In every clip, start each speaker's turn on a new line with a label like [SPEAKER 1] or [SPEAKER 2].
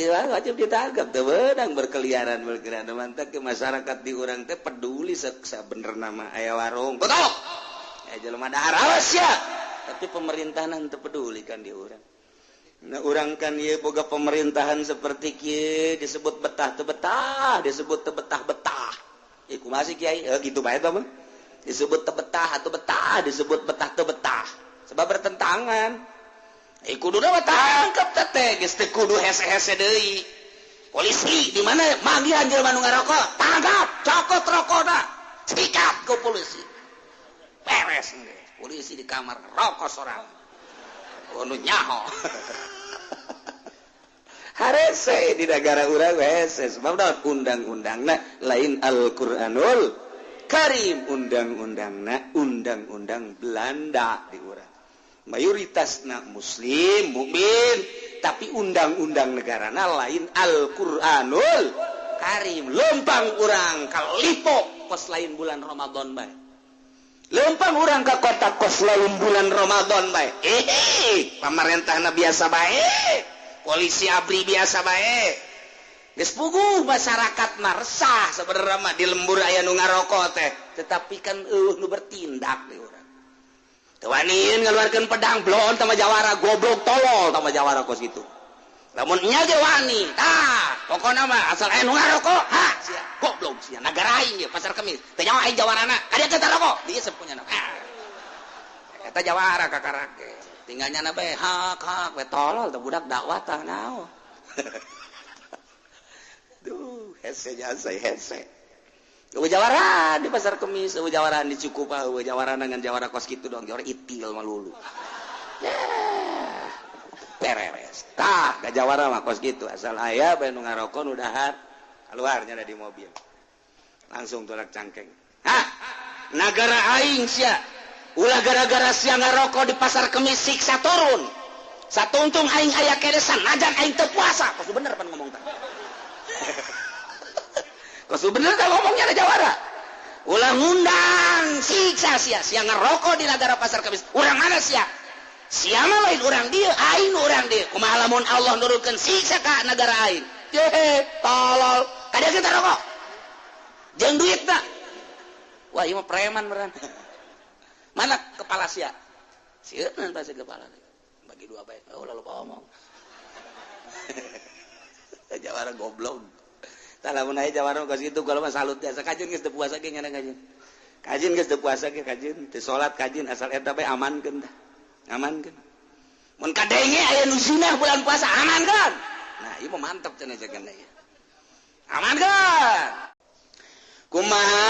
[SPEAKER 1] wajib ditangkap teu beunang berkeliaran mantap ke masyarakat di urang teh peduli bener nama aya warung betul jelema dahar awas ya tapi pemerintahan teu peduli kan di urang nah urang kan ieu boga pemerintahan seperti kieu disebut betah teu betah disebut teu betah-betah ieu kumaha sih kiai gitu bae mah disebut teu betah atau betah disebut betah teu betah sebab bertentangan kudu mah tangkep teh geus teu kudu hese-hese deui polisi di mana manggihan jelema nu ngarokok tangkap cokot rokona sikat ku polisi beres polisi di kamar rokok sorang nu nyaho harese di negara urang hese sebab naon undang-undangna lain Al-Qur'anul Karim undang-undangna undang-undang Belanda di urang mayoritasna muslim mukmin tapi undang-undang negarana lain Al-Qur'anul Karim lempang urang ka Lipo kos lain bulan Ramadan bae lempang urang ka kota kos lain bulan Ramadan bae pamarentahna biasa bae polisi abri biasa bae geus puguh masyarakat mah resah sabenerna mah di lembur aya nu ngarokok teh tetapi kan nu bertindak di urang tewaniin ngeluarkan pedang blon sama jawara goblok tolol sama jawara kos gitu lamun nya ge wani tah pokona mah asal aya nu ngarokok sia goblok sia nagara aing ieu pasar kemis teh nyawa aing jawarana aya teh rokok dieu sepunyana eta jawara kakarake tinggalnya na bae hak we tolol teh budak dakwah tah naon duh hese jasa hese jawara di pasar kemis, jawara di Cikupa, jawara dengan jawara kos gitu dong, jawara itil malulu. Ya, beres. Tah, gak jawara mah kos gitu. Asal aya bae nu ngarokok nu dahar, keluarnya ada di mobil. Langsung tolak cangkeng. Hah, nagara aing sia. Ulah gara-gara sia ngarokok di pasar kemis siksa turun. Satuntung aing aya keresan, najan aing teu puasa. Kos bener pan ngomong tah. Kau bener tak ngomongnya ada jawara ulah ngundang siksa sia ngerokok di negara pasar kemis urang mana sia mah lain urang dia aing urang dia kumaha lamun Allah nurunkeun siksa ka negara aing tolol kada kita rokok jeung duitna wah ieu mah preman beneran mana kepala sia sieun pasti kepala bagi dua bae lalu ngomong jawara goblok tah lamun aya jawara kos kitu kalau mah salut biasa kajeun geus teu puasa ge ngana kajeun geus teu puasa ge kajeun teu salat kajeun asal eta bae amankeun tah amankeun mun kadenge aya nu sunah bulan puasa amankeun nah ieu mah mantep cenah jagan ieu amankeun kumaha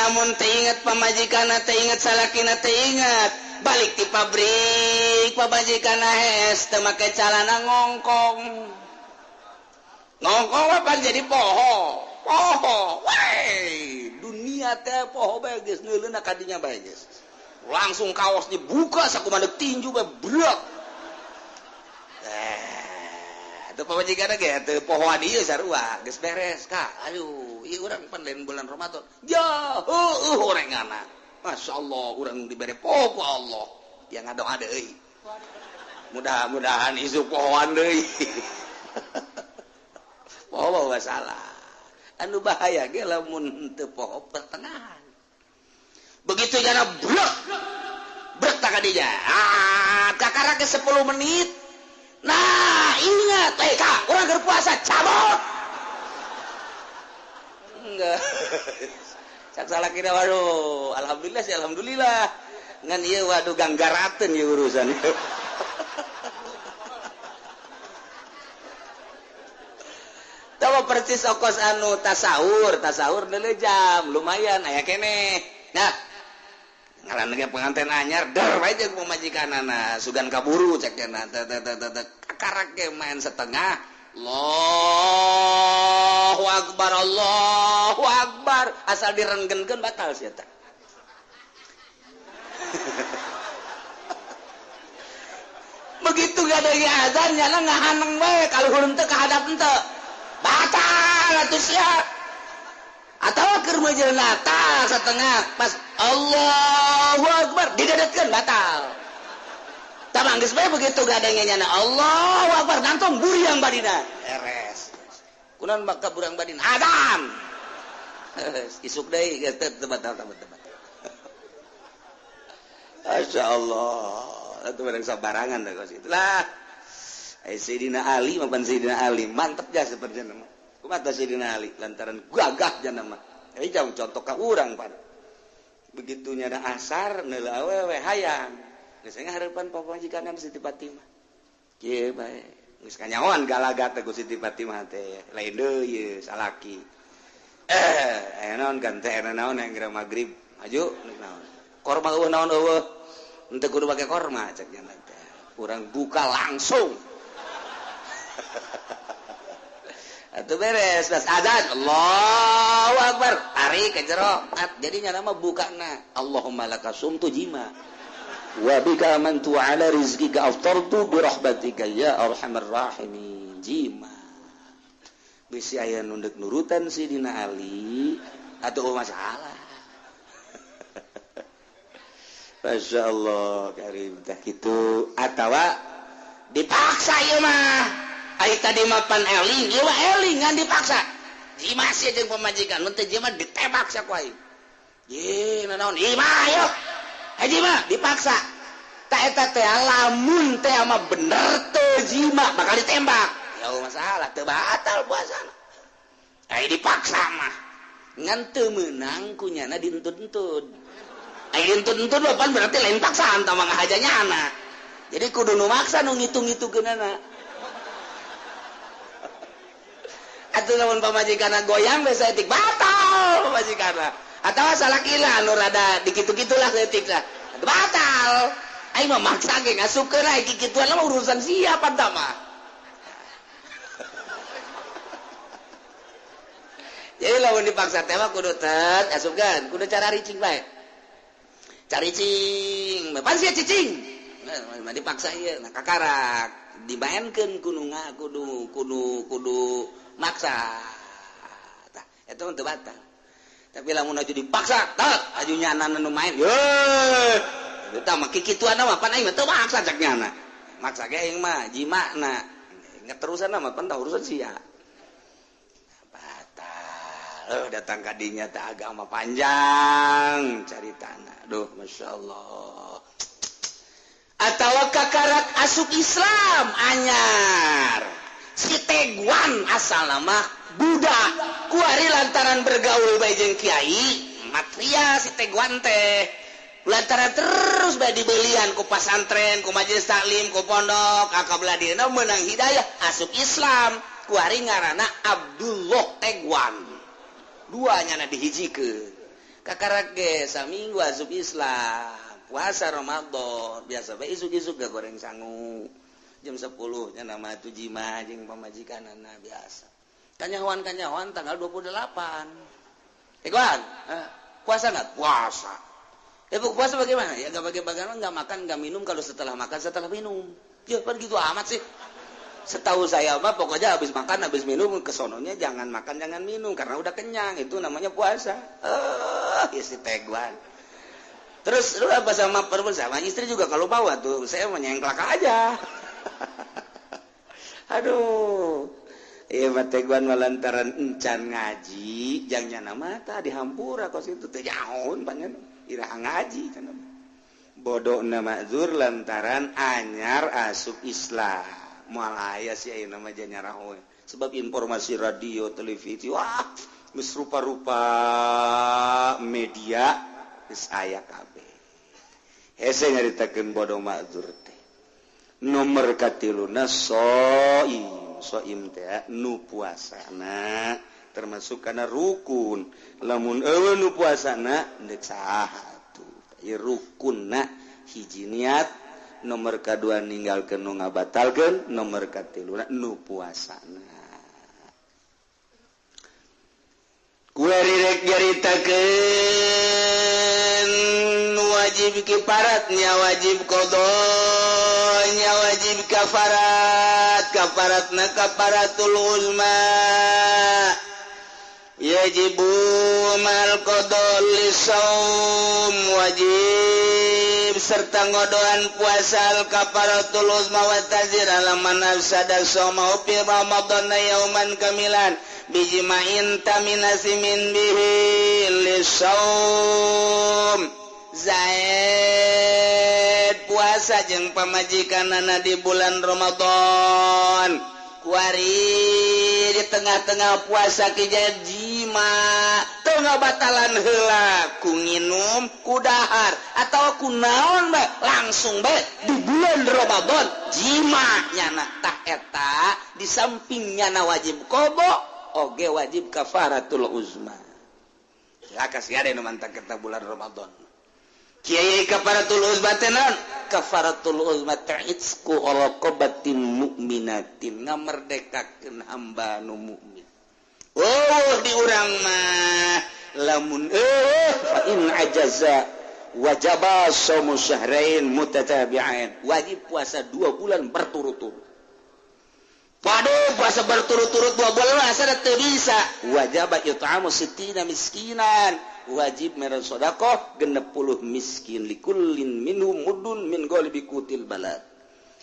[SPEAKER 1] lamun teu inget pamajikanna teu inget salakina teu inget balik ti pabrik pamajikanna hes teu make calana ngongkong apa jadi poho wey dunia teh poho bae geus neuleuna kadinya bae geus langsung kaos dibuka sakumaha tinju bae brek atuh pamajikanna ge teu pohoan ieu sarua geus beres ka aduh ieu urang pan lain bulan Ramadan ya orangana masyaallah urang dibere poho ku Allah yang ngadoa deui mudah-mudahan isu pohoan deui poho salah anu bahaya ge lamun teu poho pertengahan begitu jana brek tak kadinya kakara ke 10 menit nah ingat kak urang keur puasa cabut enggak cak salah kira waduh alhamdulillah sih alhamdulillah ngan ieu waduh ganggarateun ieu urusan tawa persis okos anu tasahur neuleuh jam lumayan aya keneh nah ngaran ge pengantin anyar der wae jeung pamajikanana sugan kaburu cek cenah karak ge main setengah Allahu akbar asal direnggenkeun batal sia teh begitu gak ada azan nyana ngahaneng bae kaluhur teu kahadap teu batal atuh sia atawa keur mejeulna tah setengah pas Allahu akbar didedetkeun batal sama geus bae begitu gadengnya Allahu Akbar ngantong buriang badina eres kunaon maka burang badina Adam isuk deui geus teu batal. Masyaallah atuh bareng sabarangan da kos itulah Sayyidina Ali mapan Sayyidina Ali mantep ja seperti nama kumaha Sayyidina Ali lantaran gagah jana mah jauh contoh ka urang pan begitu nyana asar neuleuh awewe hayang geus ngahareupan pamajikanna Siti Fatimah kieu bae geus kanyahoan galagat ku Siti Fatimah teh lain deui ieu salaki aya naon kan teh aya naon yang geura magrib maju naon korma eueuh naon eueuh henteu kudu make korma cek nyana teh urang buka langsung atuh beres pas adzan Allahu Akbar ari ka jero jadi nyana mah bukana Allahumma lakasumtu jima wa bika amantu ala rizqika aftartu bi rahmatika ya arhamar rahimin jima bisi aya nu deuk nurutan Sidina Ali atuh masalah masyaallah karim tah kitu atawa dipaksa ieu mah ai tadi mapan eling ieu mah eling ngan dipaksa jima sih jeung pamajikan mun teh jima ditembak sia ku aing ye naon imah ayo haji mah dipaksa tak eta teh lamun teh mah bener teu jima bakal ditembak ya masalah teu batal puasana ai dipaksa mah ngan teu meunang kunyana dituntut ai dituntut mah pan berarti lain paksaan tah mah ngahajanya anak jadi kudu nu maksa nu ngitung-ngitungkeunana atuh lamun pamajikanna goyang we saeutik batal pamajikanna atawa salakila anu rada dikitu-kitulah saeutik lah batal aing mah maksa ge ngasukeun aing kikituan mah urusan siapa tah mah jadi lamun dipaksa teh mah kudu tet asupkeun kudu cara ricing bae caricing pan sia cicing mah dipaksa ieu nah kakarak dimaenkeun kudu maksa tah eta mah teu batal tapi lamun aju dipaksa tet aju nyanan nu main ye eta mah kikituan mah pan aing mah teu maksa cek nyana maksa ge aing mah jimana ngeterusan mah pan tah urusan sia batal datang ka dinya teh agama panjang caritana duh masyaallah atawa kakarak asup Islam anyar si Tegwan asal nama budak kuari lantaran bergaul bae jeung kiai matria si Tegwan teh lantaran terus bae dibelian ku pasantren ku majelis taklim ku pondok akabelah dina meunang hidayah asup Islam kuari ngaranna Abdullah Tegwan duanya na dihijikeun kakarak ge saminggu asup Islam puasa Ramadan biasa bae isuk-isuk gak goreng sangu jam 10 nya nama tu jima jeung pamajikanana biasa kanyahoan tanggal 28 Tegwan puasa enggak puasa puasa bagaimana ya enggak bagaimana enggak makan enggak minum kalau setelah makan setelah minum ya kan gitu amat sih setahu saya mah pokoknya habis makan habis minum kesononya jangan makan jangan minum karena udah kenyang itu namanya puasa si Tegwan terus lu apa sama istri juga kalau bawa tuh saya menyengklak aja aduh iya mah Tegwan malantaran encan ngaji jangnya nama tah dihampura kos itu teh nyaon panjang iraha ngaji kana bodoh nama zur lantaran anyar asup Islam moal aya si ayeuna mah janyarah we sebab informasi radio televisi wah geus rupa-rupa media geus aya kabeh hese nyaritakeun bodoh mazur teh nomor katiluna soim teh nu puasana termasuk kana rukun lamun eueuh nu puasana deuk sahatu ieu rukunna hiji niat nomor kadua ninggalkeun nu ngabatalkeun nomor katiluna nu puasana kuari rek nyaritakeun wajib kifaratnya wajib qadanya wajib kafaratna kafaratul uzma yajibu mal qadol lisaum wajib serta ngodoan puasa al kafaratul uzma wa tazir alaman afsada shauma fi ramadan yauman kamilan bijma'in taminasimin bihi lisaum zaid puasa jeung pamajikanana di bulan Ramadan kuari di tengah-tengah puasa kijaya jima tengah batalan heula ku nginum ku dahar atau ku naon bae langsung bae di bulan Ramadan jima nyana tah eta di sampingnya na wajib qada oge wajib kafaratul uzma silakan sia ade nu mantang kita bulan Ramadan kiai kafaratul uzma tenan kafaratul uzma ta'itsku raqabatin mu'minatin ngamerdekakeun hamba nu mukmin di urang mah lamun fa in ajaza wajaba shaumu syahrain mutatabi'ain wajib puasa 2 bulan berturut-turut Waduh, puasa berturut-turut 2 bulan asa teu bisa wajaba it'amu 60 miskinan wajib mere sedekah 60 miskin likullin minhum muddun min ghalibi qutil balad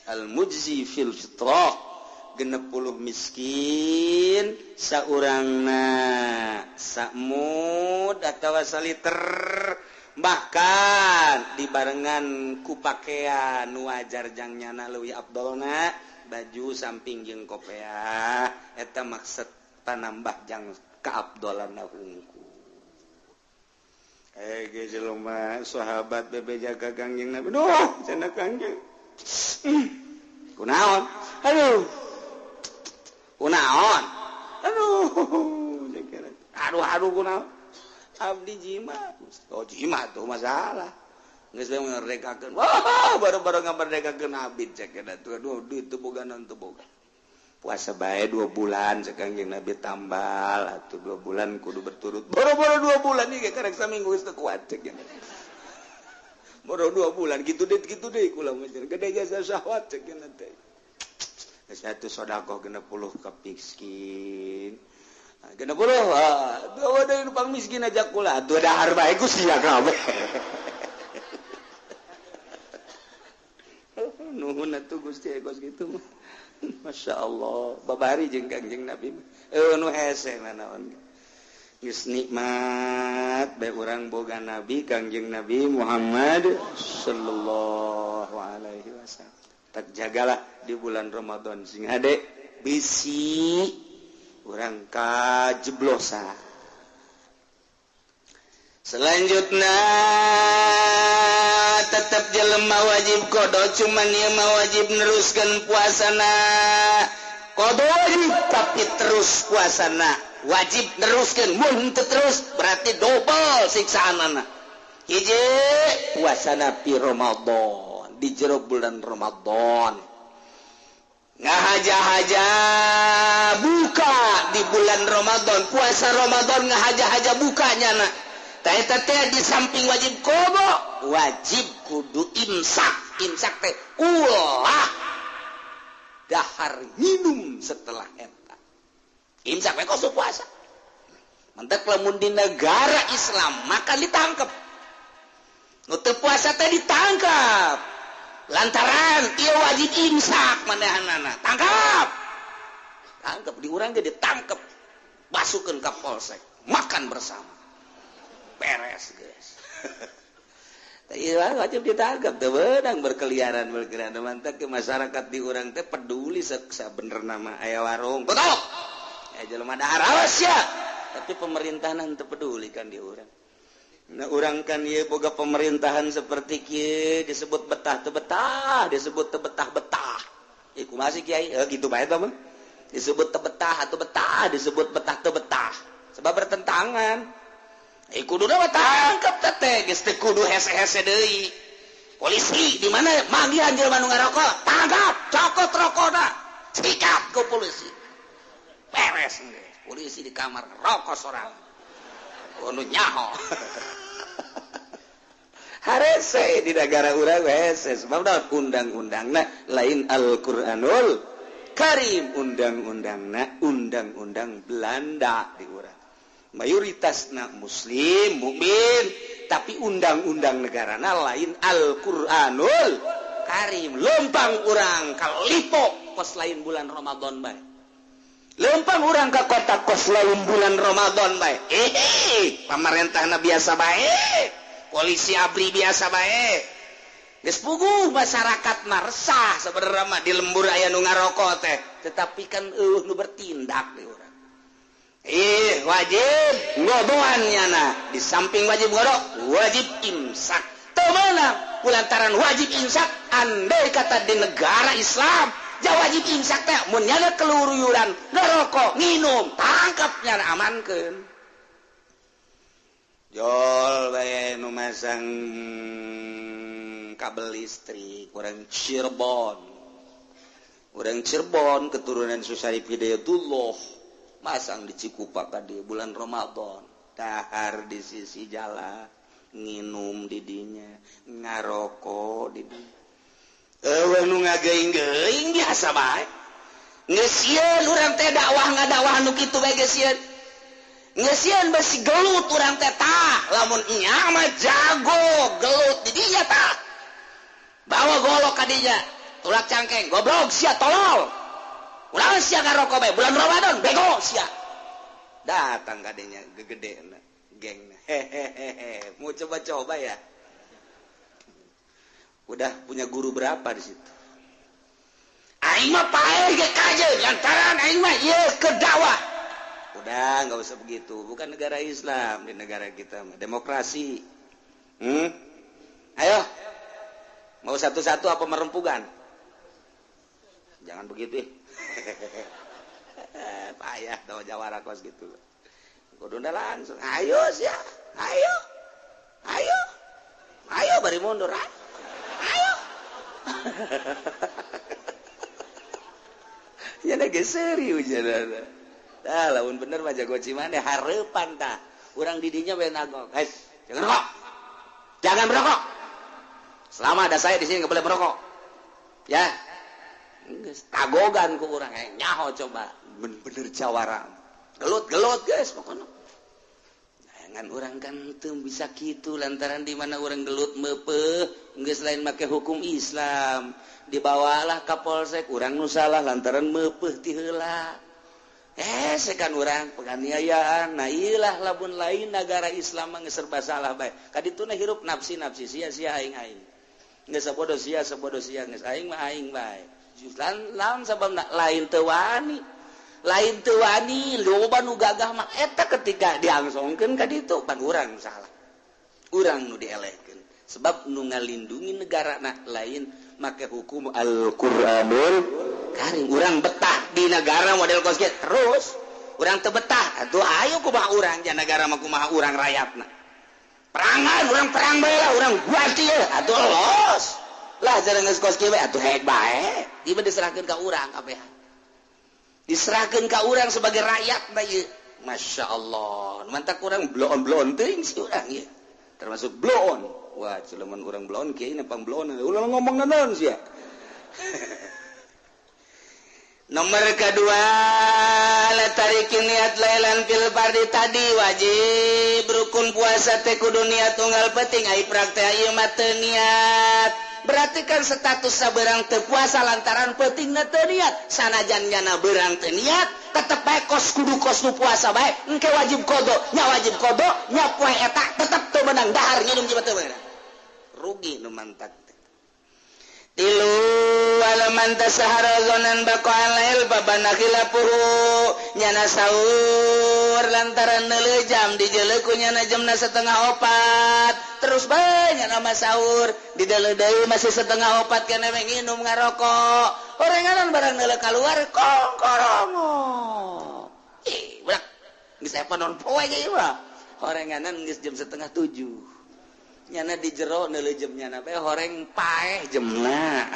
[SPEAKER 1] al mujzi fil fitrah 60 miskin saurangna sakmud atawa saliter bahkan dibarengan ku pakaian nu wajar jang nyana leuwih afdalna baju samping jeung kopea eta maksud panambah jang kaabdolanna hungku jelema sahabat bebe jaga kangjeng Nabi duh cenah kangjeng kunaon aduh kunaon aduh kunaon abdi jimat jimat tuh masalah geus bae merdekakeun wah baru-baru ngamerdekakeun abid cek eta tuh aduh duit teu boga naon teu boga puasa bae 2 bulan sakangjeng Nabi tambal atuh 2 bulan kudu berturut boro-boro 2 bulan ieu karek saminggu geus teu kuat cek boro 2 bulan kitu deui kula mah gede jasa syahwat cek teh geus atuh sedekah 60 ka miskin 60 dua deui nu pang miskin aja kula atuh dahar bae ku sia kabeh nuhun atuh Gusti egos kitu mah Masya Allah babari jeung kangjeng Nabi nu hese naon geus nikmat bae urang boga Nabi kangjeng Nabi Muhammad sallallahu alaihi wasallam tak jagalah di bulan Ramadan sing hade bisi urang kajeblosan selanjutnya tetap jelema wajib qada cuman ieu mah wajib neruskeun puasana qada wajib tapi terus puasana wajib neruskeun mun teu terus berarti double siksaanana hiji puasana pi Ramadan di jero bulan Ramadan ngahaja-haja buka di bulan Ramadan puasa Ramadan ngahaja-haja bukanya na eta teh di samping wajib qada wajib kudu imsak teh ulah dahar minum setelah eta imsak we koso puasa mantep lamun di negara Islam maka ditangkap nu teu puasa teh ditangkap lantaran ieu wajib imsak manehanana tangkap di urang ge ditangkap basukeun ka polsek makan bersama beres guys iya wajib ditangkap teu beunang berkeliaran mantap ke masyarakat di urang teh peduli sabener nama aya warung betul ya jelema dahar awas ya tapi pemerintahan teu peduli kan di urang nah urang kan ieu boga pemerintahan seperti kieu disebut betah teu betah disebut teu betah-betah ieu kumaha sih kiai gitu bae tah mah disebut teu betah atau betah disebut betah teu betah sebab bertentangan kudu mah tangkep teh geus teu kudu hese-hese deui polisi di mana manggihan jelema nu ngarokok tangkap cokot rokona sikat ku polisi beres geus polisi di kamar rokok sorang nu nyaho harese di negara urang hese sebab undang-undangna lain Al-Qur'anul Karim undang-undangna undang-undang Belanda di urang mayoritasna muslim mukmin tapi undang-undang negarana lain Al-Qur'anul Karim. Lempang urang ka Lipo kos lain bulan Ramadan bae. Lempang urang ka kota kos lain bulan Ramadan bae. Pamarentahna biasa bae. Polisi abri biasa bae. Geus puguh masyarakat mah resah sabenerna mah di lembur aya nu ngarokok teh. Tetapi kan nu bertindak deui urang. Wajib ngodoannya nah di samping wajib ngodok wajib imsak temenang kulantaran wajib imsak andai kata di negara Islam ja wajib imsak teh mun nyana keluruyuran ngerokok nginum tangkapnya amankeun jol bae nu masang kabel listrik urang Cirebon keturunan Susari Hidayatullah masang di Cikupa di bulan Ramadan dahar di sisi jalan nginum di dinya ngarokok di dinya nu ngagaing-gaing biasa bae geus sieun urang teh dakwah ngadakwah nu kitu bae geus sieun besi gelut urang teh tah lamun nya mah jago gelut di dinya tah bawa golok ka dinya tulak cangkeng goblok sia tolol ulah sia ngarokok bae bulan Ramadan bego sia datang kadenya gegede geng hehehe mau coba-coba ya udah punya guru berapa di situ aing mah pae ge kajeun lantaran aing mah ieu ke dakwah udah enggak usah begitu bukan negara Islam di negara kita mah demokrasi ayo mau satu-satu apa merempugan jangan begitu payah tahu jawara kos gitu kuduna langsung ayo sia ayo bari mundur ayo nya geus serius janana tah lamun bener mah jago cimane hareupan tah urang di dinya we nagok guys jangan merokok selama ada saya di sini enggak boleh merokok ya tagogan ku urang nyaho coba bener jawara gelut guys pokoknya jangan orang kan teu bisa kitu lantaran di mana orang gelut meupeuh geus lain make hukum Islam dibawalah ka polsek urang nu salah lantaran meupeuh ti heula sekan urang penganiayaan nah ieulah lamun lain negara Islam mah geus serba salah bae kadituna hirup nafsi sia-sia aing geus sabodo sia geus aing mah aing bae lawan sababna lain teu wani loba nu gagah mah eta ketika diangsongkeun ka ditu pan urang salah urang nu dielehkeun sebab nu ngalindungi negarana lain make hukum Al-Qur'anul Karim urang betah di negara model kos kieu terus urang teu betah atuh ayo kumaha urang jan negara mah kumaha urang rakyatna perangan urang perang bae lah urang guati atuh los lah jarang geus kos kieu atuh hek bae ieu diserahkeun ka urang kabeh diserahkeun ka urang sebagai rakyat bae Masya Allah mantak urang bloon teuing si urang ieu termasuk bloon wah cuman urang bloon kieu nepang bloon ulah ngomong naon sia nomor kedua latarikin niat lailan fil fardi tadi wajib rukun puasa teh kudu niat tunggal penting ai praktek ieu mah teu niat berarti kan status saberang teu puasa lantaran pentingna teu niat sanajan nyana beurang teu niat tetep bae kudu kos nu puasa bae engke wajib qada nya poe eta tetep teu meunang dahar nginum jiba teu meunang rugi nu mantak tilu alaman tasahara zonan baqa'al lail babana khilafuhu nyana sahur lantaran neuleuh jam dijeuleuh ku nyana jamna 3:30 terus bae nyana mah sahur dideuleuh deui masih 3:30 keneh nginum ngarokok orenganan barang neuleuh kaluar kongkorongo budak geus aya non poe ge ieu mah orenganan geus jam 6:30 nyana di jero neuleuh jam nyana bae horeng paeh jemna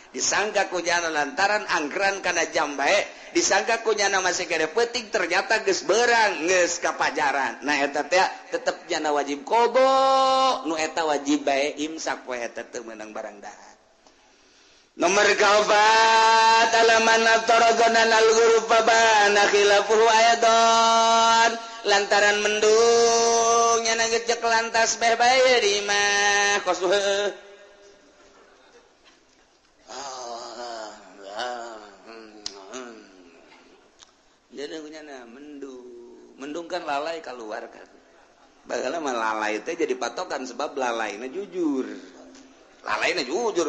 [SPEAKER 1] disangka ku nyana lantaran angkeran kana jam bae disangka ku nyana masih kada penting ternyata geus beurang geus kapajaran nah eta teh tetep nyana wajib qada nu eta wajib bae imsak poe eta teu meunang barang dahar Nomor kaopat alaman atorogonan al-ghuruf fabana khilafuhu ayadon lantaran mendung nya ngejek lantas beh bae di mah kos jadi punyana mendung kan lalai keluar kan baheula mah lalai teh jadi patokan sebab lalaina jujur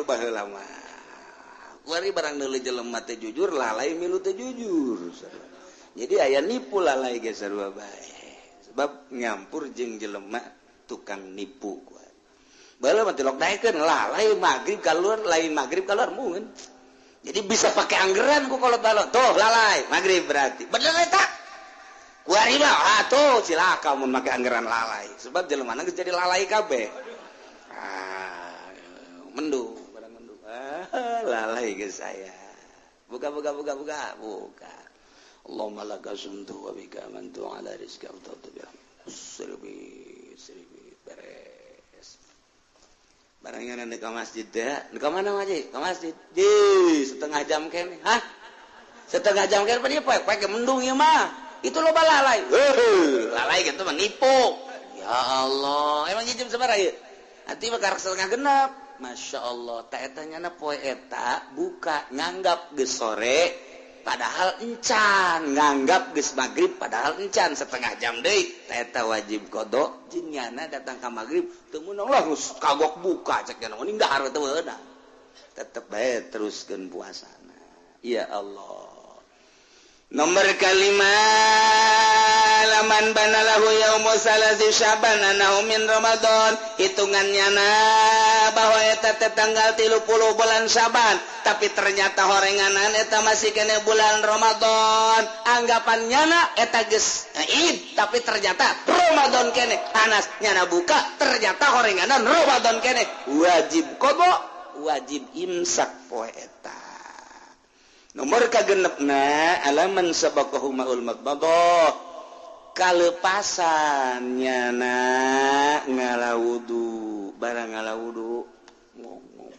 [SPEAKER 1] baheula mah kuari barang deuleu jelema teh jujur lalai milu teh jujur jadi aya nipu lalai ge sarua bae sebab nyampur jeung jelema tukang nipu baheula mah tilok daekeun lalai magrib kaluar lain magrib kaluar mun jadi bisa pakai anggeran ku kolot balot tuh lalai magrib berarti bener eta kuari mah atuh cilaka mun make anggeran lalai sebab jelema geus jadi lalai kabeh mendung lalai ke saya buka Allahumma laka sumtu wa bika amantu ala rizqa wa tawtu seribi beres barangnya nanti ke masjid dah ke mana ngaji ke masjid di setengah jam kene setengah jam kene padi poek mendung ya mah itu loba lalai lalai gitu menipu ya Allah emang jam sabaraha ieu ati mah karek setengah genep Masya Allah tak etanya poe eta buka nganggap geus sore padahal encan nganggap geus magrib padahal encan setengah jam deui tak eta wajib qada jeung nyana datang ka magrib teu meunang lah geus kagok buka cek nya mending dahar teu beunang tetep bae teruskeun puasana ya Allah nomor kalima laman banalahu yaumu salasi syaban anahu min ramadan hitungannya bahwa eta tanggal 30 bulan Syaban tapi ternyata horenganan eta masih kena bulan Ramadan anggapannya eta geus Id tapi ternyata Ramadan kene panas nyana buka ternyata horenganan Ramadan kene wajib qada wajib imsak poe eta nomor kagenepna alaman sabaqahu ma'ul madmadah kalepasan nyana ngalawudu barang ngalawudu ngomong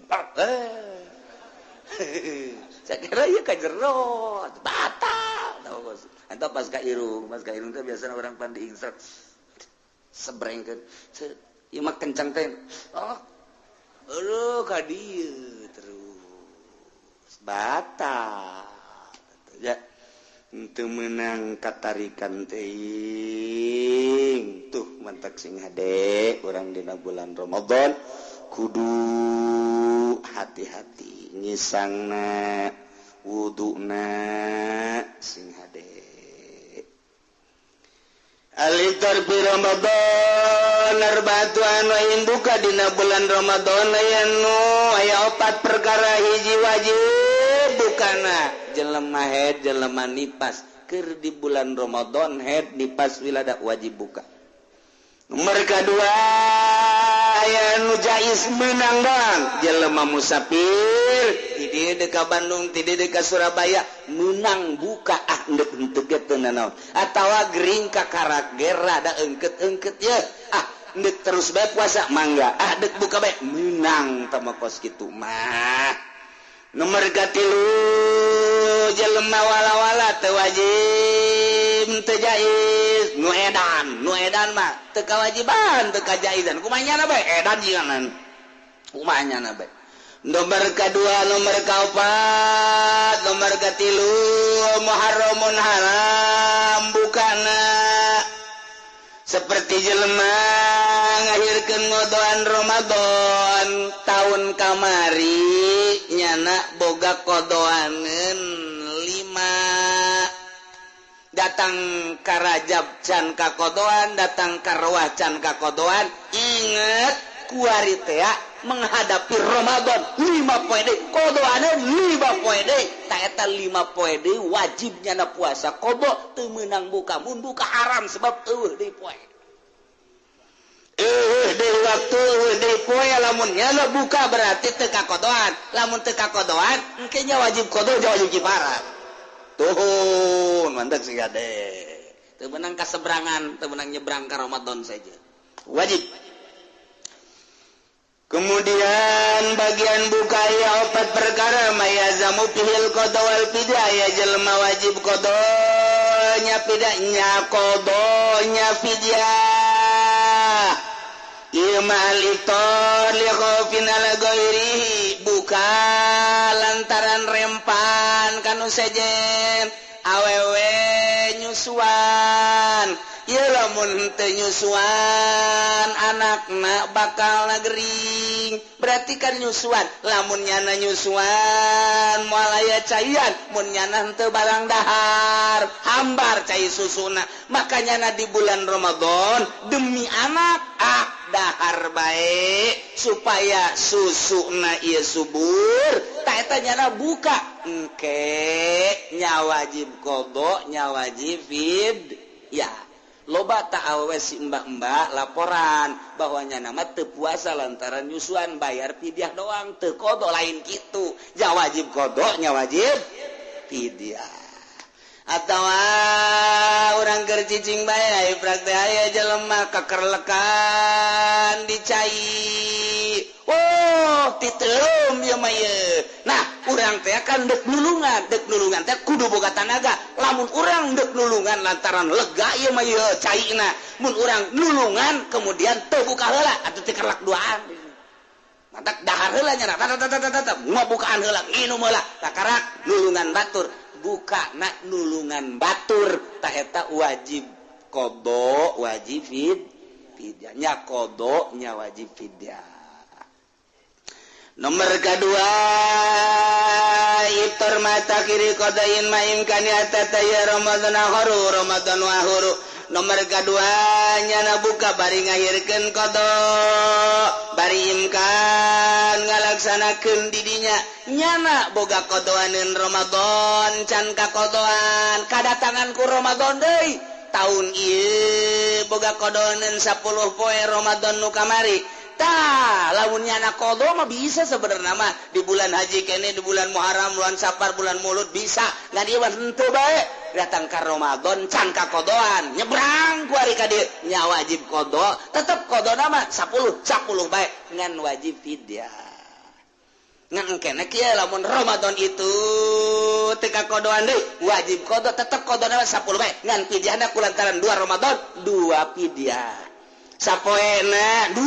[SPEAKER 1] saya kira ieu ka jero batal eta pas ka irung teh biasana orang pan diinsert sebrengkeun ieu mah kencang teh ka dieu terus batal ya teu meunang katarikan teuing tuh mantak sing hade urang dina bulan Ramadan kudu hati-hati nyisangna wuduna sing hade alitar bi Ramadan arba'atuan wa in buka dina bulan Ramadan aya 4 perkara hiji wajib bukana jelema haid jelema nipas keur di bulan Ramadan haid nipas wilada wajib buka nomor kedua aya nu jais meunang doang jelema musafir ti dieu ka Bandung ti dieu ka Surabaya meunang buka endek henteu teu nanaon atawa gering ka Karager rada eungkeut-eungkeut ye endek terus bae puasa mangga dek buka bae meunang tama kos kitu mah nomor katilu jelema wala-wala teu wajib teu jais nu edan mah teu kawajiban teu kajaizan kumanyana bae edan jieunan kumanyana bae nomor kedua nomor kaopat nomor katilu muharramun haram bukana seperti jelema ngahirkeun ngodoan Ramadan tahun kamari nyana boga kodoaneun 5 datang ka Rajab can ka kodoan datang ka Rawah can ka kodoan inget kuari teh menghadapi Ramadan 5 poe deui kodoaneun 5 poe deui ta eta 5 poe deui wajib nyana puasa kodo teu meunang buka mun buka haram sebab eueuh deui poe deui waktu deui poe lamun nyana buka berarti teu kakodoan lamun teu kakodoan engke nya wajib kodo wajib kifarat tuhun mantap sih gade teu meunang kasebrangan teu meunang nyebrang ka Ramadan saja wajib Kemudian bagian buka ya opat perkara mayazamu fihil qada wal fidyah ya jelema wajib qadanya fidahnya qadanya fidyah imal iftar li khaufin ala ghairihi buka lantaran rempan kanu sejen awewe nyusuan ieu lamun teu nyusuan anakna bakal nagering berarti kan nyusuan lamun nyana nyusuan moal aya caian mun nyana teu barang dahar hambar cai susuna makanya di bulan Ramadan demi anak dahar baik supaya susuna ieu subur ta eta nyana buka engke nya wajib qada nya wajib ya loba tak awewe si mbak-mbak laporan bahwanya nama teu puasa lantaran nyusuan bayar fidyah doang teu qada lain kitu nya wajib qada nya wajib fidyah atawa urang keur cicing bae praktek aya jelema kakerlekan dicai titeum ya mah nah urang teh kan dek nulungan teh kudu boga tanaga lamun urang dek nulungan lantaran lega ieu mah caina mun urang nulungan kemudian teu buka heula atuh teu kerlak duaan matak dahar heula nya mau bukaan heula nginum heula takarak nulungan batur buka nak nulungan batur ta eta wajib qada wajib fidyah nya qada nya wajib fidyah. Nomor kedua iftar mata kiri qadain ma imkani atataya Ramadan wa huru nomor kedua nyana buka bari ngahirkeun qada bari imkan ngalaksanakeun di dinya nyana boga qadaaneun Ramadan can kaqadaan kadatangan ku Ramadan deui taun ieu boga qadaaneun 10 poe Ramadan nu kamari tah lamun nyana qada mah bisa sebenarnya mah di bulan haji kene di bulan Muharram bulan Safar bulan Maulud bisa ngan ieu mah henteu bae datang ka Ramadan can ka qadaan nyebrang ku ari ka dieu nya wajib qada tetep qadana mah 10 bae ngan wajib fidyah ngan kene kieu lamun Ramadan itu teu ka qadaan deui wajib qada tetep qadana mah 10 bae ngan fidyahna kulantaran 2 Ramadan 2 fidyah sapoena 2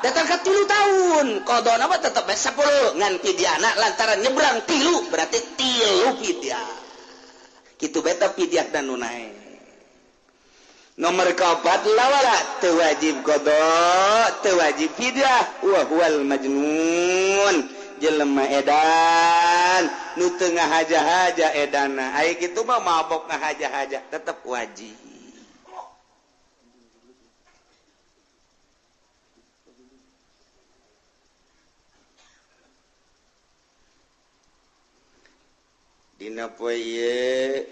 [SPEAKER 1] datang ke 3 tahun qadana mah tetep 10 ngan fidyahna lantaran nyebrang 3 berarti 3 fidyah kitu beta fidyah dan nunai nomor kaopat lawala teu wajib qada teu wajib fidyah wa huwal majnun jelema edan nu teu ngahaja-haja edana ai kitu mah mabok ngahaja-haja tetep wajib. Dina poe ieu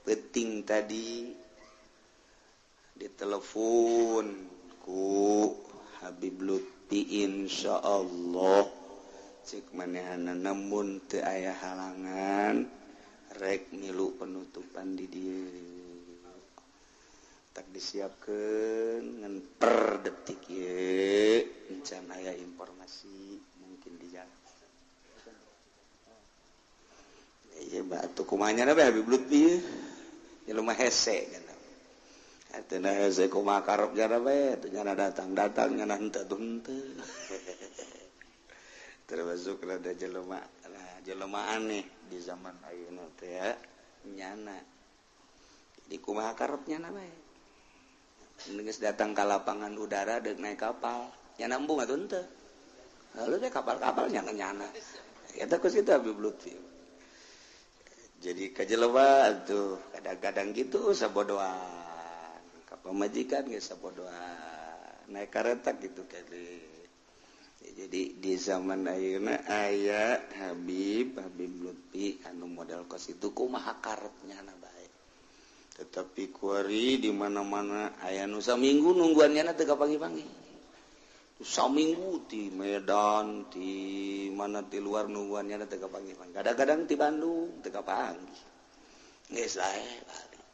[SPEAKER 1] penting tadi ditelepon ku Habib Lutfi insyaallah cek manehna namun teu aya halangan rek milu penutupan di dieu tak disiapkeun ngan per detik ieu encan aya informasi mungkin di jalan. Iya batu kumanya na Habib Lutfi ya lumah hese kan atena hese kumaha karep jana bae teu nyana datang nyana henteu termasuk rada jelema aneh di zaman ayeuna teh ya nyana di kumaha karep nyana bae geus datang ka lapangan udara deuk naik kapal nyana embung atuh henteu lalu teh kapal-kapal nyana eta geus kitu Habib Lutfi. Jadi kajelema tuh kadang-kadang gitu sabodoan ka pamajikan ge sabodoan naik kareta gitu kali ya, jadi di zaman ayeuna aya Habib Lutfi anu model kos itu kumaha karepnya na bae tetapi kuari di mana-mana aya nu saminggu nungguannya teu kapanggi-panggi saminggu di Medan di mana di luar nungguannya teu kapanggi-panggi kadang-kadang di Bandung teu kapanggi geus sae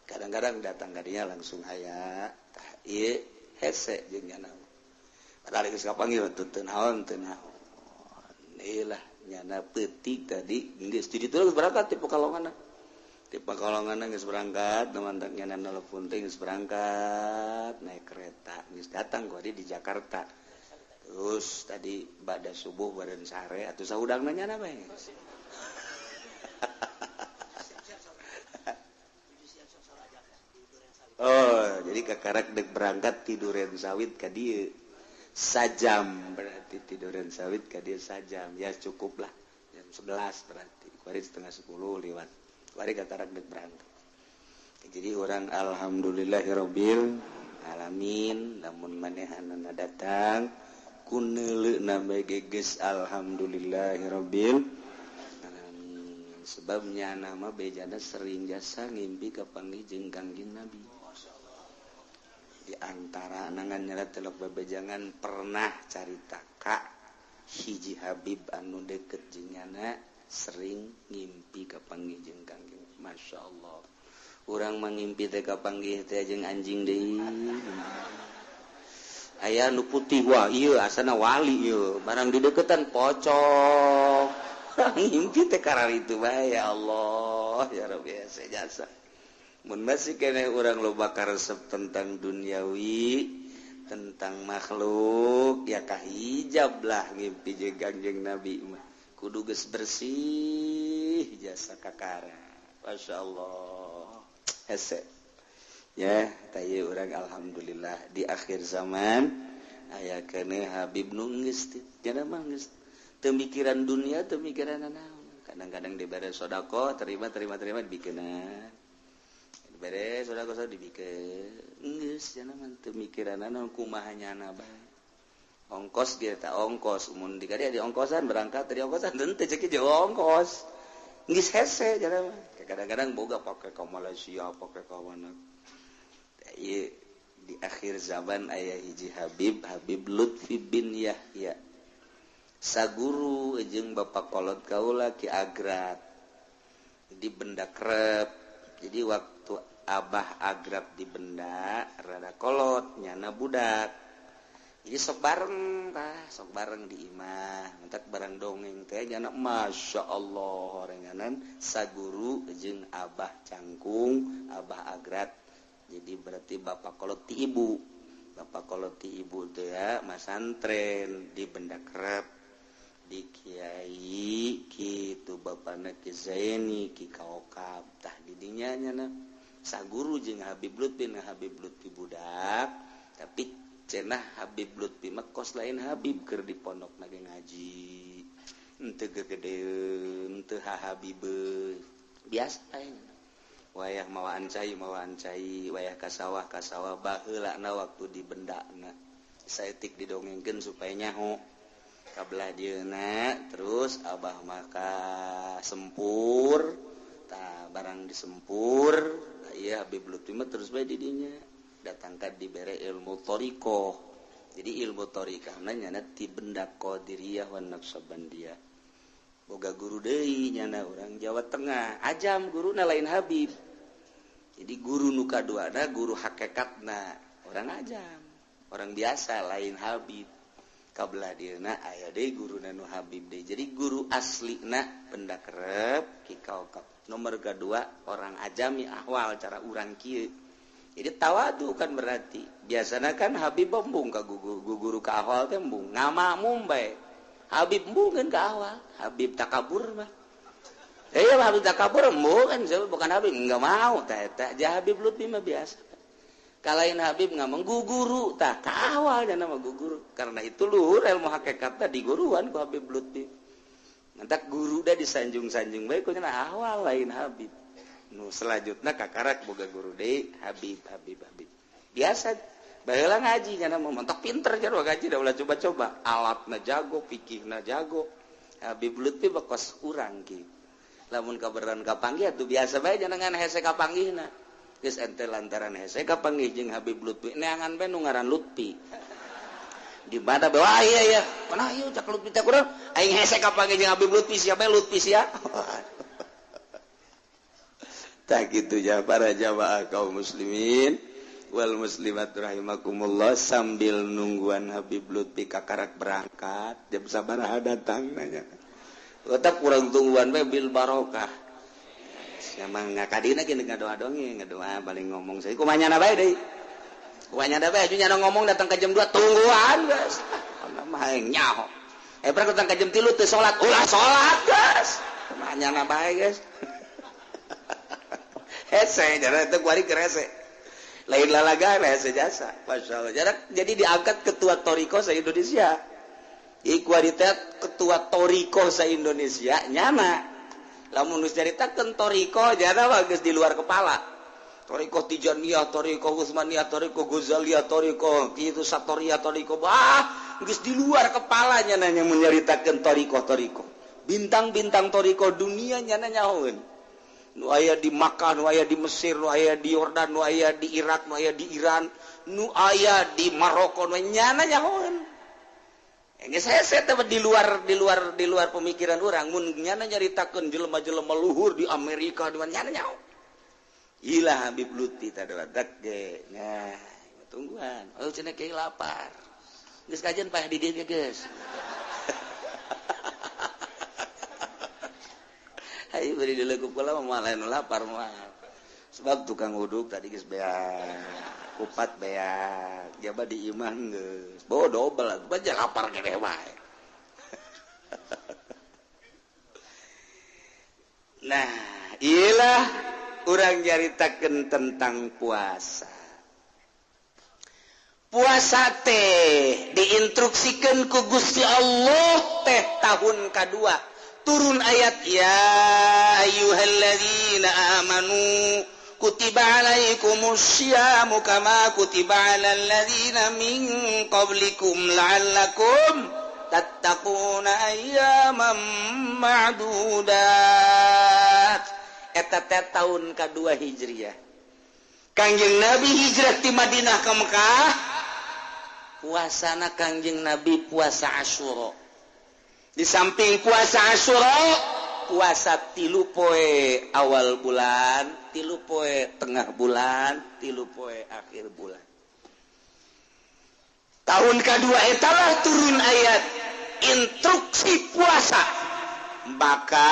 [SPEAKER 1] kadang-kadang datang ka dinya langsung aya tah ieu hese jeung nyana Inilah nyana petik tadi geus jadi terus berangkat tipe kalongan geus berangkat teman-temannya telepon teh geus berangkat naik kereta geus datang gua di Jakarta terus tadi bada subuh badan sare atuh saudangna nyana bae oh jadi kakarak dek berangkat tiduran sawit ka dieu sajam berarti tiduran sawit ka dia sajam ya cukup lah jam 11 berarti kuari setengah 10 lewat kuari katarak dek berangkat jadi orang alhamdulillahirabbil alamin lamun manehanana datang kuneuleu nambe geges alhamdulillahirabbil alamin sebabnya nama bejana sering jasa ngimpi kapanggih jeung Kangjeng Nabi di antara anangan nyala telok bebejangan pernah carita kak hiji Habib anu deket jeung nyana sering ngimpi kapanggih jeung Kangjeng Masya Allah urang mangimpi teh kapanggih teh jeung anjing deui aya nu putih wah ieu asana wali ieu barang di deketan pocong ngimpi teh karari itu bae ya Allah ya Rabbi jasa mun masih kene urang loba karesep tentang duniawi tentang makhluk ya kahijab lah ngimpi jeung Kangjeng Nabi mah kudu geus bersih jasa kakara masyaallah hese ya taya urang alhamdulillah di akhir zaman aya kene Habib nu geus cenah mah geus teu mikiran dunia teu mikiran naon kadang-kadang dibere sedekah terima dibikeunna beres saudara dibikeun geus cenah mah teu mikiranna kumaha nyana bae ongkos ge eta ongkos mun dikari di ongkosan berangkat dari ongkosan teu cek jeung ongkos geus hese cenah mah kadang-kadang boga pake ka Malaysia pake ka mana ieu di akhir zaman aya hiji Habib Lutfi bin Yahya saguru jeung bapak kolot kaula Ki Agrab di Benda Krep jadi waktu Abah Agrab di Benda rada kolot nyana budak jadi sok bareng di imah mentak bareng dongeng teh nyana Masya Allah horenganan saguru jeung Abah Cangkung Abah Agrab jadi berarti bapak kolot ti ibu teh ya masantren di Benda Krep di Kiai kitu bapana Ki Zaini Ki Kaokab tah didinya nyana saguru jeung Habib Lutfi budak tapi cenah Habib Lutfi mah kos lain Habib keur di pondokna ge ngaji henteu gegedeun teu hahabibeuh biasa wayah mawaan cai wayah ka sawah baheulana waktu di Bendana saeutik didongengkeun supaya nyaho kabelah dieuna terus Abah maka sempur tah barang disempur ieu Habib Lutfi mah terus bae di dinya datangkan dibere ilmu thariqah jadi ilmu thariqahna nyana ti Benda Qadiriyah wan Naqsabandiyah boga guru deui nyana urang Jawa Tengah ajam guruna lain Habib jadi guru nu kaduana guru hakikatna orang ajam orang biasa lain Habib kabelah dieuna aya deui guruna nu Habib deui jadi guru aslina Benda Krep Ki Kaokab nomor kedua orang ajami ahwal cara urang kieu jadi tawadu kan berarti biasana kan Habib embung ka guru ka ahwal teh embung ngamamun bae Habib embungkeun ka ahwal Habib takabur mah ya Habib takabur embung kan bukan Habib enggak mau tah eta jah Habib Lutfi mah biasa kalain Habib ngomong guguru tah ka ahwal nya nama guguru karena itu luhur ilmu hakikatna diguruan ku Habib Lutfi ngantak guru da disanjung-sanjung bae ku nya ahwal lain Habib nu selanjutna kakarak boga guru deui Habib biasa baheula ngaji nya mah mentok pinter jar ngaji da ulah coba-coba alatna jago fikihna jago Habib Lutfi bakos urang ki lamun kaberan kapanggih atuh biasa bae jangan hese kapanggihna geus ente lantaran hese kapanggih jeung Habib Lutfi neangan bae nu ngaran Lutfi di mana bae wah iya panah ieu cak Lutfi teh kurang aing hese kapanggih jeung Habib Lutfi sia bae Lutfi sia tak gitu ya para jamaah kaum muslimin wal muslimat rahimakumullah sambil nungguan Habib Lutfi kakarak berangkat jam sabaraha datang nanya tetap kurang tungguan we bil barokah sama ngakadina gini ngadoa dongi ngadoa paling ngomong saya kumanya bae deui kumanya bae aju nyana ngomong datang ke jam 2 tungguan guys mah nyaho pernah datang ke jam 3 teu salat ulah salat guys kumanya bae guys hese jadi itu kuari kerese lain lalaga hese jasa Masya Allah jadi diangkat ketua Toriko se-Indonesia kualitas ketua Toriko se-Indonesia nyana lamun geus caritakeun Toriko jana bagus di luar kepala Toriko Tijaniyah, Toriko Utsmaniyah, Toriko Ghazaliyah, Toriko kitu Satoriyah, Toriko geus di luar kepalanya nanya menyaritakeun Toriko bintang-bintang Toriko dunia nyana nyahoeun nu aya di Makkah, nu aya di Mesir, nu aya di Yordan, nu aya di Irak, nu aya di Iran, nu aya di Maroko, nu nyana nyahoeun. Geus hese teh di luar pemikiran urang mun nyana nyaritakeun jelema-jelema luhur di Amerika di mana nyana nyaho. Ilah Habib Lutfi teh dadak ge. Nah, tungguan. Oh cenah kieu lapar. Geus kajian payah di dieu geus. Ayo beri dilaku pula malah lapar mah. Sebab tukang uduk tadi geus beak, kupat beak, jaba di imah geus. Bawa dobel atuh baca lapar kene wae. Nah, iyalah urang nyaritakeun tentang puasa. Puasa teh diinstruksikeun ku Gusti Allah teh tahun kadua. Turun ayat ya ayyuhalladzina amanu kutiba alaikumusyamu kama kutiba alal ladzina min qablikum la'allakum tattaquna ayyaman ma'dudat. Eta teh tahun kedua Hijriah. Kangjeng Nabi hijrah ti Madinah ka Mekah. Puasana Kangjeng Nabi puasa Asyura. Di samping puasa Asyura, puasa 3 poe awal bulan, 3 poe tengah bulan, 3 poe akhir bulan. Tahun kedua etalah turun ayat instruksi puasa. Maka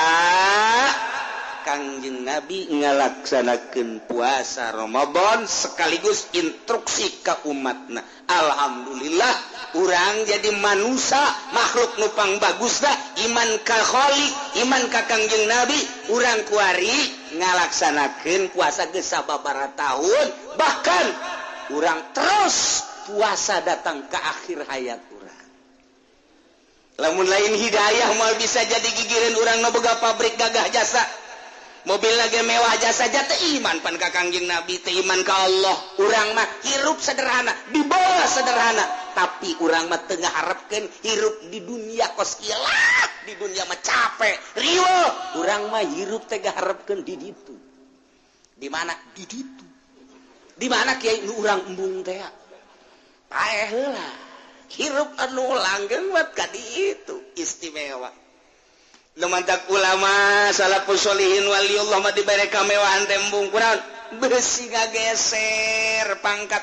[SPEAKER 1] Kangjeng Nabi ngalaksanakeun puasa Ramadan sekaligus instruksi ka umatna. Alhamdulillah urang jadi manusia makhluk nupang bagusna iman ka Khaliq iman ka Kangjeng Nabi urang kuari ngalaksanakeun puasa geus sababaraha tahun bahkan urang terus puasa datang ke akhir hayat urang. Lamun lain hidayah mau bisa jadi gigireun urang nu boga pabrik gagah jasa mobil lagi mewah jasa jata iman pan ka Kangjeng Nabi teh iman ka Allah urang mah hirup sederhana dibawa sederhana tapi urang mah teu ngaharepkeun hirup di dunia kos kieu lah di dunia mah capek riweuh urang mah hirup teh ngaharepkeun di ditu di mana di ditu di mana kiai nu urang embung teh paeh heula hirup anu langgeng buat ka ditu istimewa. Lumantak ulama salafus sholihin waliullah mah dibere kamewahan tembung kunaon beusi ngageser pangkat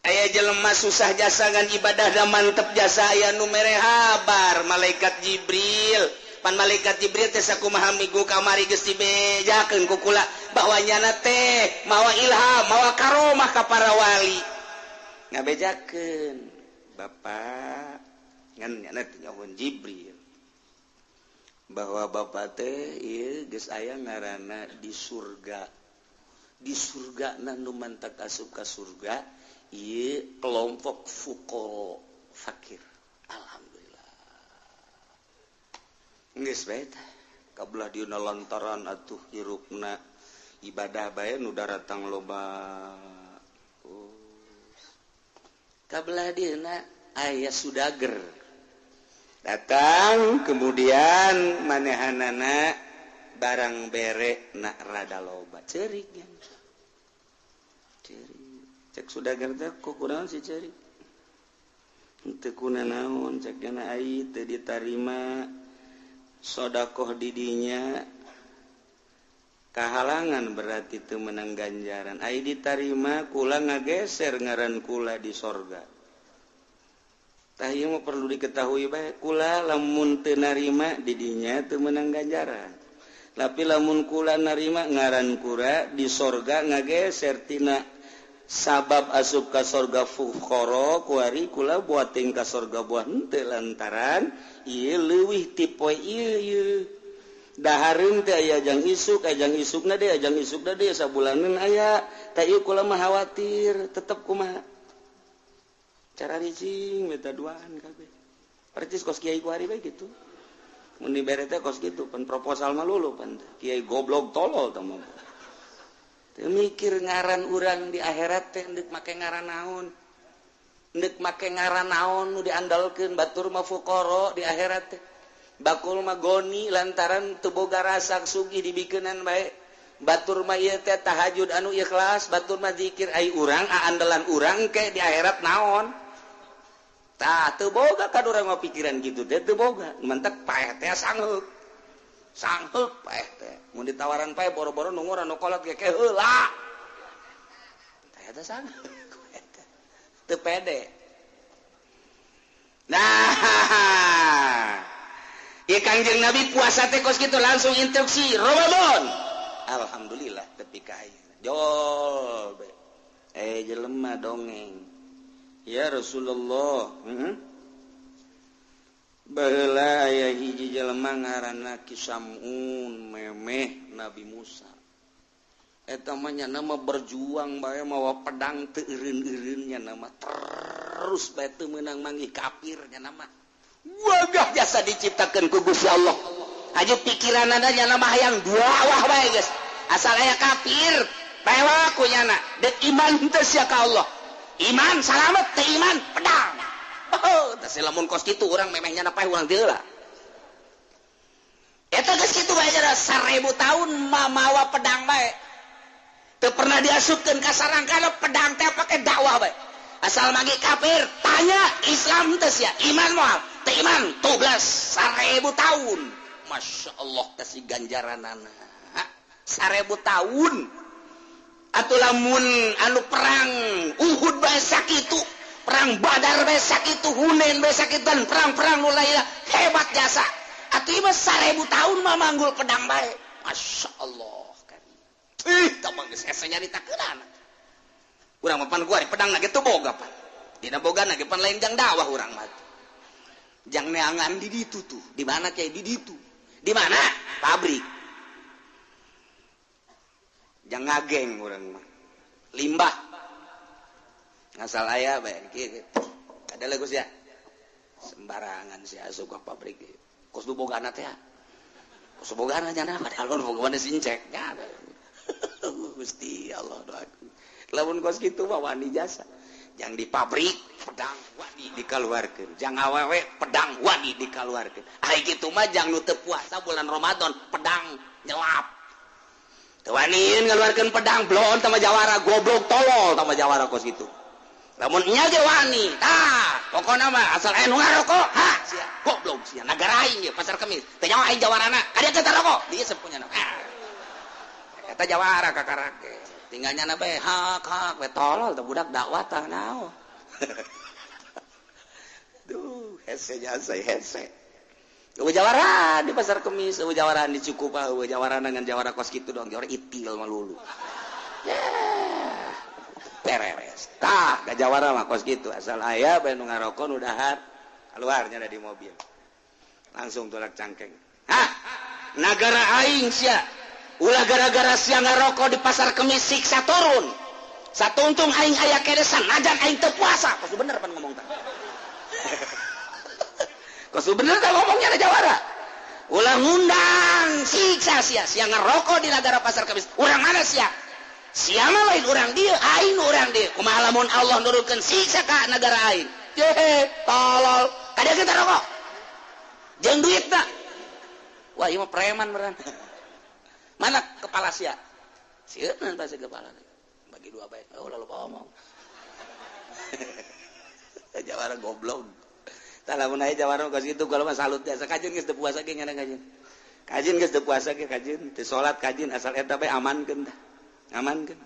[SPEAKER 1] aya jelema susah jasa ngan ibadah da mantep jasa aya nu mere habar malaikat Jibril pan malaikat Jibril teh sakumaha migu kamari geus dibejakeun ku kula bahwa nyana teh mawa ilham mawa karomah ka para wali ngabejakeun Bapak ngan nyana teh nyawun Jibril bahwa Bapak teh ieu geus aya ngaranna di surga na nu mantak asup ka surga ieu kelompok fuqara fakir. Alhamdulillah geus bae tah kabelah dieuna lantaran atuh hirupna ibadah bae nu daratang loba kabelah dieuna aya sudager datang kemudian manehanana barang bere nak rada loba ceurik nya cek sudagar teh kunaon si ceurik teu kunaon cek kana ai teu ditarima sedekah di dinya Kahalangan berarti itu menang ganjaran. Ai diterima kula ngageser ngaran kula di sorga. Tah ieu mah perlu diketahui bae kula lamun teu narima di dinya teu menang ganjaran. Tapi lamun kula narima ngaran kula di sorga ngageser tina sabab asup ka sorga fuqara kuari kula buat ting ka sorga buah henteu lantaran ieu leuwih ti poe ieu. Dahareun teh aya ajang isuk, ajang isukna deui, ajang isukna deui sabulanan aya. Tah ieu kula mah khawatir tetep kumaha. Cara ricing meta duaan kabeh. Percis kos kiai kuari bae kitu. Mun dibere teh kos kitu, pan proposal mah lulu pan kiai goblok tolol tah mah. Teu mikir ngaran urang di akhirat teh endek make ngaran naon. Endek make ngaran naon nu diandalkeun batur mah fuqara di akhirat teh. Bakul mah goni lantaran teu boga rasa sugih dibikeunan bae. Batur mah ieu teh tahajud anu ikhlas, batur mah zikir ai urang, andalan urang ke di akhirat naon. Tah teu boga kan urang mah pikiran kitu teh teu boga. Mentek paeh teh sangheuk. Sangheuk paeh teh. Mun ditawaran paeh boro-boro nu ngurang nu kolot ge heula. Tah eta sangheuk. Teu pede. Nah, ya Kangjeng Nabi puasa teh kos kitu langsung instruksi Ramadan. Alhamdulillah tepi ka ayeuna. Jol be. Jelema dongeng. Ya Rasulullah, baheula aya hiji jelema ngaranna Kisamun memeh Nabi Musa. Eta mah nya nama berjuang bae mawa pedang teu eureun-eureun nya nama terus bae teu meunang manggih kafir nya nama. Wagah jasa diciptakan ku Gusti Allah. Aju pikiranna nya nama hayang duawah bae geus. Asal aya kafir, baewa ku nyana. Dek iman teu sia ka Allah. Iman salamet teu iman pedang. Oh, tah lamun kos kitu urang memeh nyana paeh urang teu lah. Eta geus kitu bae jara 1000 tahun mawa pedang bae. Teu pernah diasupkeun ka sarangkana pedang teh pake dakwah bae. Asal magi kafir, tanya Islam teh sia, iman moal. Teu iman 12 1000 tahun. Masya Allah kasih ganjaranana 1000 tahun. Atuh lamun anu perang Uhud bae sakitu, perang Badar bae sakitu, Hunain bae sakitu, dan perang-perang nu lainna hebat jasa. Atuh ieu 1000 tahun mah manggul pedang bae. Masya Allah kan. Tah mah geus hese nyaritakeunana. Urang mah pan kuari pedang na kitu boga pan. Dina bogana ge pan lain jang dakwah urang mah. Jang neangan di ditu tuh. Di mana kayak di ditu? Di mana? Pabrik. Jang ngageng urang mah. Limbah. Ngasal aya bae kieu. Ada lagu sia. Sembarangan sia asup ka pabrik. Kos du bogana teh. Kos bogana nya padahal bogana sincek nya. Gusti Allah doaku. Lamun kos kitu mah wani jasa. Yang di pabrik pedang wani dikaluarkeun, jang awewe pedang wani dikaluarkeun. Ai kitu mah jang nu teu puasa bulan Ramadan pedang nyelap. Teu waniin ngaluarkeun pedang blon tama jawara goblok tolol tama jawara kos kitu. Lamun nya ge wani, tah pokona mah asal aya nu ngarokok, sia goblok sia nagara aing ge pasar Kemis. Teu nyawa aing jawarana, kada teu rokok, dieu sepunya. Eta jawara kakarake. Tinggalnya na bae hak we tolol teh budak dakwah tah naon. Duh, hese jasa hese. Eueuh jawara di pasar Kemis, eueuh jawara di Cikupa, eueuh jawara dengan jawara kos kitu dong, jawara itil mah lulu. Pereres. Tah, da jawara mah kos kitu, asal aya bae nu ngarokok nu dahar keluarnya dari mobil. Langsung tolak cangkeng. Hah? Nagara aing sia. Ulah gara-gara siang ngarokok di pasar Kemis siksa turun. Satuntung aing aya kedesan najan aing teu puasa. Kos bener pan ngomong tah. Kos bener tah ngomongnya ada jawara. Ulah ngundang siksa sia siang ngarokok di negara pasar Kemis. Urang mana sia? Sia mah lain urang dieu, aing urang dieu. Kumaha lamun Allah nurunkeun siksa ka negara aing. Tolol. Kada kita rokok. Jeung duitna. Wah, ieu mah preman beneran. Mana kepala sia? Sieun pasti kepala. Bagi dua baik. Oh lalu ngomong. Jawara goblok. Tah lamun aya jawara kos kitu kalau mah salut biasa kajeun geus teu puasa ge ngana kajeun. Kajin geus teu puasa ge kajin, teu salat kajin asal eta bae amankeun tah. Amankeun.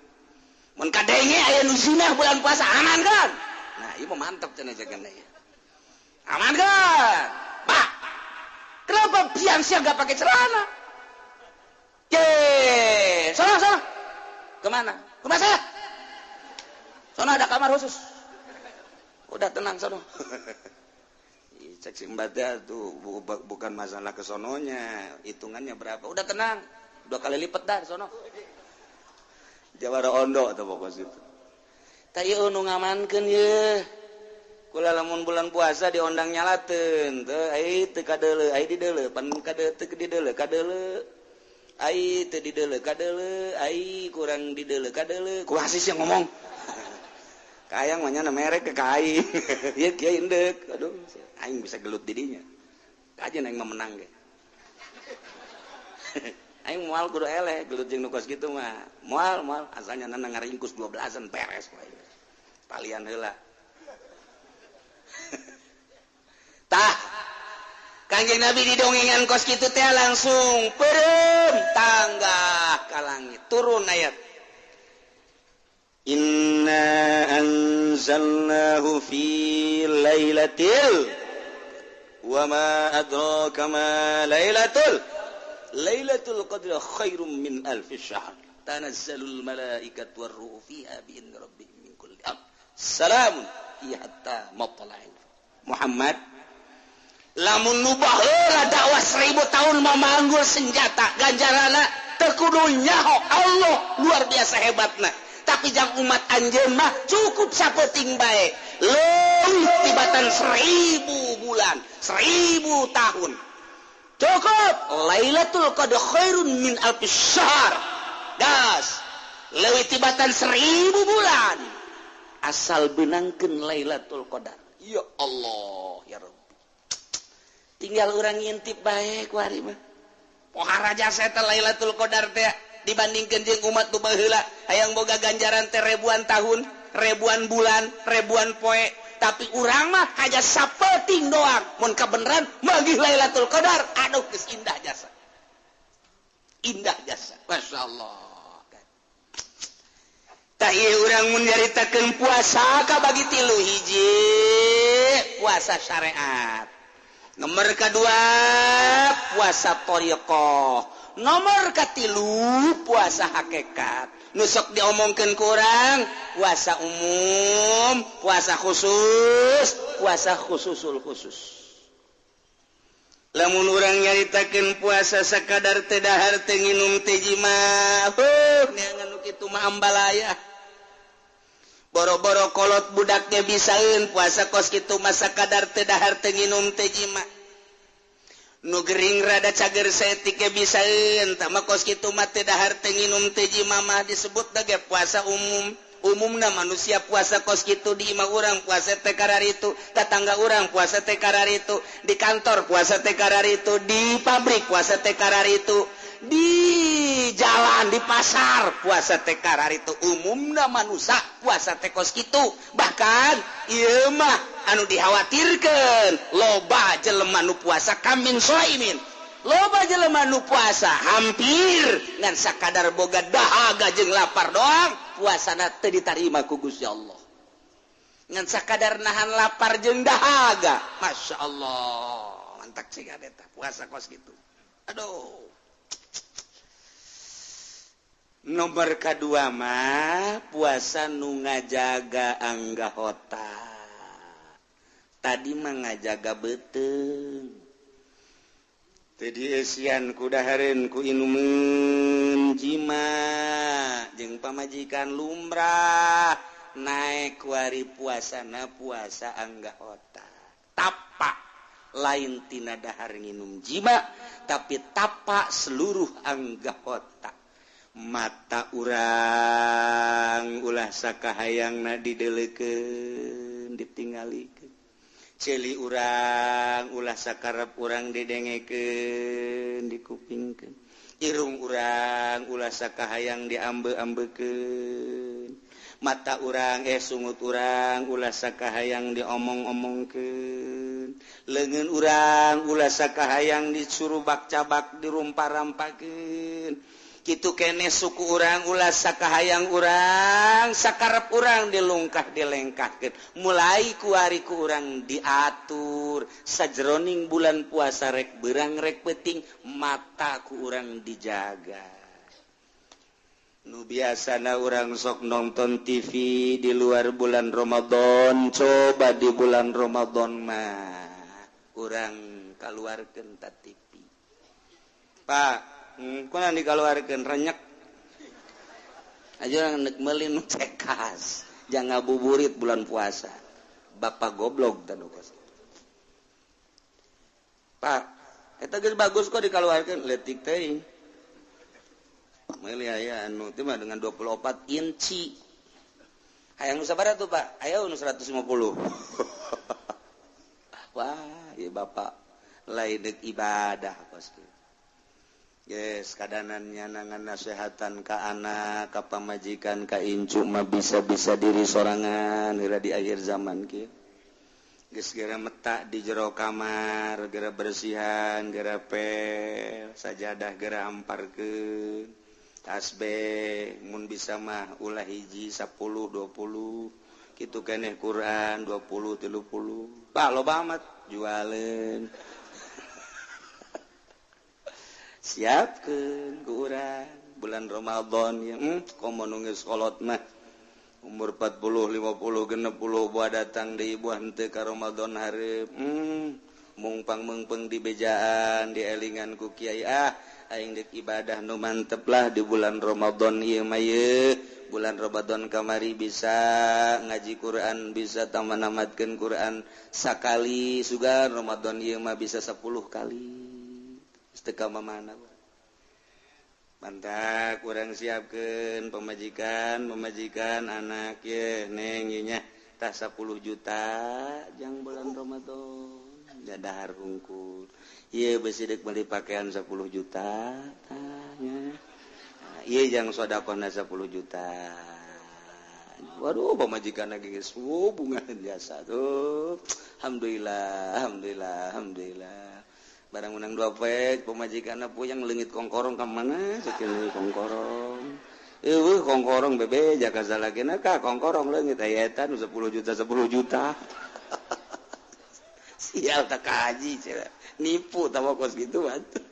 [SPEAKER 1] Mun kadenge aya nu zinah bulan puasa amankeun. Nah, ieu mah mantep cenah jaganna ya. Amankeun. Pak. Kenapa pian sia enggak pakai celana? Sono. Kemana? Ke rumah saya. Sono ada kamar khusus. Udah tenang sono. Cek si mbaknya tuh bukan masalah kesononya, hitungannya berapa. Udah tenang, 2 kali lipat dah sono. Jawara ondo atau pokok situ. Tayo nu ngamankeun ye. Kula lamun bulan puasa diondang nyalateun, teu ai teu kadeuleu, ai di deuleu, pan kade teu di deuleu, kadeuleu. Ai teu di deuleu, kadeuleu, ai kurang di deuleu, kadeuleu. Ku hasis yang ngomong. Kayang mah nya merek ke kai. Ieu kieu indek. Aduh, aing bisa gelut didinya. Kajen aing mah menang ge. Aing moal kudu eleh gelut jeung nu kos kitu mah. Moal asalnya nana ngaringkus 12an beres wae. Talian heula. Tah. Kanjeng Nabi didongengan kos kitu teh langsung peureum tangga ka langit turun ayat. Inna anzalnahu fi lailatul wa ma adraka ma lailatul qadri khairum min alfi syahr tanazzalul malaikatu war-ruhu fiha bi idzni rabbihim min kulli amr salamun hiya hatta matla'il Muhammad lamun nu baheula dakwah 1000 tahun memanggul senjata ganjarana teu kudu nyaho Allah luar biasa hebatna. Tapi jang umat anjeun mah cukup sapeting bae. Leuwih tibatan 1000 bulan, 1000 tahun. Cukup. Lailatul Qadar khairun min alfi syahr. Das. Leuwih tibatan 1000 bulan. Asal beunangkeun Lailatul Qadar. Ya Allah, ya Rabbi. Tinggal urang ngintip bae ku ari mah. Pohara jasa eta Lailatul Qadar teh dibandingkan jeung umat nu baheula hayang boga ganjaran teh ribuan tahun, ribuan bulan, ribuan poe, tapi urang mah haja sapeting doang mun kabeneran magih Lailatul Qadar aduh geus indah jasa. Indah jasa. Masyaallah. Tah ieu urang mun nyaritakeun puasa kabagi 3 hiji puasa syariat. Nomor kedua puasa thariqah. Nomor katilu puasa hakikat. Nusok diomongkeun ku urang puasa umum, puasa khusus, puasa khususul khusus. Lamun urang nyaritakeun puasa sakadar teu dahar teu nginum teh jima, neangan nu kitu mah ambalaya. Boro-boro kolot budak ge bisaeun puasa kos kitu mah sakadar teu dahar teu nginum teh jima. Nu gering rada cager setik ge bisaeun tah mah kos kitu mah teu dahar teu nginum teh jima mah disebut da ge puasa umum. Umumna manusia puasa kos kitu di imah urang puasa teh kararitu, tetangga urang puasa teh kararitu, di kantor puasa teh kararitu, di pabrik puasa teh kararitu, di jalan di pasar puasa teh kararitu. Umumna manusia puasa teh kos kitu. Bahkan ieu mah anu dikhawatirkeun loba jelema nu puasa kamin shaimin. Loba jelema nu puasa hampir ngan sakadar boga dahaga jeung lapar doang puasana teu ditarima ku Gusti Allah. Ngan sakadar nahan lapar jeung dahaga. Masyaallah. Mantak sih eta puasa kos kitu. Aduh. Nomor kedua mah puasa nu ngajaga anggahota. Tadi mah ngajaga beuteung. Tadi esian ku dahareun ku inumeun jima jeung pamajikan lumrah naek ku ari puasana puasa anggahota. Tapak lain tina dahar nginum jima tapi tapak seluruh anggahota. Mata urang ulah sakahayangna dideleukeun ditingalikeun. Celi urang ulah sakarep urang didengekeun dikupingkeun. Irung urang ulah sakahayang diambe-ambekeun. mata urang sungut urang ulah sakahayang diomong-omong ke lengan urang ulah sakahayang disuruh bak-cabak dirumpa-rampakeun kitu keneh suku urang ulah sakahayang urang sakarep urang dilungkah dilengkahkeun mulai ku ari ku urang diatur sajroning bulan puasa rek beurang rek peuting mata ku urang dijaga nu biasana urang sok nonton TV di luar bulan Ramadan coba di bulan Ramadan mah urang kaluarkeun ta TV Pak kuna dikeluarkan renyek aja orang nek meuli nu cekas jangan ngabuburit bulan puasa bapak goblok tanu kos Pak eta geus bagus kok dikeluarkan leutik teuing meuli aya anu teh mah dengan 24 inci hayang nu sabaraha tuh Pak aya nu 150 wah ieu bapak lain deuk ibadah pasti yes, kadanannya nangan nasehatan ka anak, ka pamajikan, ka incu mah bisa-bisa diri sorangan heula di akhir zaman kieu. Geus geura metak di jero kamar, geura bersihan, geura pel, sajadah geura amparkeun. Tasbih mun bisa mah ulah hiji 10 20. Kitu keneh Quran 20 30. Pak loba amat jualeun. Siapkeun ku urang bulan Ramadan ya komo nu geus kolot mah umur 40 50 60 buah datang deui buah henteu ka Ramadan hareup mungpang meungpeung di bejaan dielingan ku kiai aing deuk ibadah nu mantep lah di bulan Ramadan ieu mah ye bulan Ramadan kamari bisa ngaji Quran bisa tamanamatkeun Quran sakali sugan Ramadan ieu mah bisa 10 kali teka mana mantap kurang siapkeun pemajikan anak ye neng nya tah 10 juta jang bulan Ramadan jadahar hungkul ieu beusi deuk meuli pakaian 10 juta tanya ieu jang sedekahna 10 juta waduh pemajikan lagi geus bunga jasa tuh alhamdulillah barang unang 2 pek pemajikanna puyang leungit kongkorong ka mana sakieu kongkorong kongkorong bebe jaka salakina ka kongkorong leungit aya eta nu 10 juta sial tak kaji cenah nipu tah kos kitu atuh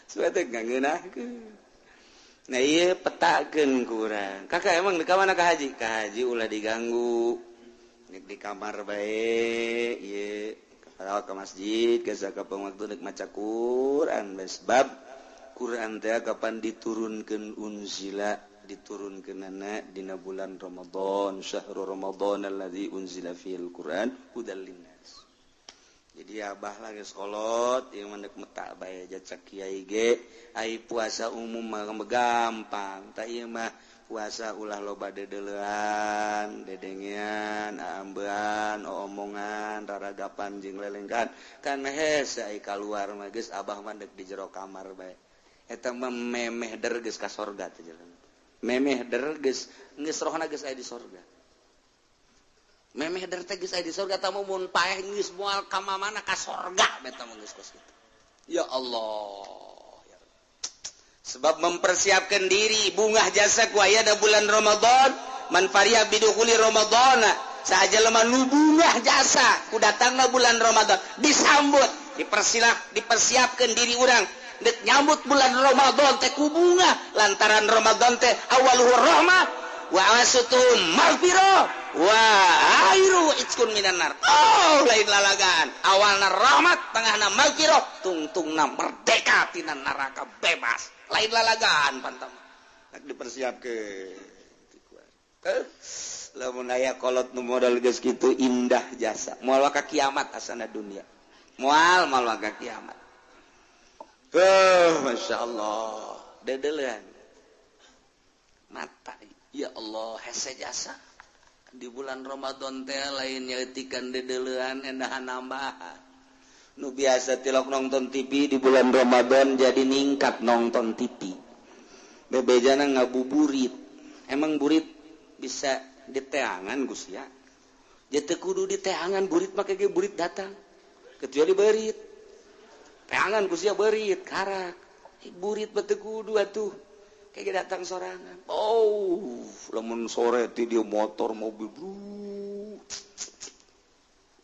[SPEAKER 1] suete ngangeunahkeun nah ieu petakeun ku urang kakak emang ka mana ka haji ulah diganggu di kamar bae ieu ke masjid geus kapan waktu deuk maca Quran sebab Quran teh kapan diturunkeun unzila diturunkeunana dina bulan Ramadan syahrul Ramadan allazi unzila fil Quran hudal linnas jadi abah lagi kolot ieu mah deuk metak bae jacak kiai ge ai puasa umum mah gampang tah ieu mah puasa ulah loba dedeulean, dedengean, aambean, omongan, raragapan jeung lelenggan. Kan hese ai kaluar mah geus abah mah deuk di jero kamar bae. Eta mah memeh geus ka sorga teh jalan. Memeh geus rohna geus aya di sorga. Memeh teh geus aya di sorga tah mun paeh geus moal ka mamana ka sorga beta mah geus kos kitu. Ya Allah. Sebab mempersiapkan diri bungah jasa ku aya da bulan Ramadan man fariha bidukhuli Ramadana sahaja lemah nu bungah jasa ku datangna bulan Ramadan disambut dipersiapkan diri urang deuk nyambut bulan Ramadan teh ku bungah lantaran Ramadan teh awaluhu rahmah wa awasutuhu maghfirah wa akhiru itqun minan nar lain lalagaan awalna rahmat tengahna maghfirah tungtungna merdeka tina neraka bebas lain lalagaan pantam nak dipersiapkeun lamun aya kolot nu modal geus kitu indah jasa moal ka kiamat asana dunia moal ka kiamat masyaallah dedeulean mata ya Allah hese jasa di bulan Ramadan teh lain nyaeutikeun dedeulean endahan nambahan nu biasa tilok nonton TV di bulan Ramadan jadi ningkat nonton TV bebejana ngabuburit emang burit bisa diteangan Gus ya. Jadi kudu diteangan burit make ge burit datang. Kecuali berit. Teangan Gus ya berit karak. Burit bete kudu atuh. Kayak datang sorangan. Oh, lamun sore ti dia motor mobil bru.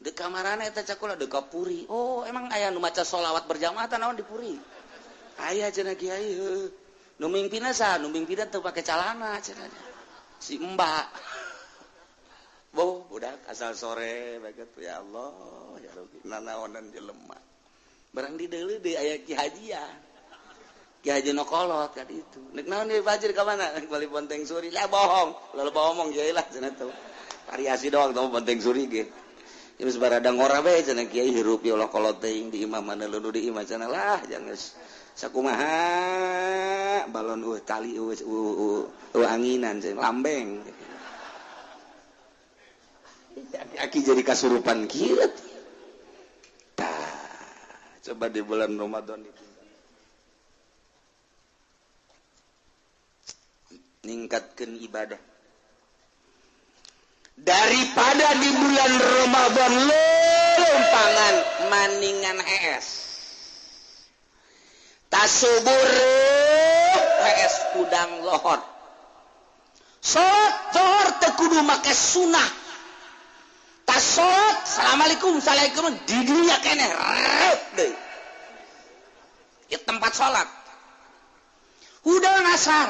[SPEAKER 1] Di kamarana eta cakula di kapuri. Oh, emang aya nu maca sholawat berjamaah teh naon di puri? Aya cenah kiai heuh. Nu mimpina saha? Nu mimpina teu pake calana cenah. Si Mbak. Boh, budak asal sore baget ya Allah, ya Rabbi. Nanaonan jelema. Barang di deuleu deui aya Ki Hajian. Ki Haji nu kolot ka ditu. Nek naon deui Fajir ka mana? Nek bali Ponteng Suri. Lah bohong. Lalu bohong kiai lah cenah teu. Variasi doang tong Ponteng Suri ge. Geus baradang ora bae cenah kiai hirup ya Allah kolot teuing di imam mana leunuh di imam cenah lah jangan sakumaha balon tali anginan cenah lambeng. Aki jadi kasurupan kieu. Coba di bulan Ramadan itu ningkatkan ibadah daripada di bulan Ramadan lompangan maningan es tasubur es udang lohor sotor tekudu make sunah tasot assalamualaikum assalamualaikum di dunia kene deh di tempat sholat udang asar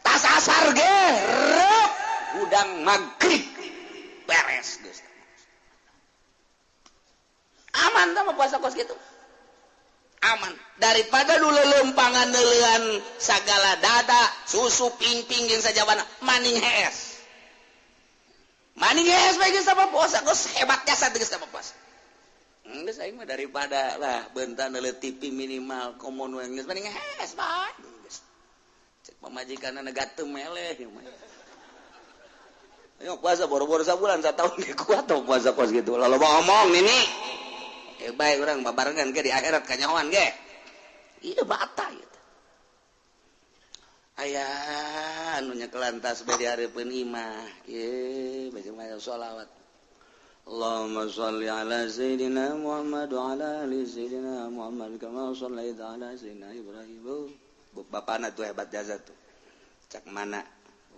[SPEAKER 1] tas asar ge udang maghrib beres geus aman tah puasa kos gitu aman daripada dulu lempangan neulean sagala dada susu ping-ping jeung sajabana maning hees maning hees bae geus sama puasa geus hebat jasa geus sama puasa geus aing mah daripada lah bentan neuleun TV minimal komun geus maning hees bae geus cek pamajikanna gateum meleh ayo puasa boro-boro sabulan satahun ge kuat tuh puasa kos gitu lalu ngomong nini baik urang babarengan ge di akhirat kanyahoan ge ieu bata ieu aya anu nyekelan tasbih di hareupeun imah ieu baca maca sholawat Allahumma shalli ala sayyidina Muhammad wa ala ali sayyidina Muhammad kama shallaita ala sayyidina Ibrahim bapana tuh hebat jasa tuh cak mana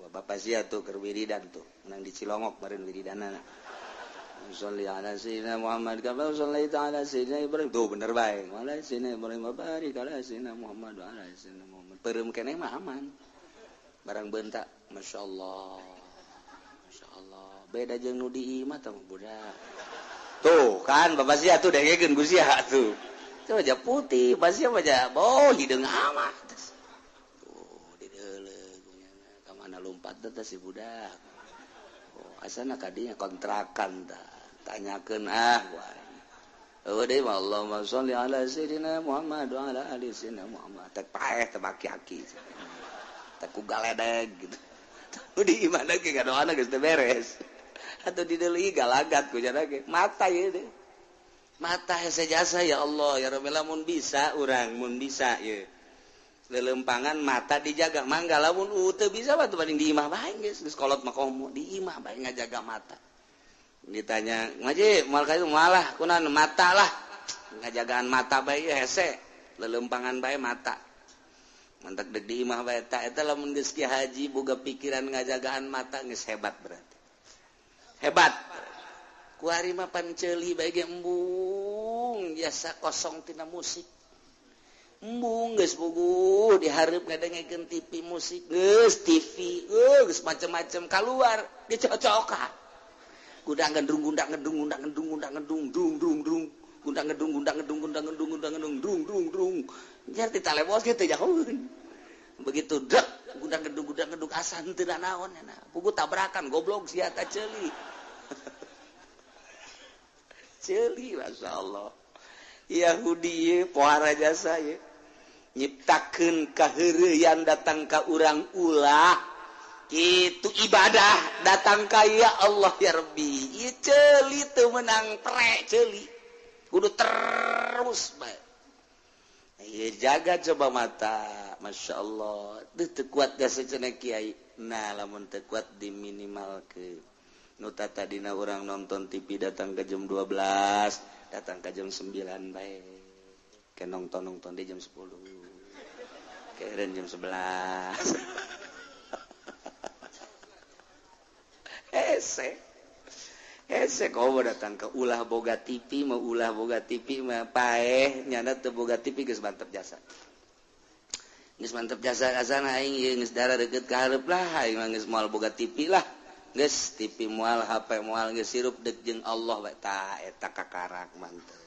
[SPEAKER 1] bapak sia tuh keur wiridan tuh menang di Cilongok beureun wiridanana sholli ala sayyidina Muhammad kama shallaita ala sayyidina Ibrahim tuh bener bae ala sayyidina Ibrahim barik ala sayyidina Muhammad wa ala sayyidina Muhammad peureum keneh mah aman barang beunta masyaallah beda jeung nu di imah tah budak tuh kan bapak sia tuh dengekeun ku sia tuh aja putih basia aja boh hideung amat lompat teh si budak. Oh, asana kadinya kontrakan tah. Tanyakeun wae. Eueuh deui mah Allahumma sholli ala sayyidina Muhammad wa ala ali sayyidina Muhammad. Teh paeh teh aki-aki. Teh ku galedeg gitu. Di imana ge ngadoana geus teh beres. Atuh di deui galagat ku cenah ge. Mata ieu deh. Mata hese jasa ya Allah ya Rabbi lamun bisa urang mun bisa ieu. Lelempangan mata dijaga mangga lamun teu bisa batu banding di imah bae geus kolot mah komo di imah bae ngajaga mata ditanya ngaji moal ka itu malah kunaon mata lah ngajagaan mata bae hese lelempangan bae mata mantak deuk di imah bae eta lamun geus ki haji boga pikiran ngajagaan mata geus hebat berarti hebat ku ari mah panceuli bae ge embung biasa kosong tina musik embung geus puguh dihareup ngadengekeun TV musik geus TV geus macam-macam keluar dicocokan gundang gendung dung jar ti talebos kitu jahoeun begitu dek gundang gendung asan teu naon nya puguh tabrakan goblok sia teh ceuli ceuli masyaallah Yahudi pohara jasa ye nyiptakeun kaheureuyan datang ka urang ulah kitu ibadah datang ka ya Allah ya Rabbi ieu ceuli teu meunang pre ceuli kudu terus bae jaga coba mata Masya Allah kuat Kyai lamun kuat di minimal ke nuta tadina orang nonton TV datang ke jam 12 datang ke jam 9 baik ke nonton di jam 10 keren jam 11 kau datang ke ulah boga TV mau ulah boga TV mah paeh nyana teu boga TV geus mantep jasa kasana aing geus darah deukeut ka hareup lah aing mah geus moal boga TV lah geus TV moal HP moal geus sirup deuk jeung Allah bae tah eta kakarak mantep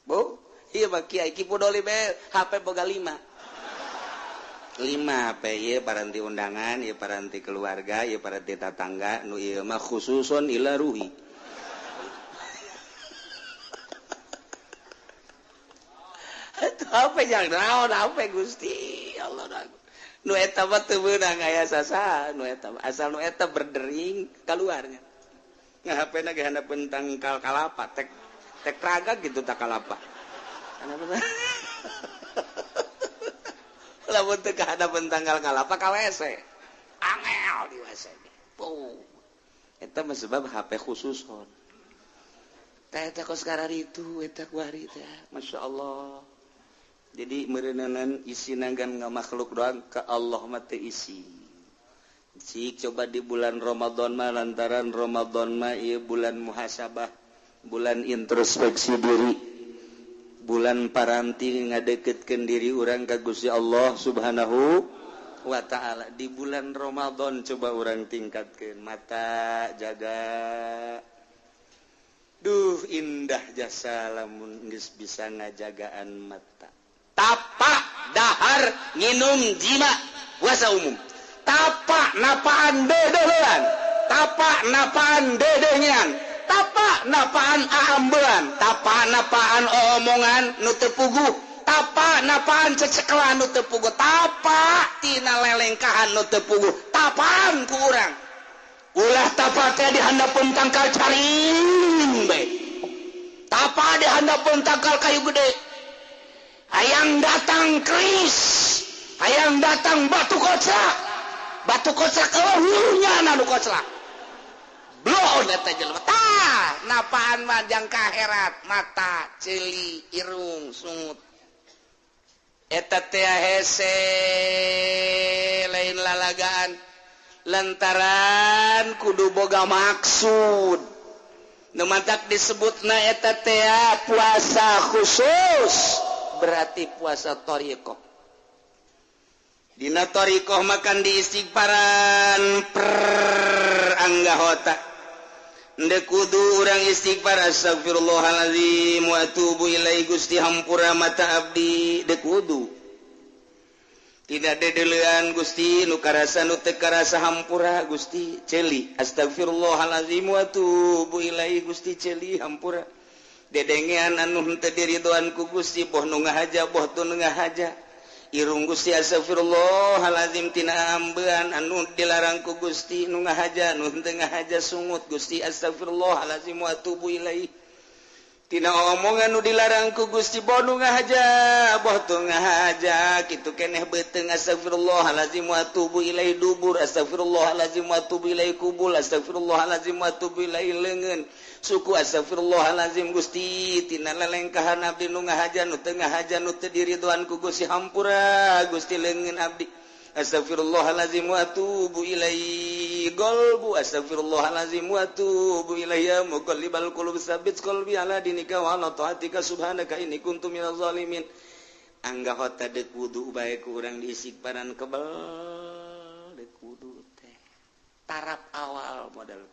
[SPEAKER 1] bu ieu mah kiai kipu doli bae HP boga 5 HP ieu paranti undangan ieu paranti keluarga ieu paranti tetangga nu ieu mah khususon ila ruhi apa yang naon apa Gusti Allah nu eta mah teu meunang aya sasa nu eta asal nu eta berdering keluarnya ngahapena ge handapeun tangkal kalapa tek raga gitu tak kalapa lamun teu kahadapeun tangkal kalapa ka WC angel di WC eta mah sebab HP khususon eta kos kararitu eta kuari teh masyaallah. Jadi merenangan isi nanggan nggak makhluk doang ke Allah mati isi. Cik coba di bulan Ramadan mah lantaran Ramadan mah iya bulan muhasabah, bulan introspeksi diri, bulan paranti ngadeketkeun diri urang ka Gusti Allah Subhanahu wa taala. Di bulan Ramadan coba urang tingkatkeun mata jaga. Duh indah jasa lamun geus bisa ngajagaan mata. Tapak dahar nginum jima puasa umum tapak napaan dedehan tapak napaan dedenyan tapak napaan aambean tapak napaan omongan nu teu puguh tapak napaan ceceklan nu teu puguh tapak tina lelengkahan nu teu puguh tapaan ku urang ulah tapak teh dihandapeun tangkal caring bae tapak dihandapeun tangkal kayu gede hayang datang keris, hayang datang batu kocak eueuhnya anu kocak. Blon eta jelema tah napaan manjang ka akhirat mata, ceuli, irung, sungut. Eta teh hese lain lalagaan lantaran kudu boga maksud. Nu matak disebutna eta teh puasa khusus. Berarti puasa thariqah. Dina thariqah makan di istighfaran per anggahota. Ndek kudu urang istighfar astagfirullahalazim wa atubu ilaihi Gusti hampura mata abdi dek kudu. Tidak dedeulean Gusti nu karasa nu teu karasa hampura Gusti ceuli astagfirullahalazim wa atubu ilaihi Gusti ceuli hampura. Dedengean anu henteu diridoan ku Gusti boh nu ngahaja boh teu ngahaja irung Gusti astagfirullahalazim tina ambean anu dilarang ku Gusti nu ngahaja nu henteu ngahaja sungut Gusti astagfirullahalazim wa atubu ilaihi tina omongan nu dilarang ku Gusti boh nu ngahaja boh teu ngahaja kitu keneh beuteung astagfirullahalazim wa atubu ilaihi dubur astagfirullahalazim wa atubu ilaihi kubul astagfirullahalazim wa atubu ilaihi leungeun suku astagfirullahalazim Gusti tina lelengkahan abdi nu ngahaja nu teu ngahaja nu teu diridoan ku Gusti hampura Gusti leungeun abdi astagfirullahalazim wa atubu ilaihi qalbu astagfirullahalazim wa atubu ilaihi ya muqallibal qulub tsabbit qalbi ala dinika wa ala taatika subhanaka inni kuntu minaz zalimin anggahota deuk wudu bae ku urang diistighfaran kebal deuk wudu teh tarap awal modal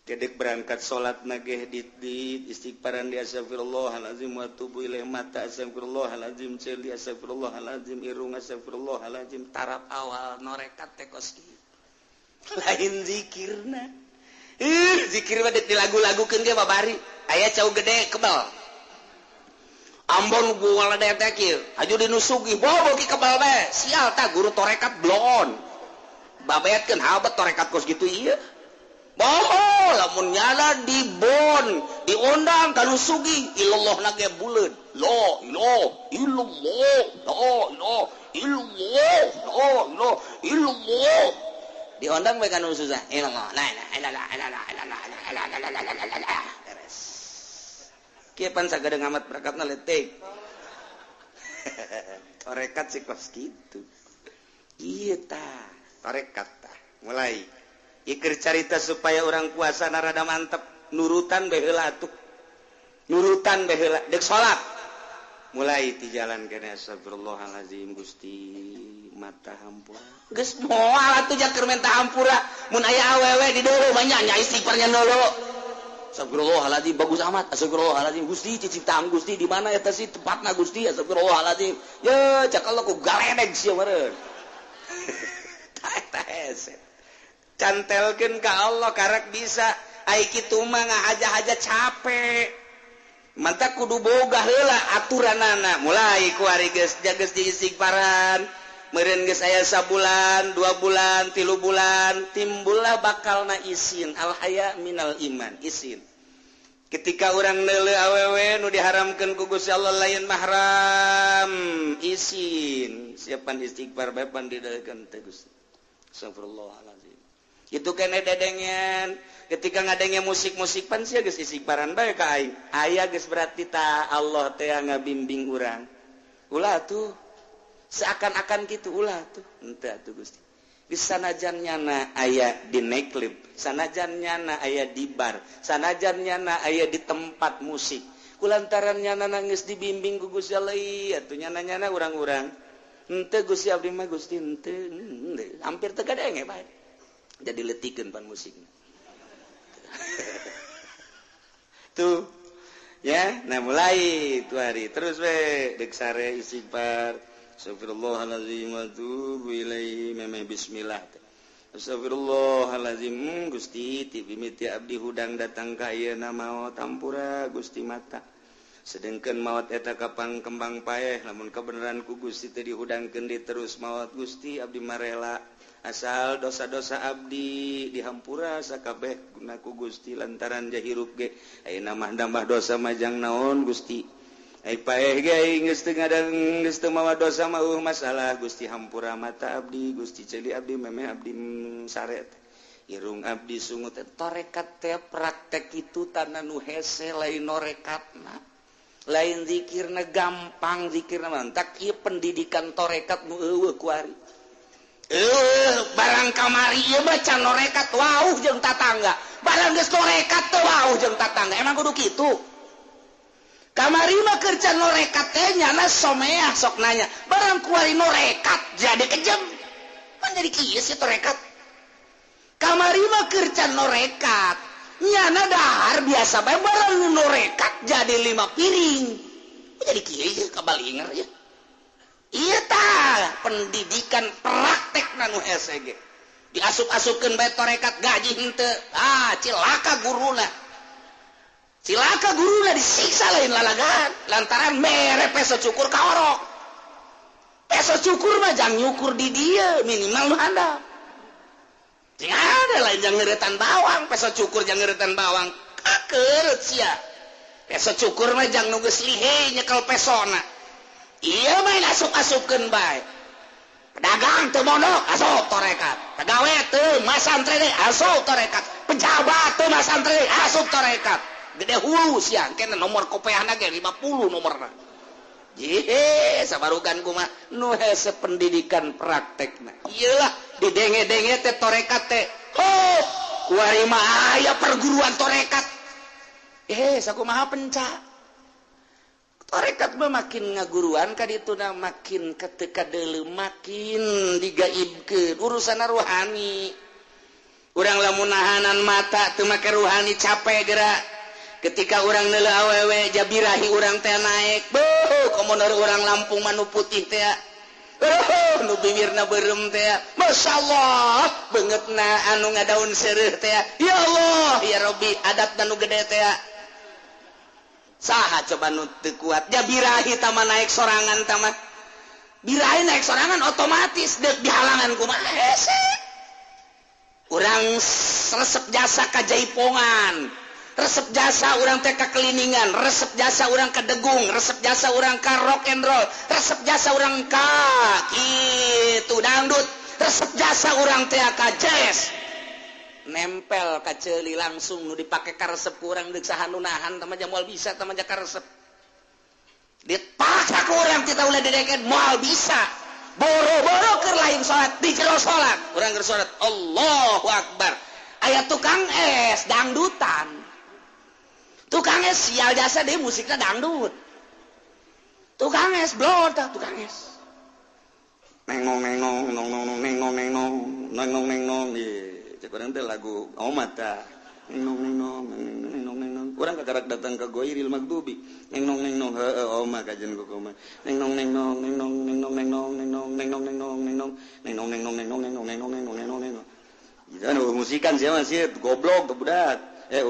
[SPEAKER 1] kedek berangkat sholat nageh di istighfaran di astagfirullahalazim wa atubu ilaih mata astagfirullahalazim ceuli astagfirullahalazim irung astagfirullahalazim tarap awal norekat teh kos lain zikirna zikir mah dilagu-lagukeun ge babari aya cau gede kebal Ambon gua ladeh teh kieu aju dinusugi bobo ki kebal bae sial tah guru torekat blon babetkeun habet torekat kos kitu ieu bohong lamun nyala dibon diundang kanu sugi ilallah na ge buleud la ilaha illallah la ilaha illallah la ilaha illallah diundang we kanu susah ilallah la ilaha illallah beres kieu pan sagede ngamat berakatna letik torekat sih kos gitu iya tah torekat tah mulai ikir carita supaya orang puasa narada mantep nurutan baheula atuh nurutan baheula dek salat mulai ti jalan kene astagfirullahalazim Gusti mata hampura geus moal atuh jak keur minta hampura mun aya awewe di deuleu mah nya istighfarnya nolo astagfirullahalazim bagus amat astagfirullahalazim Gusti ciciptaan Gusti di mana eta sih tempatna Gusti astagfirullahalazim ye cak Allah ku galedeg sia meureun tah hese cantelkeun ka Allah karek bisa ai kitu mah ngahaja-haja capek mantap kudu boga heula aturanana mulai ku ari geus jageus di istighfaran meureun geus aya sabulan 2 bulan 3 bulan timbullah bakalna isin al haya minal iman isin ketika urang neuleu awewe nu diharamkeun ku Gusti Allah lain mahram isin siapan istighfar bae pan dideukeun teh Gusti astagfirullahalazim itu kene dedengen ketika ngadenge musik-musik pan sia geus istighfaran bae ka aing aya geus berarti ta Allah teh ngabimbing urang ulah tuh seakan-akan gitu ulah tuh henteu atuh Gusti geus sanajan nyana aya di nightclub sanajan nyana aya di bar sanajan nyana aya di tempat musik kulantaran nyana geus dibimbing ku Gusti Allah atuh nyana-nyana urang-urang henteu Gusti abdi mah Gusti henteu hampir teu gadenge bae jadi letikeun pan musikna tuh ya nah mulai itu hari terus we deuk sare istighfar astagfirullahalazim wa tubu ilaihi memeh bismillah astagfirullahalazim Gusti ti mimiti abdi hudang datang ka ayeuna maot ampura Gusti mata sedengkeun maot eta kapang kembang paeh lamun kabeneran ku Gusti teh dihudangkeun di terus maot Gusti abdi marela asal dosa-dosa abdi dihampura sakabeh guna ku Gusti lantaran jahirup ge ayeuna mah nambah dosa majang naon Gusti ai paeh ge aing geus teu ngadang geus teu mawa dosa mah masalah Gusti hampura mata abdi Gusti celi abdi memeh abdi sare irung abdi sungut tarekat teh praktek itu tanda nu hese lain norekatna lain zikirna gampang zikirna mantak ieu pendidikan torekat nu eueuh ku ari barang kamari ieu baca norekat wauh jeung tatangga barang geus norekat teh wauh jeung tatangga emang kudu kitu kamari mah keur can norekat teh nyana someah sok nanya barang kuari norekat jadi kejem kan jadi kieu sih torekat kamari mah keur can norekat nyana dahar biasa bae barang norekat jadi 5 piring jadi kieu kabalinger ya iya tah pendidikan praktek nanu hese ge diasup-asupkeun bae torekat gaji henteu cilaka guruna disiksa lain lalagan lantaran mere peso cukur ka orok peso cukur mah jang nyukur di dieu minimal nu handap jeung ada lain jang ngeuretan bawang peso cukur jang ngeuretan bawang kakeureut sia peso cukur mah jang nu geus lihe nyekel pesona iya main asup-asupkeun bae pedagang teu mondok asup torekat pagawe teu masantre deui asup torekat pejabat teu masantre deui asup torekat gede hulu siang kena nomor kopeahna ge 50 nomorna Ye, sabarukan kumaha nu hese pendidikan praktekna. Iyalah didenge-denge teh torekat teh. Oh, kuari mah aya perguruan torekat. Sakumaha penca. Torekat mah makin ngaguruan ka dituna makin ketika deuleu makin digaibkeun urusan rohani. Urang lamun nahanan mata teu make rohani capek geura. Ketika orang neuleuh awewe jabirahi orang teh naik beuh komonor orang Lampung manu putih teh nu bibirna beureum teh masyaallah beungeutna anu ngadaun seureuh teh ya Allah ya Rabbi adatna nu gede teh saha coba nu teu kuat jabirahi tama naik sorangan tama birahi naik sorangan otomatis deuk dihalangan kumaha hese urang resep jasa kajaipongan, resep jasa urang teh ka keliningan, resep jasa urang ka degung, resep jasa urang ka rock and roll, resep jasa urang ka kitu dangdut, resep jasa urang teh ka jazz. Nempel ka ceuli langsung nu dipake ka resep urang deuk saha nu nahan tah mah moal bisa tah mah ka resep. Dipaksa ku urang kita ulah dedeket moal bisa. Boro-boro keur lain salat di jero salat. Urang keur salat Allahu Akbar. Aya tukang es dangdutan. Tukang es sial jasa deui musikna dangdut. Tukang es blot tukang es. Nengong nengong nong nong nengong nengong nengong nengong cek urang teh lagu omat tah. Nengong nengong nengong nengong. Urang kagarak datang ka Goiril Magdubi. Nengong nengong heueuh omah kajen ku kumaha. Nengong nengong nengong nengong nengong nengong nengong nengong nengong nengong nengong nengong nengong nengong nengong nengong nengong. Itu musikan sia mah sia goblok teh budak.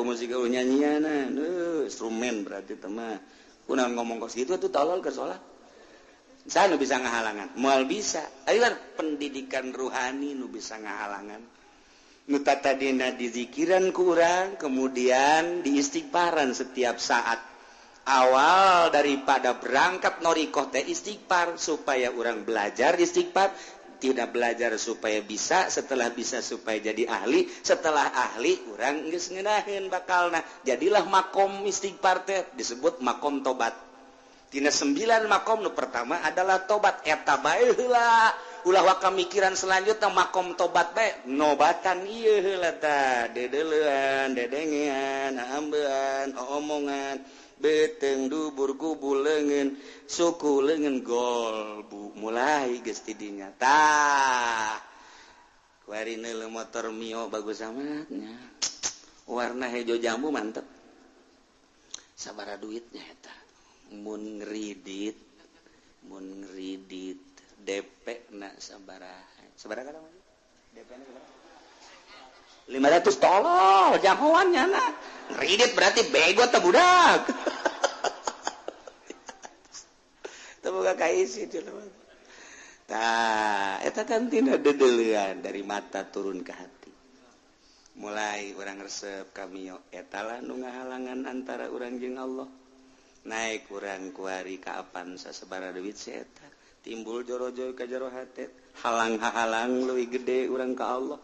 [SPEAKER 1] Musik nyanyian instrumen berarti teh mah. Kunaon ngomong kos kitu atuh tolol keur salat. Saha nu bisa ngahalangan? Moal bisa. Aya pendidikan ruhani nu bisa ngahalangan. Nu tadina di zikiran ku urang, kemudian di istighfaran setiap saat. Awal daripada berangkat norikoh teh istighfar supaya urang belajar istighfar, tidak belajar supaya bisa, setelah bisa supaya jadi ahli, setelah ahli urang geus ngeunaheun bakalna. Jadilah makom istighfar teh disebut makom tobat. Tina 9 makom nu pertama adalah tobat eta bae heula. Ulah waka mikiran selanjutnya makom tobat bae nobatan ieu heula tah dedeleuan dedengean ambean omongan beteng dubur kubul leungeun suku leungeun golbu mulai geus ti dinya tah kuari neuleuh motor Mio bagus amatnya warna hejo jambu mantep sabaraha duitnya eta mun ngridit DP na sabaraha kada DP na sabaraha 500 tolol jahoannya na ngridit berarti bego teh budak teu boga kaisi teh tah eta kan tina dedeleuan dari mata turun ke hati mulai urang resep ka Mio eta lah nu ngahalangan antara urang jeung Allah naik urang kuari ka Avanza sabaraha duit si eta timbul joro-joro ka jero hate halang-halang leuwih gede urang ka Allah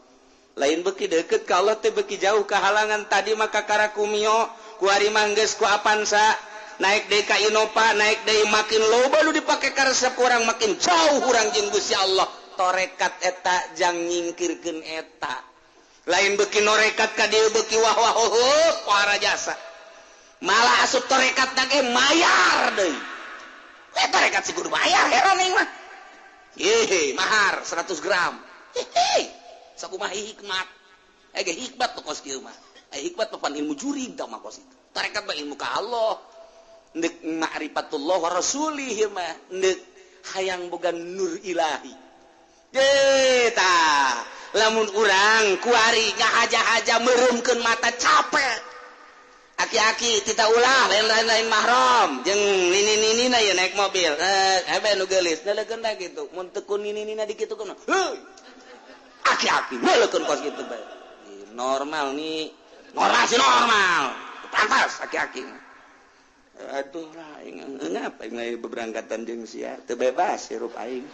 [SPEAKER 1] lain beuki deukeut ka Allah teh beuki jauh kahalangan tadi maka karaku Mio kuari manggeus ku Avanza naik deui ka Innova naik deui makin loba nu dipake ka resep urang makin jauh urang jeung Gusti Allah torekat eta jang nyingkirkeun eta lain beuki norekat ka dieu beuki wah-wah para jasa malah asup torekat ge mayar deui torekat si kudu bayar heran ning mah mahar 100 gram sakumaha hikmat hikmat kos kieu mah hikmat papan ilmu jurig tah mah kos itu torekat mah ilmu ka Allah neuk ma'rifatullah wa rasulih mah neuk hayang boga nur ilahi tah lamun urang kuari ngahaja-haja meureumkeun mata capek aki-aki tita ulah lain-lain mahram jeung nini-ninina ya naik mobil nu geulis neulekeun da kitu mun teu ku nini-nina dikitukeun aki-aki neulekeun kos kitu bae normal nih normal pantas aki-aki aduh lah ngapa aing beberangkatan jeung sia teu bebas hirup aing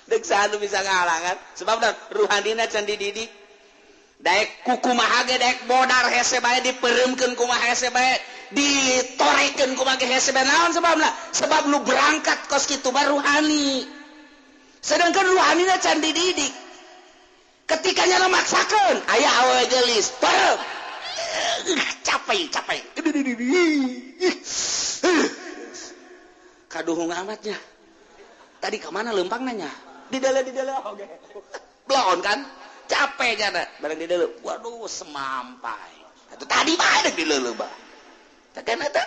[SPEAKER 1] deuk saha nu bisa ngahalangan sebab ruhanina can dididik daek kukumaha ge daek bodar hese bae dipeureumkeun kumaha hese bae ditorekeun kumaha ge hese bae naon sebabna sebab lu berangkat kos kitu baru ruhani sedangkan ruhanina can dididik ketika nya maksakeun aya awewe geulis perem capek kaduhung amatnya tadi ka mana leumpang nanya di dalam oge blon kan capek jana bareng di dalam waduh semampai atuh tadi bae deuk di leuleuh tekan eta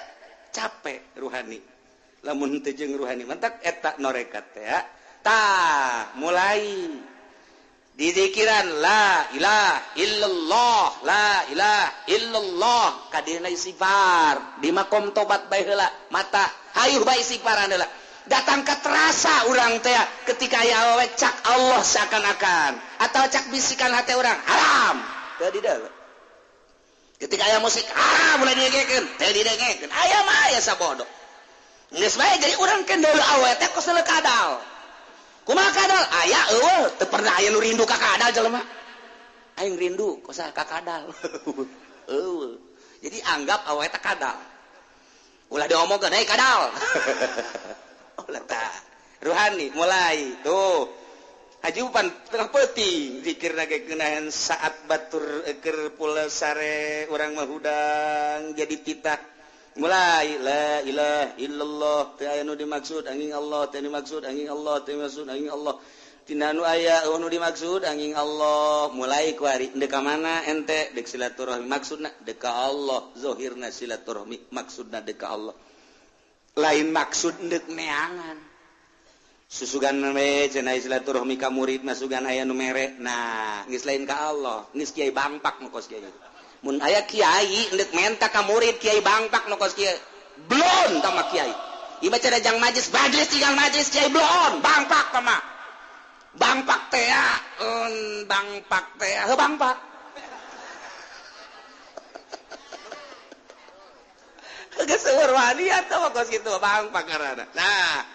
[SPEAKER 1] capek ruhani lamun teu jeung ruhani mantak eta norekat teh ya tah mulai di zikiran la ilaha illallah kadina istighfar di makom tobat bae heula mata hayuh bae istighfaran heula datang ke terasa orang teh ketika aya awewe cak Allah seakan-akan atau cak bisikan hati orang haram teu dideuleu ketika aya musik haram mulai didengekeun teu didengekeun aya mah aya sabodo geus bae jadi urang ke deuleu awewe teh kos deuleu kadal kumaha kadal aya eueuh teu pernah aya nu rindu ka kadal jelema aing rindu kosa ka kadal eueuh jadi anggap awewe teh kadal ulah diomongkeun hey kadal ulah tah ruhani mulai tuh hajupan tengah peuting zikir lagi keunahan saat batur keur pula sare urang mah hudang jadi titah mulai la ilaha illallah teu aya nu dimaksud angin Allah teu dimaksud angin Allah teu dimaksud angin Allah tina nu aya nu dimaksud angin Allah mulai ku ari dek ka mana ente dek silaturahmi maksudna dek ka Allah zahirna silaturahmi maksudna dek ka Allah lain maksud dek neangan susugan we cenah silaturahmi ka murid masugan aya nu mere nah geus lain ka Allah geus kiai bangpak nu kos kiai mun aya kiai endek menta ka murid kiai bangpak nu kos kiai blon tama kiai ieu mah cenah majlis tinggal majlis kiai blon bangpak tama bangpak teh bangpak teh heuh bangpak geus seueur wadiat tah kos kitu bangpak ngaranna nah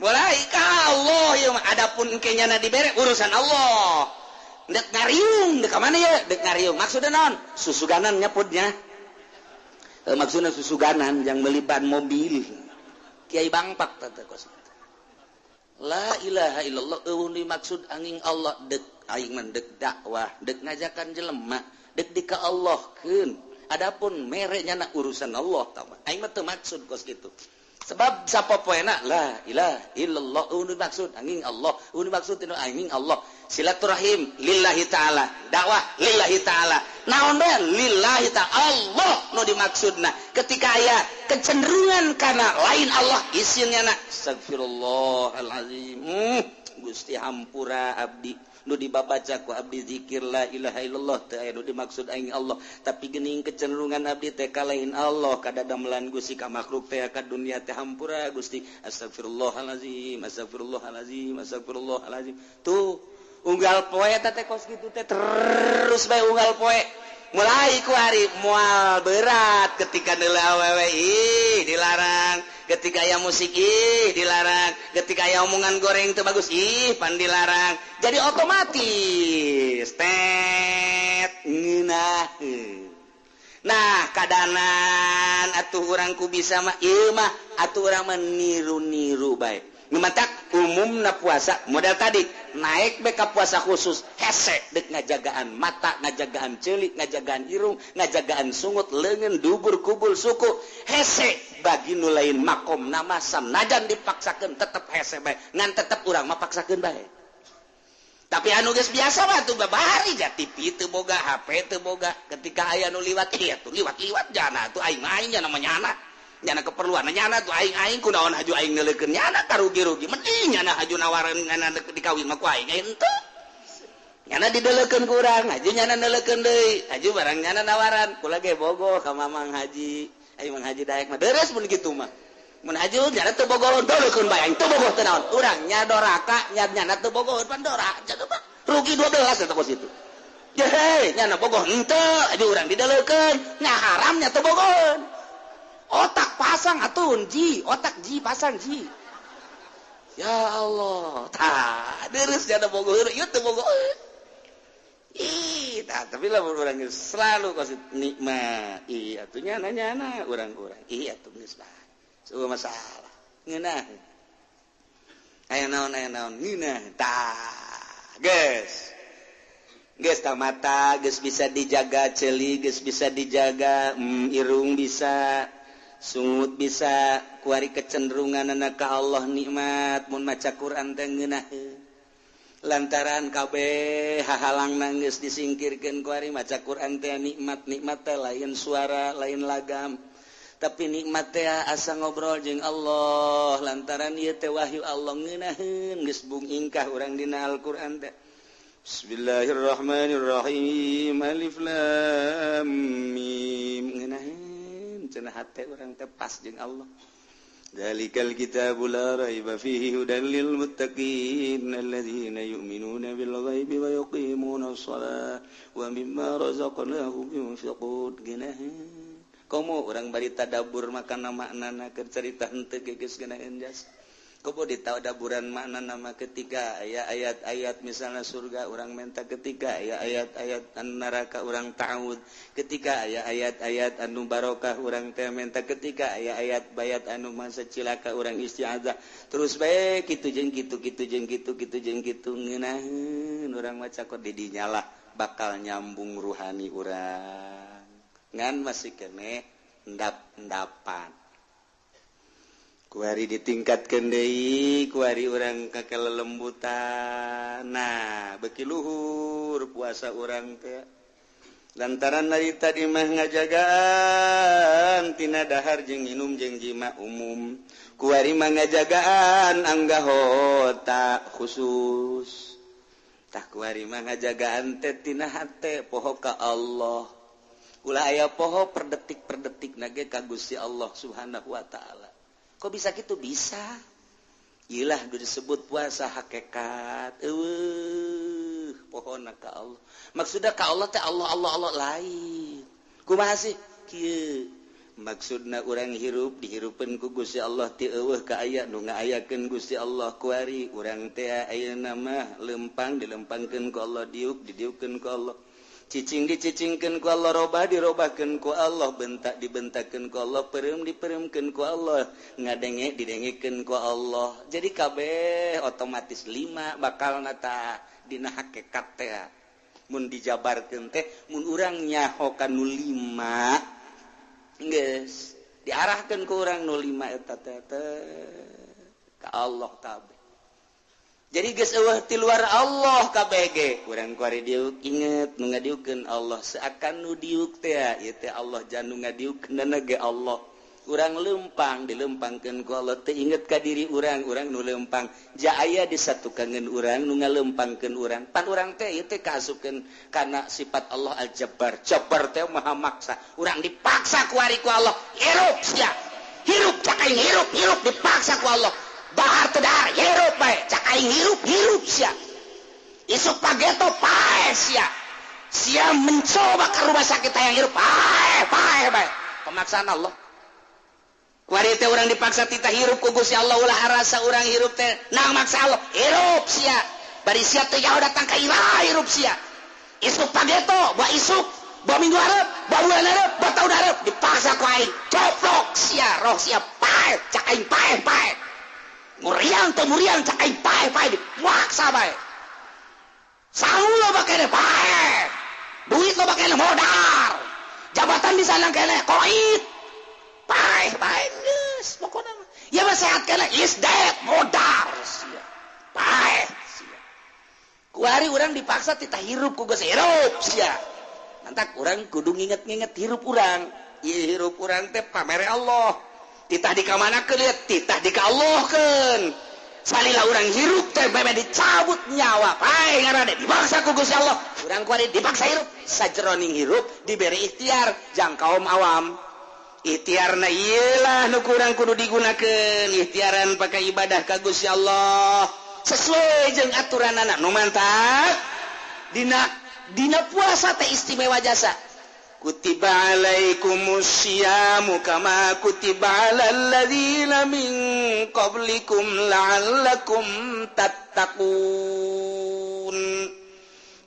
[SPEAKER 1] mulai ka Allah ieu mah adapun engke nyana dibere urusan Allah dek ngariung dek ka mana ya dek ngariung maksudna naon susuganan nyeputnya maksudna susuganan yang meliban mobil kiai bangpak teh kos la ilaha illallah eueuh dimaksud angin Allah dek aing mah dek dakwah dek ngajakan jelema dek dika Allahkeun adapun merenya na urusan Allah tah aing mah teu maksud kos kitu sebab sapopoena la ilaha illallah eueuh dimaksud angin Allah eueuh dimaksud tinu angin Allah silaturahim lillahi taala dakwah lillahi taala naon bae lillahi taala Allah nu dimaksudna ketika aya kecenderungan kana lain Allah isinnya na astagfirullahalazim Gusti hampura abdi nu dibabaca ku abdi zikir la ilaha illallah teu aya nu dimaksud aing Allah tapi geuning kecenderungan abdi teh ka lain Allah kadadamelan Gusti ka makhluk teh ka dunia teh hampura Gusti astagfirullahalazim astagfirullahalazim astagfirullahalazim tuh unggal poe teh kos kitu teh terus bae unggal poe mulai ku hari moal berat ketika deuleu awewe ih dilarang ketika aya musik ih dilarang ketika aya omongan goreng teu bagus ih pan dilarang jadi otomatis tet ngeunaheun nah kadanan atuh urang ku bisa mah ieu mah atuh urang mah niru-niru bae numatak umumna puasa model tadi naik beka puasa khusus hese dek ngajagaan mata ngajagaan ceulik ngajagaan irung ngajagaan sungut leungeun dubur kubul suku hese bagi nu lain makom nama sam najan dipaksakeun tetep hese bae ngan tetep urang mah paksakeun bae tapi anu geus biasa mah tuh babari ja TV teu boga HP teu boga ketika aya nu liwat ieu tuh liwat-liwat jana tuh aing-aing nya namanya nyana nyana keperluan nyana tuh aing-aing kunaon haju aing neuleukeun nyana karugi-rugi mending nyana haju nawaran nyana dikawin mah ku aing henteu nyana dideuleukeun ku urang haju nyana neuleukeun deui haju barang nyana nawaran kula ge bogoh ka mamang haji aing mang haji daek mah deres mun kitu mah mun haju nyana teu bogoh deuleukeun bae aing teu bogoh teu naon urang nya doraka nyana teu bogoh pan dora jadi rugi 12 eta kos itu Jeh, nyana bogoh henteu haju urang dideuleukeun nya haramnya teu bogoh otak pasang atun ji otak ji pasang ji ya Allah tah deres jana bogoh ieu teu bogoh ih tah tapi lamun urang selalu kasih nikmat ih atuh nyana urang-urang ih atuh geus bae eueuh masalah ngeunah aya naon ngeunah tah geus tah mata geus bisa dijaga ceuli geus bisa dijaga irung bisa sungut bisa kuari kecenderungan ka Allah nikmat mun maca Quran teh ngeunaheun lantaran kabeh hahalang geus disingkirkeun kuari maca Quran teh nikmat teh lain suara lain lagam tapi nikmat teh asa ngobrol jeung Allah lantaran ieu teh wahyu Allah ngeunaheun geus bungingkah urang dina Al-Qur'an teh Bismillahirrahmanirrahim alif lam mim ngeunaheun cenah hate urang teh pas jeung Allah Dzalikal kitabul la raiba fihi hudan lil muttaqin alladzina yu'minuna bil ghaibi wa yuqimunas shalah wa mimma razaqnahum yunfiqun. Komo urang bari tadabbur makana maknana keur carita henteu geus geunaeun jas. Komo ditadaburan maknana mah ketika aya ayat-ayat misalna surga urang menta, ketika aya ayat-ayat anu neraka urang ta'awud, ketika aya ayat-ayat anu barokah urang teh menta, ketika aya ayat bayat anu masa cilaka urang isti'adzah. Terus bae kitu jeung kitu ngeunaheun urang maca kod di dinya lah bakal nyambung ruhani urang. Ngan masih kene endap-endapan. Kuari ditingkatkeun deui, kuari urang kakelelembutan. Nah, beki luhur puasa urang teh. Lantaran narita di mah ngajagaan tina dahar jeung nginum jeung jima umum. Kuari mah ngajagaan anggahota khusus. Tah kuari mah ngajagaan teh tina hate poho ka Allah. Ulah aya poho per detik nage ka Gusti Allah Subhanahu wa taala. Kok bisa gitu? Bisa. Iyalah disebut puasa hakikat. Pohonna ka Allah. Maksudna ka Allah teh Allah lain. Kumaha sih? Kieu. Maksudna urang hirup dihirupkeun ku Gusti Allah ti eueuh ka aya nu ngaayakeun Gusti Allah kuari urang teh ayeuna mah lempang dilempangkeun ku Allah, didiukkeun ku Allah. Cicing dicicingkeun ku Allah, robah dirobahkeun ku Allah, bentak dibentakkeun ku Allah, pereum dipereumkeun ku Allah, ngadenge didengekeun ku Allah. Jadi kabeh otomatis 5 bakal nata dina hakikat teh. Mun dijabarkeun teh mun urang nyaho kanu 5 geus diarahkeun ku urang nu 5 eta teh ka Allah kabeh. Jadi geus eueuh ti luar Allah kabeh ge. Urang kuari diuk inget nu ngadiukeun Allah seakan nu diuk teh ieu teh Allah janu ngadiukeunna ge Allah. Urang lempang dilempangkeun ku Allah teh inget ka diri urang nu lempang. Ja aya disatukangeun urang nu ngalempangkeun urang. Pan urang teh ieu teh kaasupkeun kana sifat Allah Al-Jabbar. Jabbar teh maha maksa. Urang dipaksa kuari ku Allah. Hirup sia. Hirup cak aing hirup dipaksa ku Allah. Bahar tedar hirup bae cak aing hirup sia isuk pageto pae sia mencoba ke rumah sakit yang hirup pae pemaksaan Allah kuari teh urang dipaksa tita hirup ku Gusti Allah ulah rasa urang hirup teh nang maksa Allah hirup sia bari sia teh jauh datang ka ilah hirup sia isuk pageto ba isuk ba minggu hareup ba bulan hareup ba taun hareup dipaksa ku aing coplok sia roh sia pae cak aing pae muriang cak aing pae dipaksa bae. Sangu lo bakene pae. Duit lo bakene modal. Jabatan di sana kene koit. Pae geus pokona mah. Ya mah sehat kene is dead modal sia. Pae sia. Kuari urang dipaksa titah hirup ku geus hirup sia. Mantak urang kudu nginget-nginget hirup urang. Ieu hirup urang teh pamere Allah. Titah di kamanakeun lihat titah di ka Allahkeun. Salila urang hirup teh bebe dicabut nyawa pae ngaranna dipaksa ku Gusti Allah. Urang kuari dipaksa hirup sajroning hirup diberi ikhtiar jang kaum awam. Ikhtiarna ieu lah nu kurang kudu digunakeun ikhtiaran pakai ibadah ka Gusti Allah sesuai jeung aturanana nu mantap. Dina puasa teh istimewa jasa. Kutiba alaikumus syiamu kama kutiba alal ladzina min qablikum la'allakum tattaqun.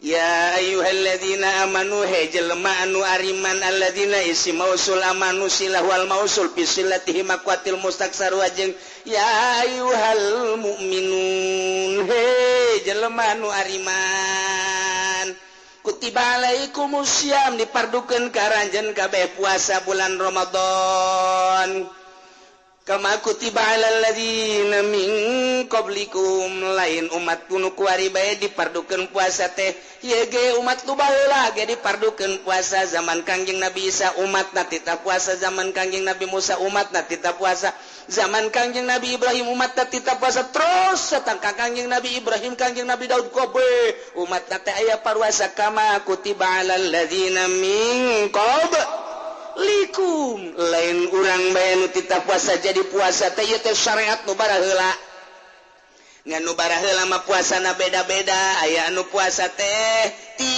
[SPEAKER 1] Ya ayyuhalladzina amanu jelma anu ariman alladzina isi mausul amanu silah wal mausul bisilatihi maqwatil mustaksar wajeng ya ayyuhal mu'minun jelma anu ariman kutiba alaikumus syam dipardukeun karanjeun kabeh puasa bulan Ramadan kama kutiba alal ladzina min qablikum lain umat kuno kuari bae dipardukeun puasa teh ieu ge umat nu baheula ge dipardukeun puasa zaman Kangjeng Nabi Isa umatna tita puasa zaman Kangjeng Nabi Musa umatna tita puasa zaman Kangjeng Nabi Ibrahim umatna tita puasa terus satang Kangjeng Nabi Ibrahim Kangjeng Nabi Daud kabeh umatna teh aya paruasa kama kutiba alal ladzina min likum lain urang bae nu titah puasa jadi puasa teh ieu teh syariat nu baraheula ngan nu baraheula mah puasana beda-beda aya anu puasa teh ti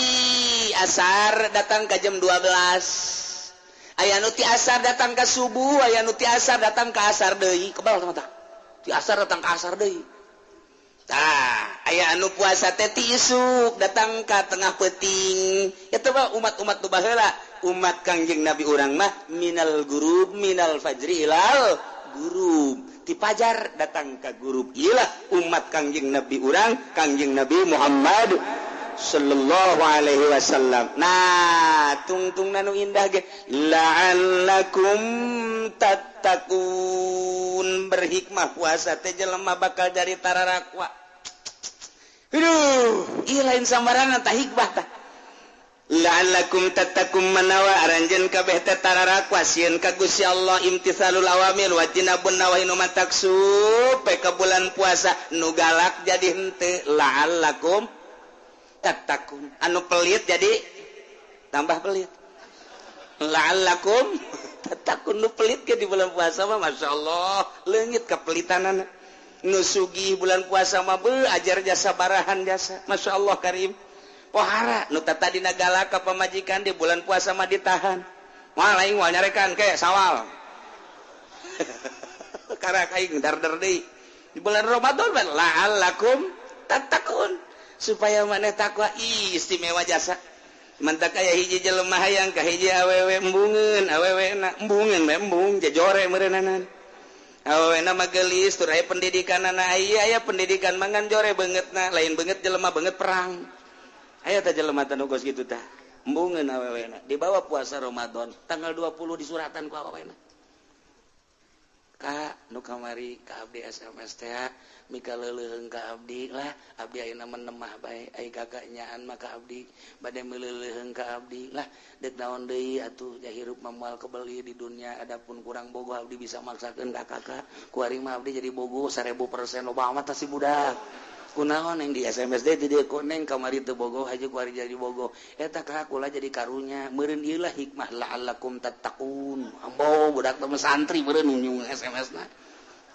[SPEAKER 1] asar datang ka jam 12 aya nu ti asar datang ka subuh aya nu ti asar datang ka asar deui kebal tah ti asar datang ka asar deui tah aya anu puasa teh ti isuk datang ka tengah peuting eta mah umat-umat nu baheula umat Kangjeng Nabi urang mah minal gurub minal fajri ilal gurub ti fajar datang ka gurub iyalah umat Kangjeng Nabi urang Kangjeng Nabi Muhammad sallallahu alaihi wasallam. Nah tungtung nanu indah ge la'allakum tattaqun berhikmah puasa teh jelema bakal jadi tararakwa. Aduh ieu lain sambaranna tah hikmah tah la'allakum tattaqum manawa aranjeun kabeh teh tararakwa sieun ka Gusti Allah imtitsalul awamir wa tinabun nawahi nu mataksup pe ka bulan puasa nu galak jadi henteu la'allakum tattaqun anu pelit jadi tambah pelit la'allakum tattaqun nu pelit ke di bulan puasa mah masyaallah leungit kapelitanana nu sugih bulan puasa mah beuh ajar jasa barahan jasa masyaallah karim pohara nu tata dina galak ka pamajikan di bulan puasa mah ditahan moal aing moal nyarekan ke sawal karak aing dar-dar deui di bulan Ramadan mah la'allakum tattaqun supaya maneh takwa istimewa jasa mantak aya hiji jelema hayang ka hiji awewe embungeun awewena embungeun embung jejore meureunana awewena mah geulis tur aya pendidikanana aya pendidikan mangan jore beungeutna lain beungeut jelema beungeut perang aya teh jelema teh nu geus kitu tah embungeun awewena dibawa puasa Ramadan tanggal 20 di suratan ku awewena Kak nu kamari ka abdi SMS teh mika leuleuheung ka abdi lah abdi ayeuna menemah bae ai kakak nyaan mah ka abdi bade meuleuheung ka abdi lah deuk naon deui atuh ja hirup mah moal kebeuli di dunia adapun kurang bogoh abdi bisa maksakeun ka kakak kuaring mah abdi jadi bogoh 1000% loba amat si budak kunaon yang di SMS teh di dieu koneng kamari teu bogoh haji kuari jadi bogoh eta kakak kula jadi karunya meureun ieu lah hikmah la'allakum tattaqun ambo budak teh santri meureun nyung SMS-na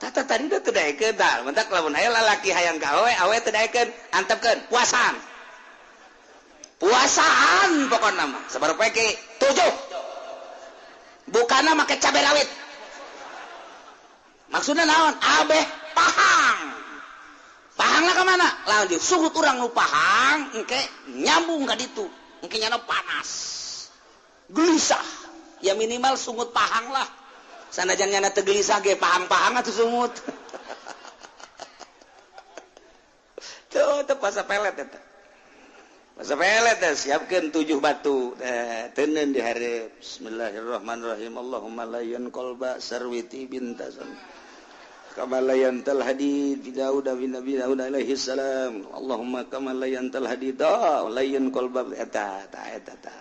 [SPEAKER 1] tata tadi udah teu daekeun tah mentak lamun aya lalaki hayang ka awe teu daekeun antepkeun puasaan pokona mah sabar peke 7 bukana make cabe rawit maksudna naon abeh pahang lah ke mana? Lalu suhut orang nu pahang, engke nyambung ka ditu, engke nyana panas, gelisah, ya minimal sungut pahang lah. Sanajan nyana teu gelisah ge pahang-pahang atuh sungut. Tuh puasa pelet eta. Puasa pelet teh siapkeun 7 batu, teuneun di hareup. Bismillahirrahmanirrahim. Allahumma layyan qalba sarwiti bintasan. Kama layantal hadid bi Daud bin Nabi Daud alaihi salam Allahumma kama layantal hadid layyan qalba eta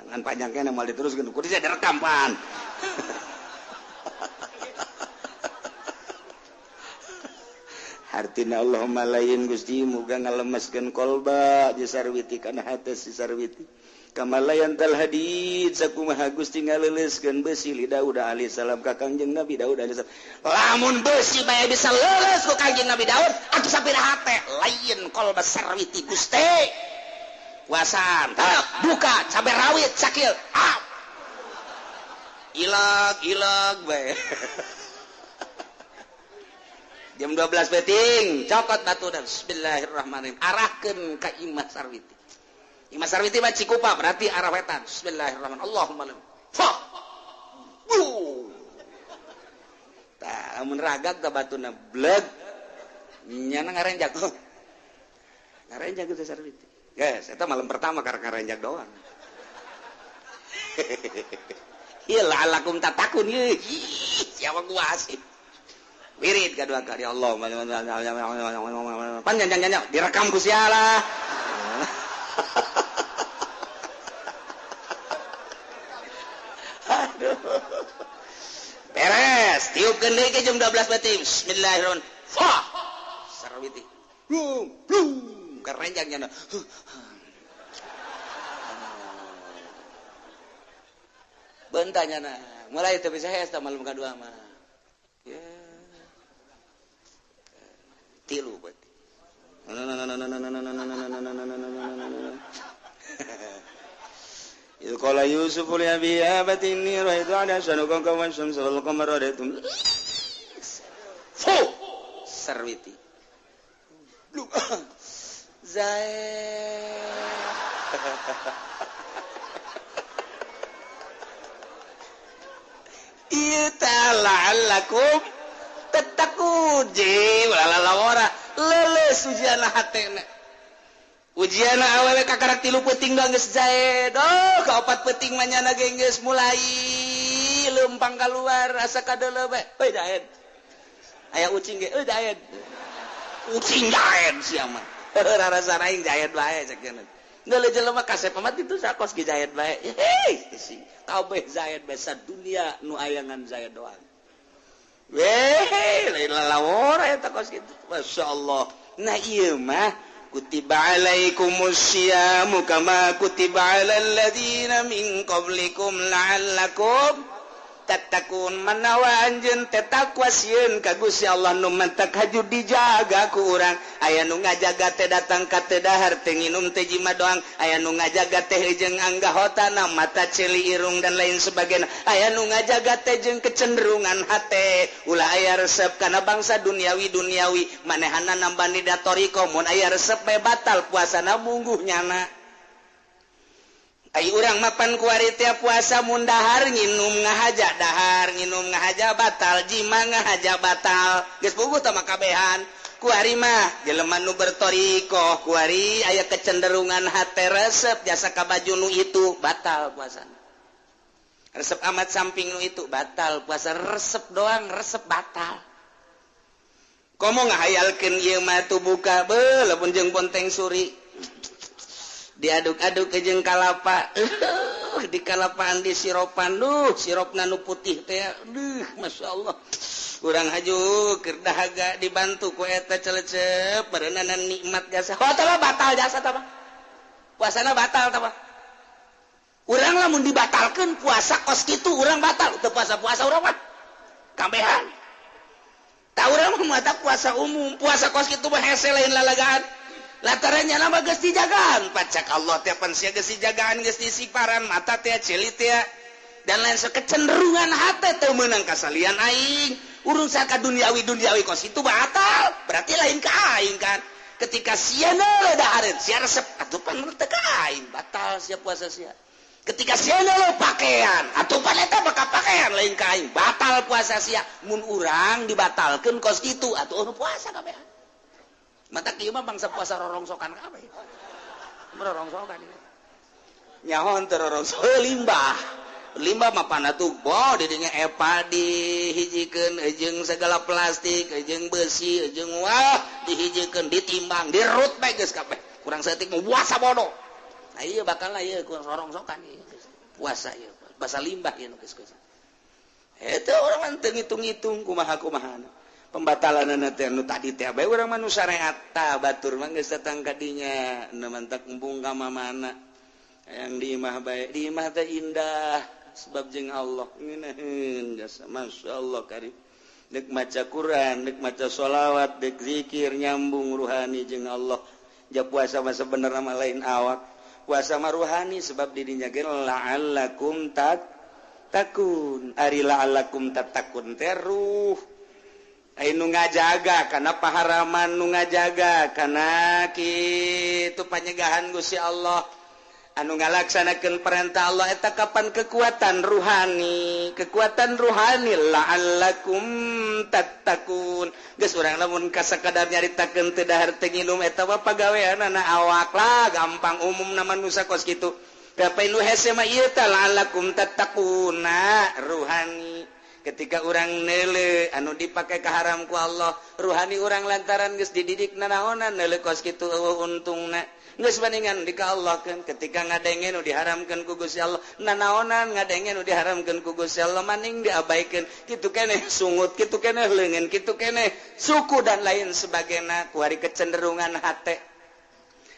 [SPEAKER 1] ngan panjangkeun moal diteruskeun kudu direkam pan hartina Allahumma layyan Gusti muga ngalemeskeun qalba di sarwiti kana hate si sarwiti kama layantal hadid sakumaha Gusti ngaleuleskeun besi li Daud alaihi salam ka Kangjeng Nabi Daud alaihi salam lamun besi bae bisa leuleus ku Kangjeng Nabi Daud atuh sapiraha teh lain qalba sarwiti Gusti puasaan buka cabe rawit sakil ilag bae jam 12 beting cokot batu dan bismillahirrahmanirrahim arahkeun ka imah sarwiti imah sarwiti mah Cikupa berarti arah wetan bismillahirrahmanirrahim Allahumma fah tah amun ragak ka batuna bleg nyana ngarenjak ngarenjak teh sarwiti guys eta malam pertama karena ngarenjak doang ieu la'allakum tattaqun ieu siapa gua asih wirid kadua kali Allah panjang direkam ku siala aduh beres tiupkeun deui ke jam 12 bating bismillahirrahmanirrahim fah sarwiti blum kerenjangnya bentanya nah mulai tapi saya malam kedua mah ya tilu berarti itu kalau Yusuf ya biya batini itu ada sanukan kawan samsul kamaratum serwiti Zaid la'allakum tattaqun lalawara leles ujian hatena ujian awewe kakarak 3 peuting geus Zaid kaopat peuting mah nyana geus mulai leumpang keluar asa kadeuleu bae euy Zaid aya ucing ge euy Zaid ucing Zaid sia mah rarasa aing Zaid bae cek cenah ngeuleuh jelema kasep amat itu sakos ge Zaid bae kabeh Zaid bae sadunya nu ayangan Zaid doang weh lain lalawor eta kos kitu masyaallah nah ieu mah kutiba alaikumusyamu kama kutiba alal ladzina min qablikum la'allakum tattaqun manawa anjeun teh takwa sieun ka Gusti Allah nu mantak haju dijaga ku urang aya nu ngajaga teh datang ka teu dahar teh nginum teh jima doang aya nu ngajaga teh jeung anggahotana mata celi irung dan lain sebagainya aya nu ngajaga teh jeung kecenderungan hate ulah aya resep kana bangsa duniawi manehana nambani datoriko mun aya resep bae batal puasana mungguh nyana ai urang mapan kuari tiap puasa mun dahar nginum ngahaja dahar nginum ngahaja batal jima ngahaja batal geus puguh tah makabehan kuari mah jelema nu bertoriko kuari aya kecenderungan hate resep jasa ka baju nu itu batal puasana resep amat samping nu itu batal puasa resep doang resep batal komo ngahayalkeun ieu mah tuh buka beuh lamun jeung bonteng suri diaduk-aduk ke jeung kalapa di kalapaan di siropan sirupna nu putih teh masyaallah urang haju keur dahaga dibantu ku eta celecep berenana nikmat jasa tah batal jasa tah puasana batal tah urang lamun dibatalkeun puasa kos kitu urang batal teu puasa urang mah kambehan tah urang mah eta puasa umum puasa kos kitu mah hese lain lalagaan latarannya nama geus dijagaan pacak Allah teh pan sia geus dijagaan geus disiparan mata teh cilit teh dan lain kecenderungan hate teu meunang kasalian aing urang saka duniawi kos itu batal berarti lain ka aing kan ketika sia neuleuh dahareun sia resep atuh pan teu ka aing batal sia puasa sia ketika sia neuleuh pakaian atuh pan eta bakal pakaian lain ka aing batal puasa sia mun urang dibatalkeun kos kitu atuh puasa kabehan mata kieu mah bangsa puasa rorongsokan kabeh. Rorongsokan ieu. Nyahon teu rorongso limbah. Limbah mah panatuh bo di dinya epa dihijikeun jeung segala plastik, jeung besi, jeung wah dihijikeun ditimbang, dirut bae geus kabeh. Kurang saeutik mah puasa bodoh. Nah ieu bakalna ieu rorongsokan ieu. Puasa ieu. Basa limbah ieu geus geus. Eta urang teu ngitung-ngitung kumaha-kumahana. Pembatalan teh anu tadi teh bae urang mah nu syariat tah batur mah geus datang ka dinya nu mantak embung ka mamana yang di imah bae di imah teh indah sebab jeung Allah ngeunaheun jasa masyaallah karim deuk maca Quran deuk maca sholawat deuk zikir nyambung ruhani jeung Allah ja puasa mah sabenerna mah lain awak puasa mah ruhani sebab di dinya ge la'allakum tattaqun ari la'allakum tattaqun teh ruh nu ngajaga karena paharaman nu ngajaga karena kitu panyegahan Gusti Allah anu ngalaksanakeun perintah Allah eta kapan kekuatan ruhani la'allakum tattaqun geus urang lamun kasakadar nyaritakeun teu dahar teu nginum eta mah pagaweanna awak lah gampang umum na manusia kos kitu tapi nu hese mah ieu tah la'allakum tattaquna ruhani ketika orang neule anu dipakai ke haram ku Allah ruhani orang lantaran geus dididik nanaonan neule kos kitu untungna geus bandingan di ka Allah kan ketika ngadengen nu diharamkeun ku Gusti Allah nanaonan ngadengen nu diharamkeun ku Gusti Allah maning diabaikeun kitu keneh sungut kitu keneh leungeun kitu keneh suku dan lain sebagainya kuari kecenderungan hate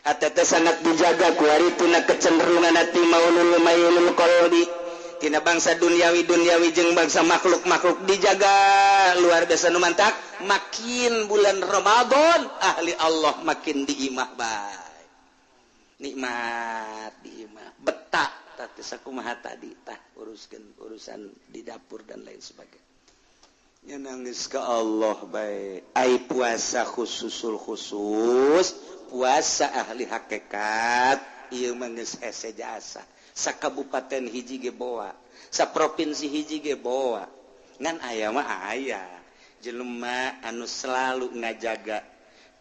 [SPEAKER 1] teh sangat dijaga kuari tuna kecenderungan hati maulul qalbi tina bangsa duniawi jeung bangsa makhluk-makhluk dijaga luar biasa nu mantak makin bulan Ramadan ahli Allah makin diimah bae nikmat diimah betah tah sakumaha tadi tah urusan di dapur dan lain sebagainya nya nangis ka Allah bae ai puasa khusus puasa ahli hakikat ieu mah geus hese jasa sakabupaten hiji ge boa saprovinsi hiji ge boa ngan aya mah aya jelema anu selalu ngajaga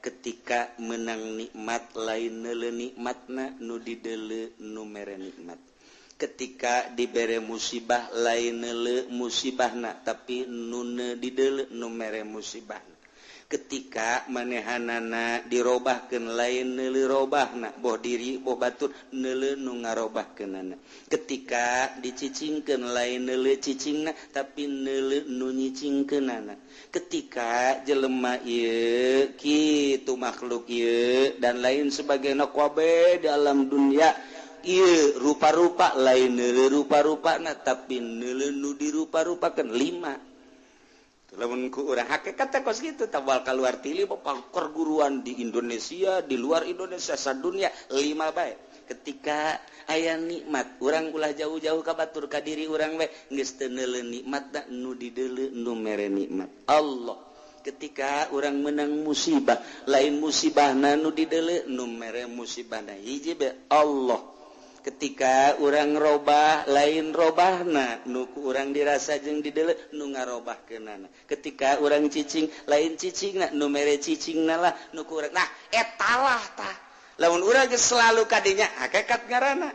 [SPEAKER 1] ketika menang nikmat lain neuleuh nikmatna nu dideuleu nu mere nikmat ketika dibere musibah lain neuleuh musibahna tapi nu dideuleu nu mere musibahna ketika manehanana dirobahkeun lain neuleuh robahna boh diri boh batur neuleuh nu ngarobahkeunana ketika dicicingkeun lain neuleuh cicingna tapi neuleuh nu nyicingkeunana ketika jelema ieu kitu makhluk ieu dan lain sebagainya kabeh di alam dunia ieu rupa-rupa lain neuleuh rupa-rupana tapi neuleuh nu dirupa-rupakeun 5 lamun ku urang hakikat teh kos kitu tabal kaluar tili perguruan di Indonesia di luar Indonesia sadunya 5 bae ketika aya nikmat urang ulah jauh-jauh ka batur ka diri urang we geus teu neuleuh nikmatna nu dideuleu nu mere nikmat Allah ketika urang menang musibah lain musibahna nu dideuleu nu mere musibahna hiji bae Allah ketika urang robah lain robahna nu ku urang dirasa jeung dideuleu nu ngarobahkeunana ketika urang cicing lain cicingna nu mere cicingna lah nu ku urang nah etalah tah lamun urang geus selalu kadinya hakikat ngaranna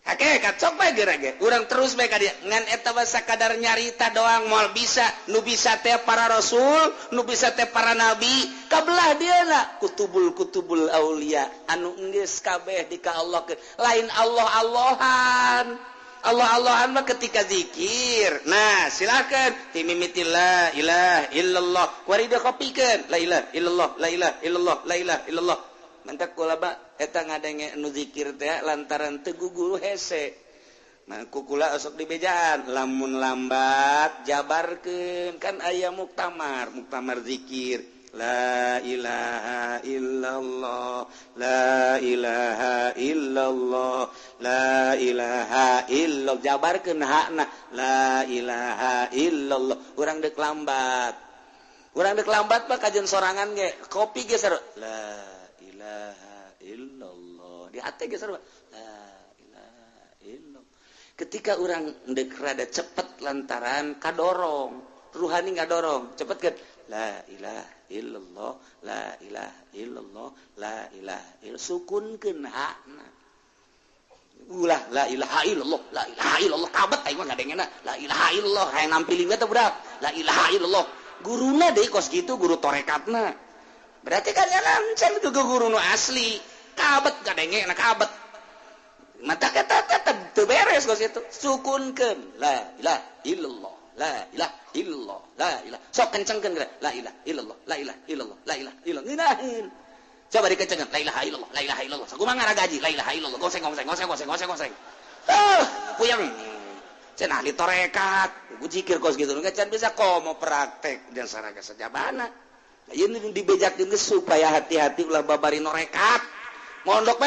[SPEAKER 1] hakikat sok bae geura ge urang terus bae ka dieu ngan eta basa kadar nyarita doang moal bisa nu bisa teh para rasul nu bisa teh para nabi kabelah dieuna kutubul aulia anu geus kabeh di ka Allah lain Allah-Allahan mah ketika zikir nah silakan timimiti la ilaha illallah kuari dia kopikeun la ilaha illallah la ilaha illallah la ilaha illallah mantak kulaba eta ngadenge anu zikir teh lantaran teu guguru hese nah kukula osok dibejaan lamun lambat jabarkeun kan aya muktamar zikir la ilaha illallah la ilaha illallah la ilaha illallah jabarkeun hakna la ilaha illallah urang deuk lambat mah kajen sorangan ge kopi ge sarua la ilaha illallah di hati ge sarua la ilaha illallah ketika urang deuk rada cepet lantaran kadorong ruhani ngadorong cepetkeun la ilaha illallah la ilaha illallah la ilaha illallah sukunkeun hakna ulah la ilaha illallah la ilaha illallah kabet aing mah ngadengena la ilaha illallah hayang nampilin teh budak la ilaha illallah guruna deui kos kitu guru torekatna berarti kan lancen ke guru nu asli kabet ngadengena kabet mata kata teu beres kos kitu sukunkeun la ilaha illallah la ilaha illallah la ilaha sok kencengkeun la ilaha illallah la ilaha illallah la ilaha illallah ngeunaheun coba dikencengkeun la ilaha illallah la ilaha illallah sakumaha ngaragaji la ilaha illallah goseng puyeng cenah ahli torekat zikir kos gitu enggak can bisa komo praktek dan saraga sajabana ieu dibejak geus supaya hati-hati ulah babari norekat mondok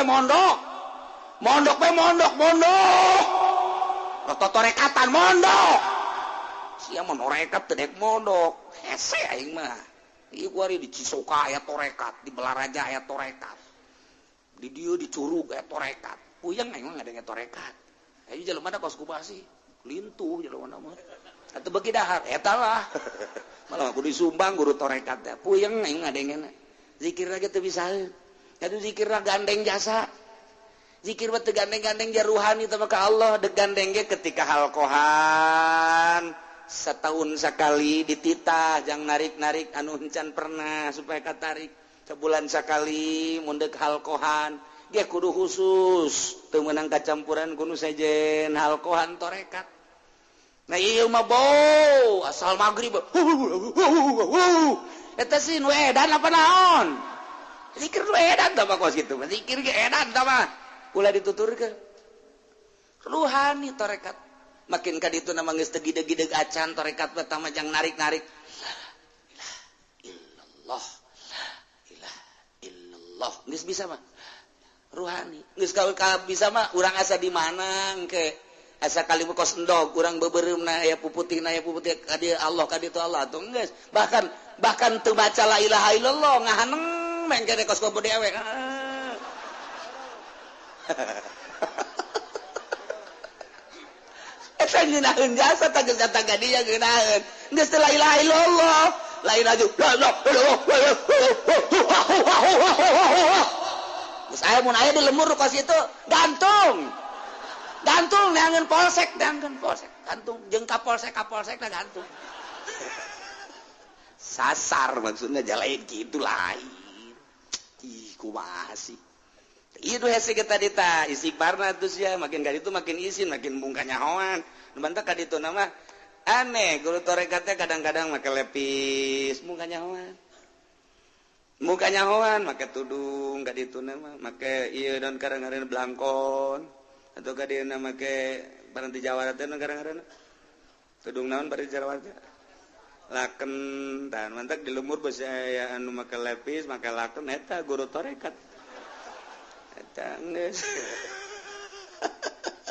[SPEAKER 1] torekatan mondok sia mah norekat teu dek mondok hese aing mah ieu kuari di Cisoka aya torekat di Belaraja aya torekat di dieu di Curug aya torekat puyeng aing mah ngadenge torekat ayo jelema da kos kubasi lintuh jelema mah atuh beuki dahar eta lah malah kudu disumbang guru torekat teh puyeng aing ngadengena zikir lagi teu bisaeun atuh zikirna gandeng jasa zikir mah teu gandeng-gandeng ja ruhani teh ka Allah deuk gandeng ge ketika halkohan setahun sekali dititah jang narik-narik anu encan pernah supaya katarik sebulan sekali mun deuk halkohan dia kudu khusus teu meunang kacampuran kudu sejen halkohan torekat nah ieu mah bau asal magrib eta sih nu edan apa naon zikir nu edan tah mah kos kitu zikir ge edan tah mah ulah dituturkeun ruhani torekat makin ka ditu nama geus tegideg-gideg acan tarekat pertama jang narik-narik illallah illallah geus bisa mah ruhani geus ka bisa mah urang asa di mana engke asa kali kos endog urang beubereumna aya puputihna aya puputih ka dieu Allah ka ditu Allah atuh geus bahkan teu baca la ilaha illallah ngahaneng men kene kos bobo dewe eta ngeunaheun jasa geus datang ka dieu ngeunaheun geus la ilaha illallah lain aja geus aya mun aya di lemur kos itu gantung neangeun polsek gantung jeung kapolsek lah gantung sasar maksudnya jalain gitu lain ih kumaha sih itu hese kita dita istighfarna tuh sia makin kali itu makin izin makin bungkanya hoan bantah ka ditu nama aneh guru torekatnya kadang-kadang make lepis mukanya hoan make tudung ka ditu nama make ieu dan kadang-kadang belangkon atau ka dieu make barang di Jawa teh kadang-kadang tudung naon bari Jawa teh laken dan mantak di lemur beusi aya anu make lepis make laken eta guru torekat eta geus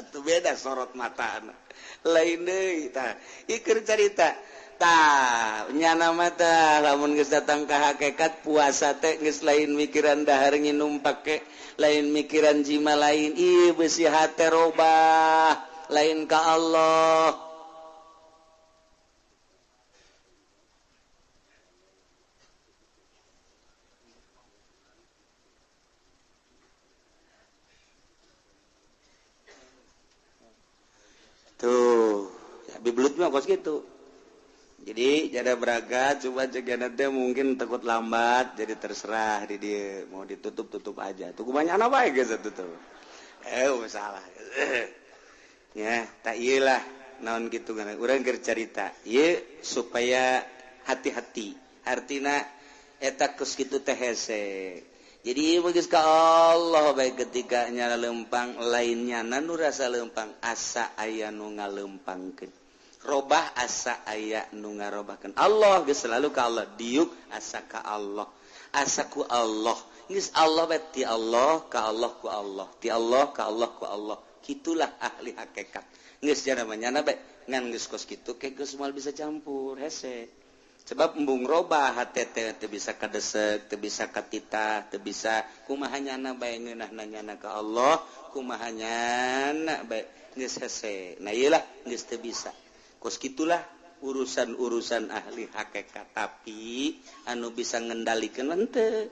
[SPEAKER 1] atuh beda sorot mata anak lain deui tah ikeur carita tah nya nama tah lamun geus datang ka hakikat puasa teh geus lain mikiran dahar nginum pake lain mikiran jima lain ieu beusi hate robah lain ka Allah tuh ya biblut mah kos gitu jadi jada beraga coba cegana teh mungkin takut lambat jadi terserah di dia mau ditutup aja tuh kebanyakan apa ya guys tuh masalah ya tak iyalah naon gitu kan urang keur carita ieu supaya hati-hati artina eta kos kitu teh hese jadi begitu ka Allah baik ketika nyala lempang lainnya nanu rasa lempang asa aya nu ngalempangkeun robah asa aya nu ngarobahkeun Allah geus selalu ka Allah diuk asa ka Allah asa ku Allah geus Allah bae ti Allah ka Allah ku Allah ti Allah ka Allah ku Allah kitulah ahli hakikat geus jana manyana bae ngan geus kos kitu ke geus moal bisa campur hese sebab embung robah hate teh teu bisa kadesek teu bisa katita teu bisa kumaha nyana bae ngeunahna nyana ka Allah kumaha nyana bae geus hese nah ieu lah geus teu bisa kos kitulah urusan-urusan ahli hakikat tapi anu bisa ngendalikeun henteu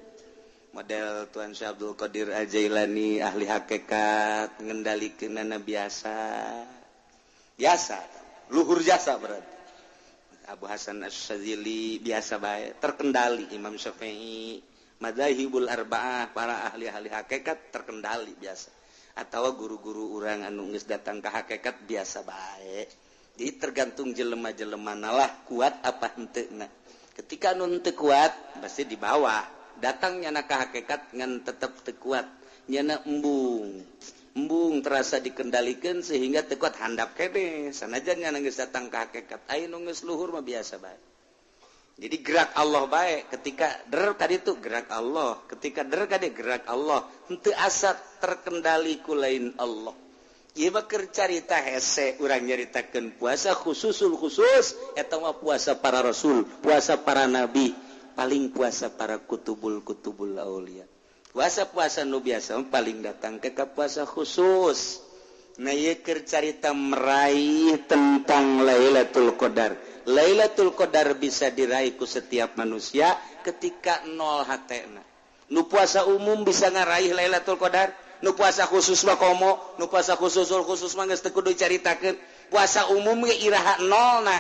[SPEAKER 1] model Tuan Syekh Abdul Qadir Al-Jailani ahli hakikat ngendalikeunana biasa luhur jasa berarti Abu Hasan Asy-Syadzili biasa bae terkendali Imam Syafi'i madzhabul arba'ah para ahli-ahli hakikat terkendali biasa atawa guru-guru urang anu geus datang ka hakikat biasa bae jadi tergantung jelema-jelemana lah kuat apa henteu ketika anu henteu kuat pasti di bawah datang nyana ka hakikat ngan tetep teu kuat nyana embung terasa dikendalikan sehingga teu kuat handap kene sanajan nyana geus datang ka hakikat aya nu geus luhur mah biasa bae jadi gerak Allah bae ketika der ka ditu gerak Allah ketika der ka dieu gerak Allah henteu asa terkendali ku lain Allah ieu mah keur carita hese urang nyaritakeun puasa khusus eta mah puasa para rasul puasa para nabi paling puasa para kutubul aulia puasa nu biasa paling datang ke puasa khusus nah ieu keur carita meraih tentang Lailatul Qadar Lailatul Qadar bisa diraih ku setiap manusia ketika nol hatena nu puasa umum bisa ngaraih Lailatul Qadar nu puasa khusus mah komo nu puasa khusus mah geus teu kudu caritakeun puasa umum ge iraha nolna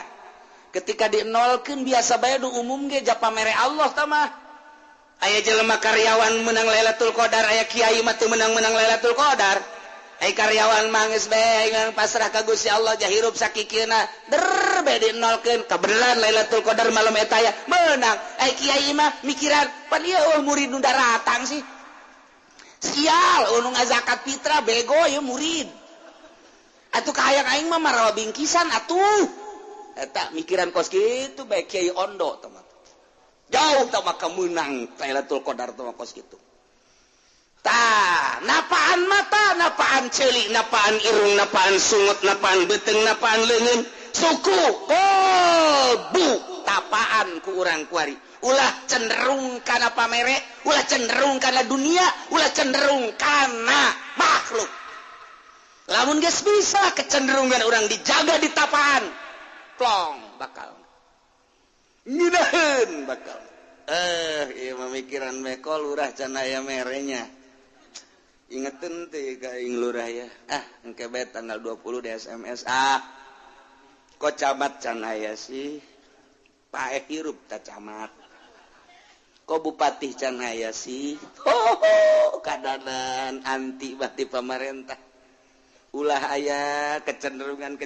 [SPEAKER 1] ketika di nolkeun biasa bae nu umum ge japa mere Allah tah mah aya jelema karyawan menang Lailatul Qadar aya kiai mah teu menang-menang Lailatul Qadar aya karyawan mah geus bae ngan pasrah ka Gusti Allah jahirup sakikieuna der bae di nolkeun kabeneran Lailatul Qadar malam eta aya menang aya kiai mah mikiran pan ieu murid nu daratang sih sial anu ngazakat fitrah bego ieu murid atuh kayak aing mah marawa bingkisan atuh eta mikiran kos kitu bae Kiai Ondo teman jauh tah mah kemenang Lailatul Qadar tah kos kitu tah napaan mata napaan ceuli napaan irung napaan sungut napaan beteng napaan leungeun suku bu tapaan ku urang kuari ulah cenderung kana pamere ulah cenderung kana dunia ulah cenderung kana makhluk lamun geus bisa kecenderungan orang dijaga di tapaan plong bakal ngidaheun bakal ieu mamikiran mekol lurah can aya merenya ingetin teh ka ing lurah ya engke bae tanggal 20 di SMS kok camat can aya sih pae hirup ta camat kok bupati can aya sih kadanan anti bati pamarentah ulah aya kecenderungan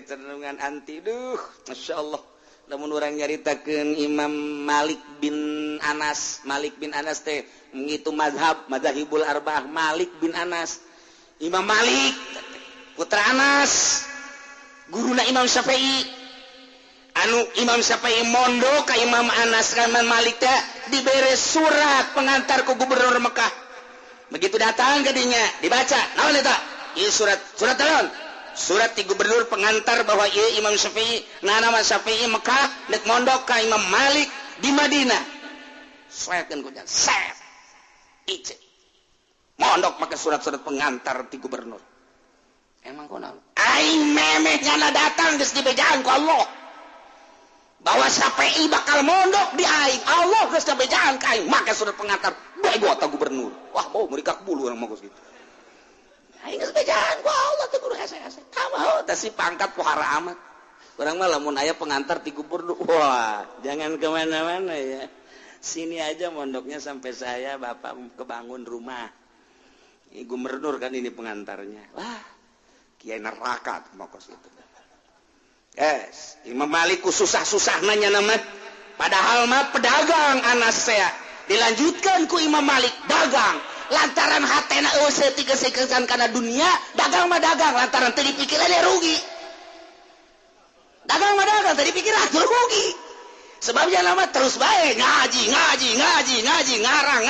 [SPEAKER 1] anti duh masyaallah lamun urang nyaritakeun Imam Malik bin Anas teh ngitu mazhabul arba'ah Malik bin Anas Imam Malik putra Anas guruna Imam Syafi'i anu Imam Syafi'i mondo ka Imam Anas ka Imam Malik teh dibere surat pengantar ku gubernur Mekah begitu datang ke dinya dibaca naon eta ieu surat naon surat ti gubernur pengantar bahwa ieu Imam Syafi'i nama Syafi'i Mekah dek mondok ka Imam Malik di Madinah saekeun ku jan set ice mondok make surat-surat pengantar ti gubernur emang kunaon aing memeh nyana datang geus dibejaan ku Allah bahwa Syafi'i bakal mondok di aing Allah geus dibejaan ka aing make surat pengantar bego ta gubernur wah mau mereka bulu urang mah geus kitu aing geus bejaan ku Allah teh kudu hese-hese tamah teh si pangkat pohara amat urang mah lamun aya pengantar ti gubernur wah jangan kemana-mana ya sini aja mondoknya sampai saya bapak kebangun rumah gubernur kan ini pengantarnya wah kiai neraka mah kos itu Imam Malik ku susah-susah nanya nama padahal mah pedagang Anas saya dilanjutkan ku Imam Malik dagang lantaran hatena eueuh kana dunia dagang mah dagang lantaran teu dipikiran rugi dagang mah dagang teu dipikiran rugi sebabnya nama terus bae ngaji ngarang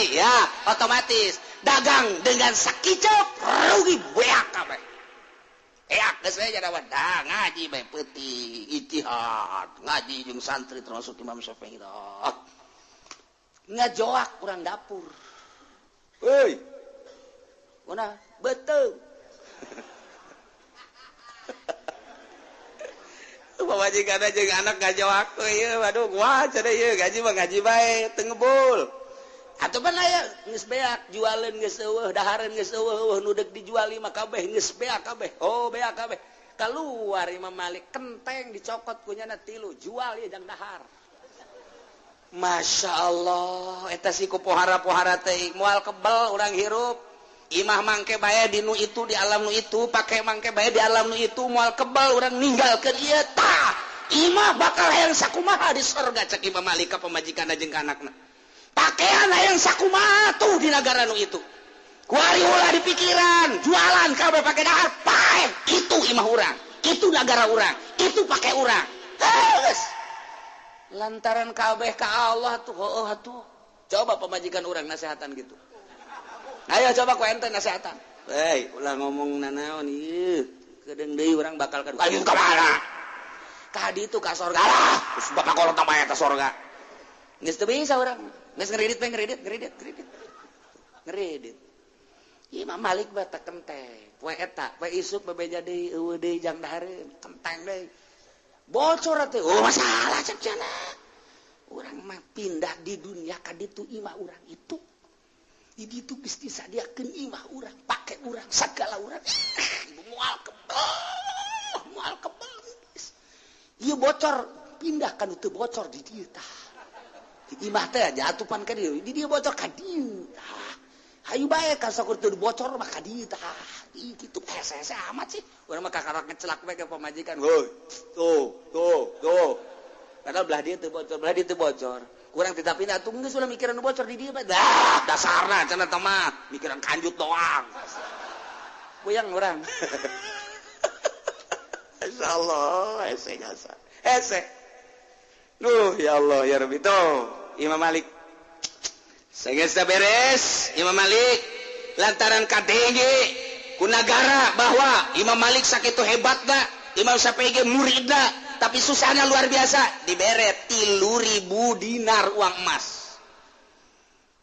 [SPEAKER 1] ya otomatis dagang dengan sakicep rugi beak kabeh eak geus we jadawan ngaji bae peuting ijtihad ngaji jeung santri termasuk Imam Syafi'i ngajoak urang dapur euy kunaon beteung pamajikan jeung anak ngajoak ieu waduh kumaha cenah ieu gaji mah gaji bae teu ngebul atuh pan aya geus beak jualeun geus eueuh dahareun geus eueuh nu deuk dijuali mah kabeh geus beak kabeh beak kabeh kaluar Imam Malik kenteng dicokot ku nyana 3 jual ieu jang dahar Masya Allah eta si ku pohara-pohara teh moal kebel urang hirup imah mangke bae di nu itu di alam nu itu pake mangke bae di alam nu itu moal kebal urang ninggalkeun ieu tah imah bakal hayang sakumaha di surga cek Imam Malik ka pamajikanna jeung ka anakna pakaian hayang sakumaha tuh di negara nu itu kuari ulah di pikiran jualan kabeh pake dahar paeh itu imah urang itu negara urang itu pake urang geus lantaran kabeh ka Allah tuh heueuh atuh coba pamajikan urang nasehatan gitu ayo coba ku ente nasehatan ulah ngomong nanaon ieu kedeung deui urang bakal ka ayo ka mana ka ditu ka sorga lah geus bakal kolot mah eta sorga geus teu bisa urang geus ngeredit Imam Malik bae teh kenteng poe eta poe isuk bebeja deui eueuh deui jang dahareun kenteng deui bocor teh masalah cek cenah urang mah pindah di dunia ka ditu imah urang itu di ditu geus disadiakeun imah urang pake urang sagala urang moal kebal ieu bocor pindah ka nu teu bocor di dieu tah di imah teh jatupan ka dieu di dieu bocor ka dieu hayu bae ka sakur teu bocor mah ka dieu tah kitu hese-hese amat sih urang mah kakarak ngecelak we ka pamajikan heuh tuh padahal belah dieu teu bocor kurang ditapina atuh geus ulah mikiran bocor di dieu dasarna cenah teh mah mikiran kanjut doang puyang urang Masyaallah hese jasa hese duh ya Allah ya Rabbi tuh Imam Malik sengesa beres Imam Malik lantaran KDG ku negara bahwa Imam Malik sakitu hebatna Imam Syafi'i muridna tapi susahnya luar biasa diberet 3.000 dinar uang emas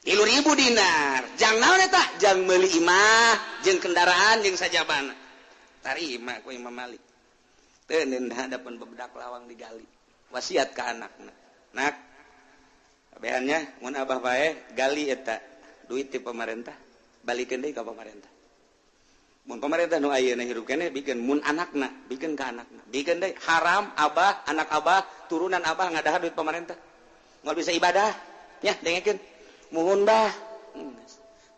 [SPEAKER 1] 3.000 dinar jang naon eta jang meuli imah jeung kendaraan jeung sajabana tarima ku Imam Malik teu neun hadapan bebedak lawang digali wasiat ka anakna nak abehannya mun abah bae gali eta duit ti pemerintah balikeun deui ka pemerintah mun pemerintah nu ayeuna hirup keneh bikin mun anakna bikin ka anakna bikin deui haram abah anak abah turunan abah ngadahar duit pemerintah moal bisa ibadah nya dengekeun muhun bah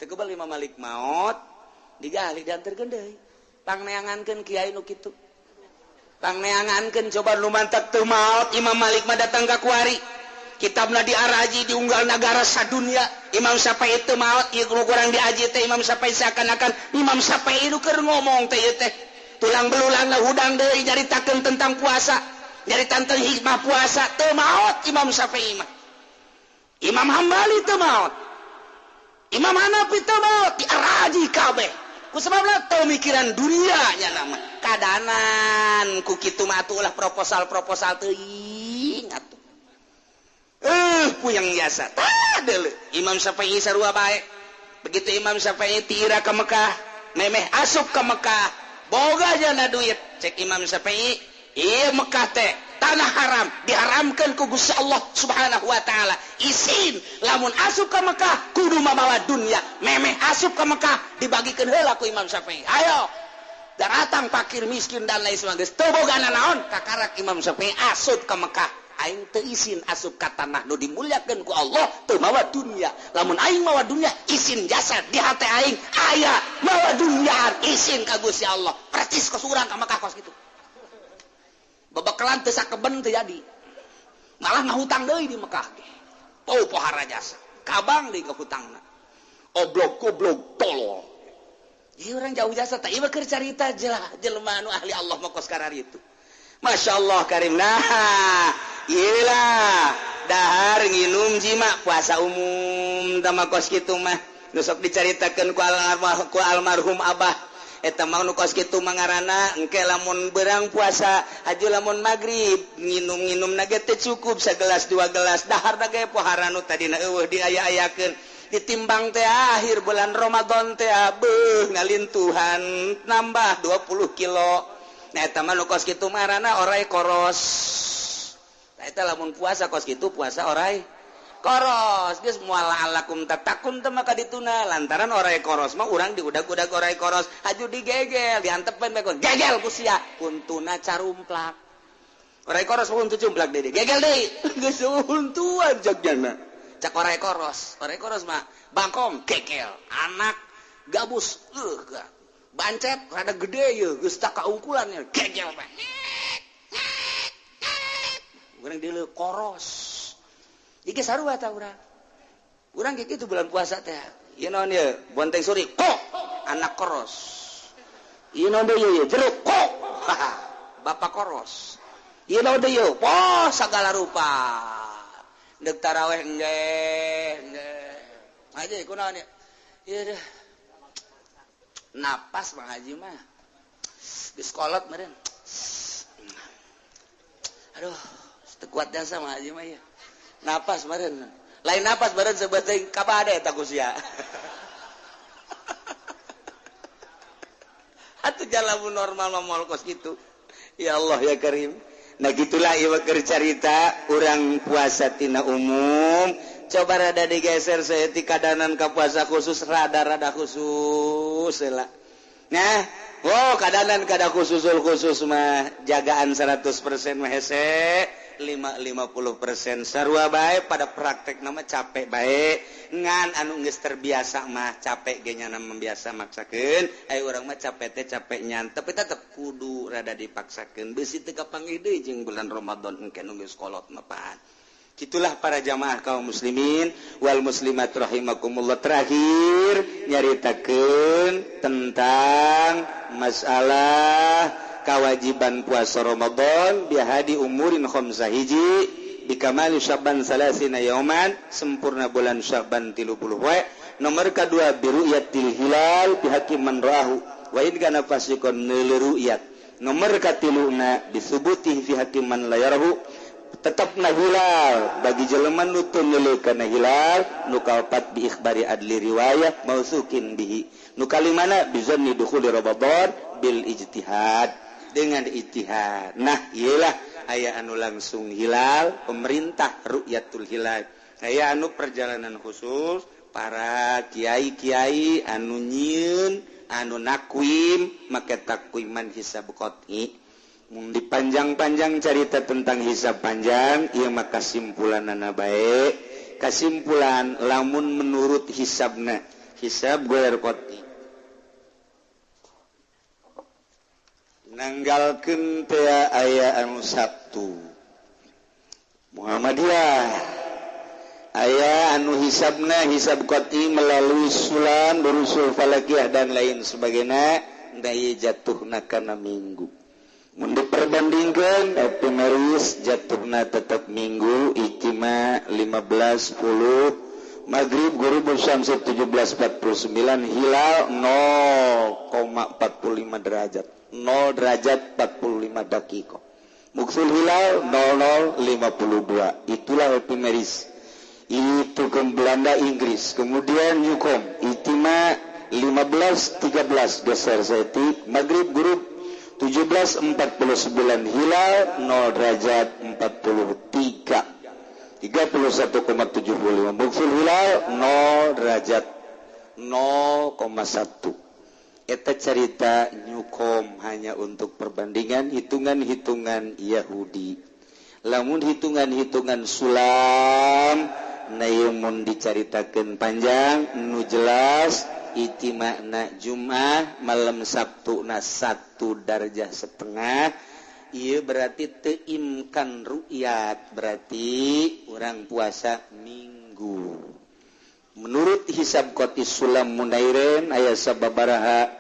[SPEAKER 1] teu keubal Imam Malik maot digali dianterkeun deui pangneangankeun kiai nu kitu pangneangankeun coba lu mantap teu maot Imam Malik mah datang ka kuari kitabna diaraji diunggal negara sadunya Imam Syafi'i teu maot ieu kurang diaji teh Imam Syafi'i seakan-akan Imam Syafi'i nu keur ngomong teh ieu teh tulang belulangna hudang deui nyaritakeun tentang puasa nyaritakeun tentang hikmah puasa teu maot Imam Syafi'i mah Imam Hambali teu maot Imam Hanafi teu maot diaraji kabeh kusababna teu mikiran dunia nya nama kadanan ku kitu mah atuh proposal teuing atuh puyang biasa tadel Imam Syafi'i sarua bae begitu Imam Syafi'i tira ke Mekah memeh asup ke Mekah boga jana duit cek Imam Syafi'i ieu Mekah teh tanah haram diharamkeun ku Gusti Allah Subhanahu wa taala isin lamun asup ka Mekah kudu mabawa dunya memeh asup ka Mekah dibagikeun heula ku Imam Syafi'i ayo datang fakir miskin dan lain sebagainya teu bogana naon kakarak Imam Syafi'i asup ka Mekah aing teu isin asup ka tanah nu dimuliakeun ku Allah teu mawa dunya lamun aing mawa dunya isin jasa di hate aing aya mawa dunya isin ka Gusti Allah percis kos urang ka Mekah kos kitu babakalan teu sakeben teu jadi malah ngahutang deui di Mekah teu pohara jasa kabang deui ka hutangna oblog goblok tolol ieu urang jauh jasa teh ieu keur carita jelema anu ahli Allah mah kos karari itu Masya Allah karim nah iyalah dahar nginum jima puasa umum tama kos kitu mah nu sok dicaritakeun ku almarhum abah eta mah nu kos kitu mangarana engke lamun beurang puasa aju lamun magrib nginum-nginumna ge teu cukup sagelas dua gelas dahar da ge pohara nu tadina eueuh diaya-ayakeun ditimbang teh akhir bulan Ramadan teh beuh ngalintuhan nambah 20 kilo nah eta mah nu kos kitu marana orai koros nah eta lamun puasa kos kitu puasa orai koros geus moal alakum tatakun teh maka dituna lantaran orai koros mah urang diudag-udag orai koros haju digegel diantepen bae gegel ku sia kuntuna carumplak orai koros mah untu cumplak deui gegel deui geus untuan jagjana cak orai koros mah bangkong gegel anak gabus bancet rada gede ya geus tak kaungkulannya gegel mah urang dieu koros iki sarua ta urang ge kitu bulan puasa teh ieu naon ye bonteng suri kok anak koros ieu naon deui ye jeruk kok bapak koros ieu naon deui ye poh sagala rupa deuk tarawih nggeh aja kunaon ye ieu deh napas Bang Haji mah geus kolot meureun aduh teu kuat jasa Bang Haji mah ya napas meureun lain napas meureun sebeuting kabade eta kusia atuh jalamun normal mah moal kos kitu ya Allah ya Karim nah gitulah ieu keur carita urang puasa tina umum coba rada digeser saeutik kadanan ka puasa khusus rada khusus heula nah kadanan kada khusus mah jagaan 100% mah hese 50% sarua bae pada praktek nama capek bae ngan anu geus terbiasa mah capek ge nya biasa maksakeun aya urang mah capek teh capek nyan tapi tetep kudu rada dipaksakeun beusi teu kapanggih deui jeung bulan Ramadan engke nu geus kolot mah pan gitulah para jamaah kaum muslimin wal muslimat rahimakumullah terakhir nyaritakeun tentang masalah kewajiban puasa Ramadan bihadi umurin khamsah hiji bikamali Sya'ban salasina yauman sempurna bulan Sya'ban 30 poe. Nomor kedua biru'yatil hilal bihakim man ra'ahu wa in kana fasiqan nilru'yat. Nomor katiluna disubuti fi hakim man la yarahu tetapna hilal bagi jelema nu teu neuleukeun hilal nu kaopat bi ikhbari adli riwayah mausukin bihi nu kalimana bizanni dukhuli Ramadan bil ijtihad dengan ijtihad. Nah iyalah aya anu langsung hilal pemerintah ru'yatul hilal aya anu perjalanan khusus para kiai-kiai anu nyieun anu nakwim make takwiman hisab qot'i mun dipanjang-panjang cerita tentang hisab panjang ieu mah kasimpulanna bae kasimpulan lamun menurut hisabna hisab goer qot'i nanggalkeun teh aya anu Sabtu Muhammadiyah aya anu hisabna hisab qot'i melalui sulam berusul falakiyah dan lain sebagainya daya jatuhna kana minggu mun diperbandingkeun ephemeris jatuhna tetap minggu ijtima 15 10 maghrib ghurubus syams 17:49 hilal 0,45 derajat 0 derajat 45 dakika muksul hilal 00:52 itulah ephemeris itu ke Belanda Inggris kemudian Yukom itima 15:13 geser setik maghrib gurub 17:49 hilal 0 derajat 43 31,75 muksul hilal 0 derajat 0,1 eta cerita Yukom hanya untuk perbandingan hitungan-hitungan Yahudi lamun hitungan-hitungan sulam namun diceritakan panjang nu jelas itimana Jumat malam Sabtu na 1 darajah setengah ieu berarti teu imkan ru'yat berarti urang puasa minggu menurut hisab qot'i sulam munairen aya sababaraha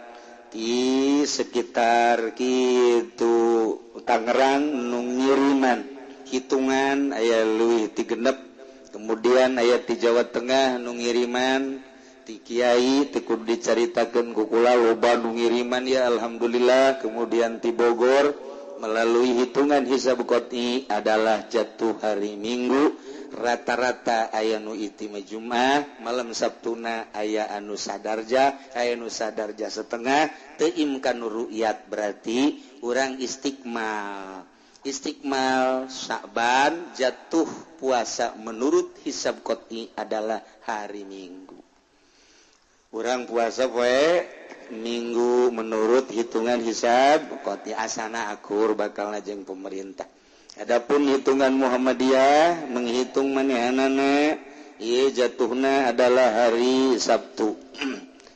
[SPEAKER 1] di sekitar kitu Tangerang nu ngiriman hitungan aya leuwih ti genep kemudian aya di Jawa Tengah nu ngiriman ti kiai ti kudu dicaritakeun ku kula loba nu ngiriman ya alhamdulillah kemudian ti Bogor melalui hitungan hisab qot'i adalah jatuh hari Minggu rata-rata aya nu itima Jumat malam Sabtuna aya anu sadarja aya nu sadarja setengah teu imkan ru'yat berarti urang istiqmal Sya'ban jatuh puasa menurut hisab qot'i adalah hari Minggu. Urang puasa poe Minggu menurut hitungan hisab qot'i asana akur bakal najeng pemerintah. Adapun hitungan Muhammadiyah menghitung manehanana ieu jatuhna adalah hari Sabtu.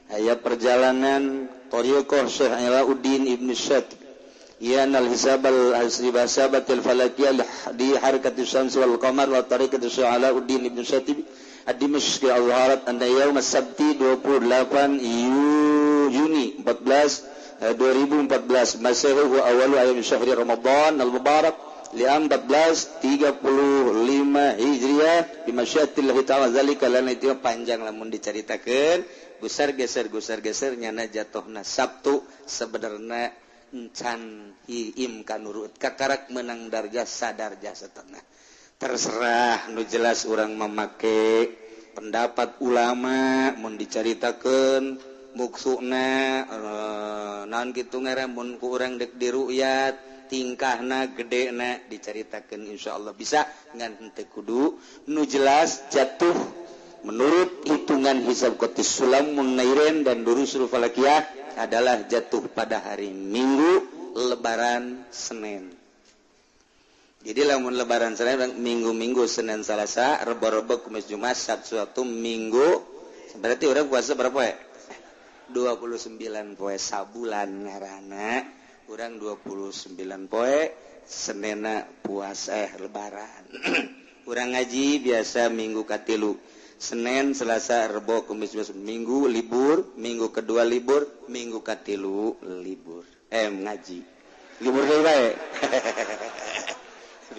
[SPEAKER 1] Aya perjalanan Thariqah Syekh Alauddin Ibnu Syatib Yan al-hisab al-hisabatil falakiyah di harakati syams wal qamar wa tariqati Syekh Alauddin Ibnu Syatib ad-Dimashqi al-Harat anda yaum as-sabti 28 Juni 2014 masahu awalu ayam syahri Ramadan al-mubarak liam 1435 Hijriah di masyiatillah ta'ala zalika lana itu panjang lamun diceritakeun gusar geser nyana jatuhna Sabtu sebenarnya encan hiim kanurut kakarak menang darjah sadarjah setengah terserah nu jelas orang memakai pendapat ulama mun diceritakeun muksuna naon kitu ngaran mun ku urang dek diruyat tingkahna gedena diceritakeun insyaallah bisa ngan henteu kudu nu jelas jatuh menurut hitungan hisab qot'i sulam munairen dan durusul falakiyah adalah jatuh pada hari Minggu lebaran Senin. Jadi lamun lebaran Senin Minggu Senin Selasa Rebo Kamis Jumat Sabtu Minggu berarti orang puasa berapa ya? 29 poe sabulan ngaranna urang 29 poe Senena puasa lebaran. Urang ngaji biasa minggu katilu Senin, Selasa, Rebo, Kamis, Jumat, Minggu libur, Minggu kedua libur, Minggu katilu libur. Ngaji. libur baik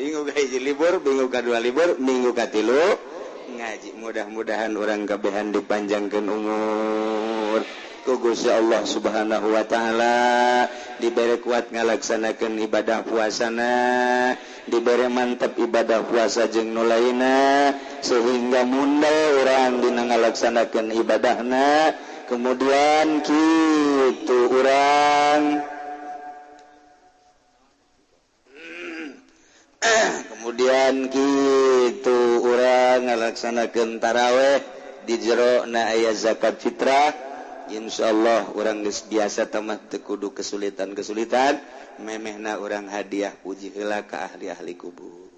[SPEAKER 1] minggu libur minggu kedua libur minggu katilu ngaji mudah-mudahan orang kabehan dipanjangkan umur ku Gusti Allah Subhanahu wa taala diberi kuat ngalaksanakeun ibadah puasana diberi mantap ibadah puasa jeung nu lainna sehingga mundal urang dina ngalaksanakeun ibadahna kemudian kitu urang kemudian gitu urang ngalaksanakeun tarawih di jero na aya zakat fitrah insyaallah urang geus biasa tamah teu kudu kesulitan-kesulitan memehna urang hadiah puji heula ka ahli-ahli kubur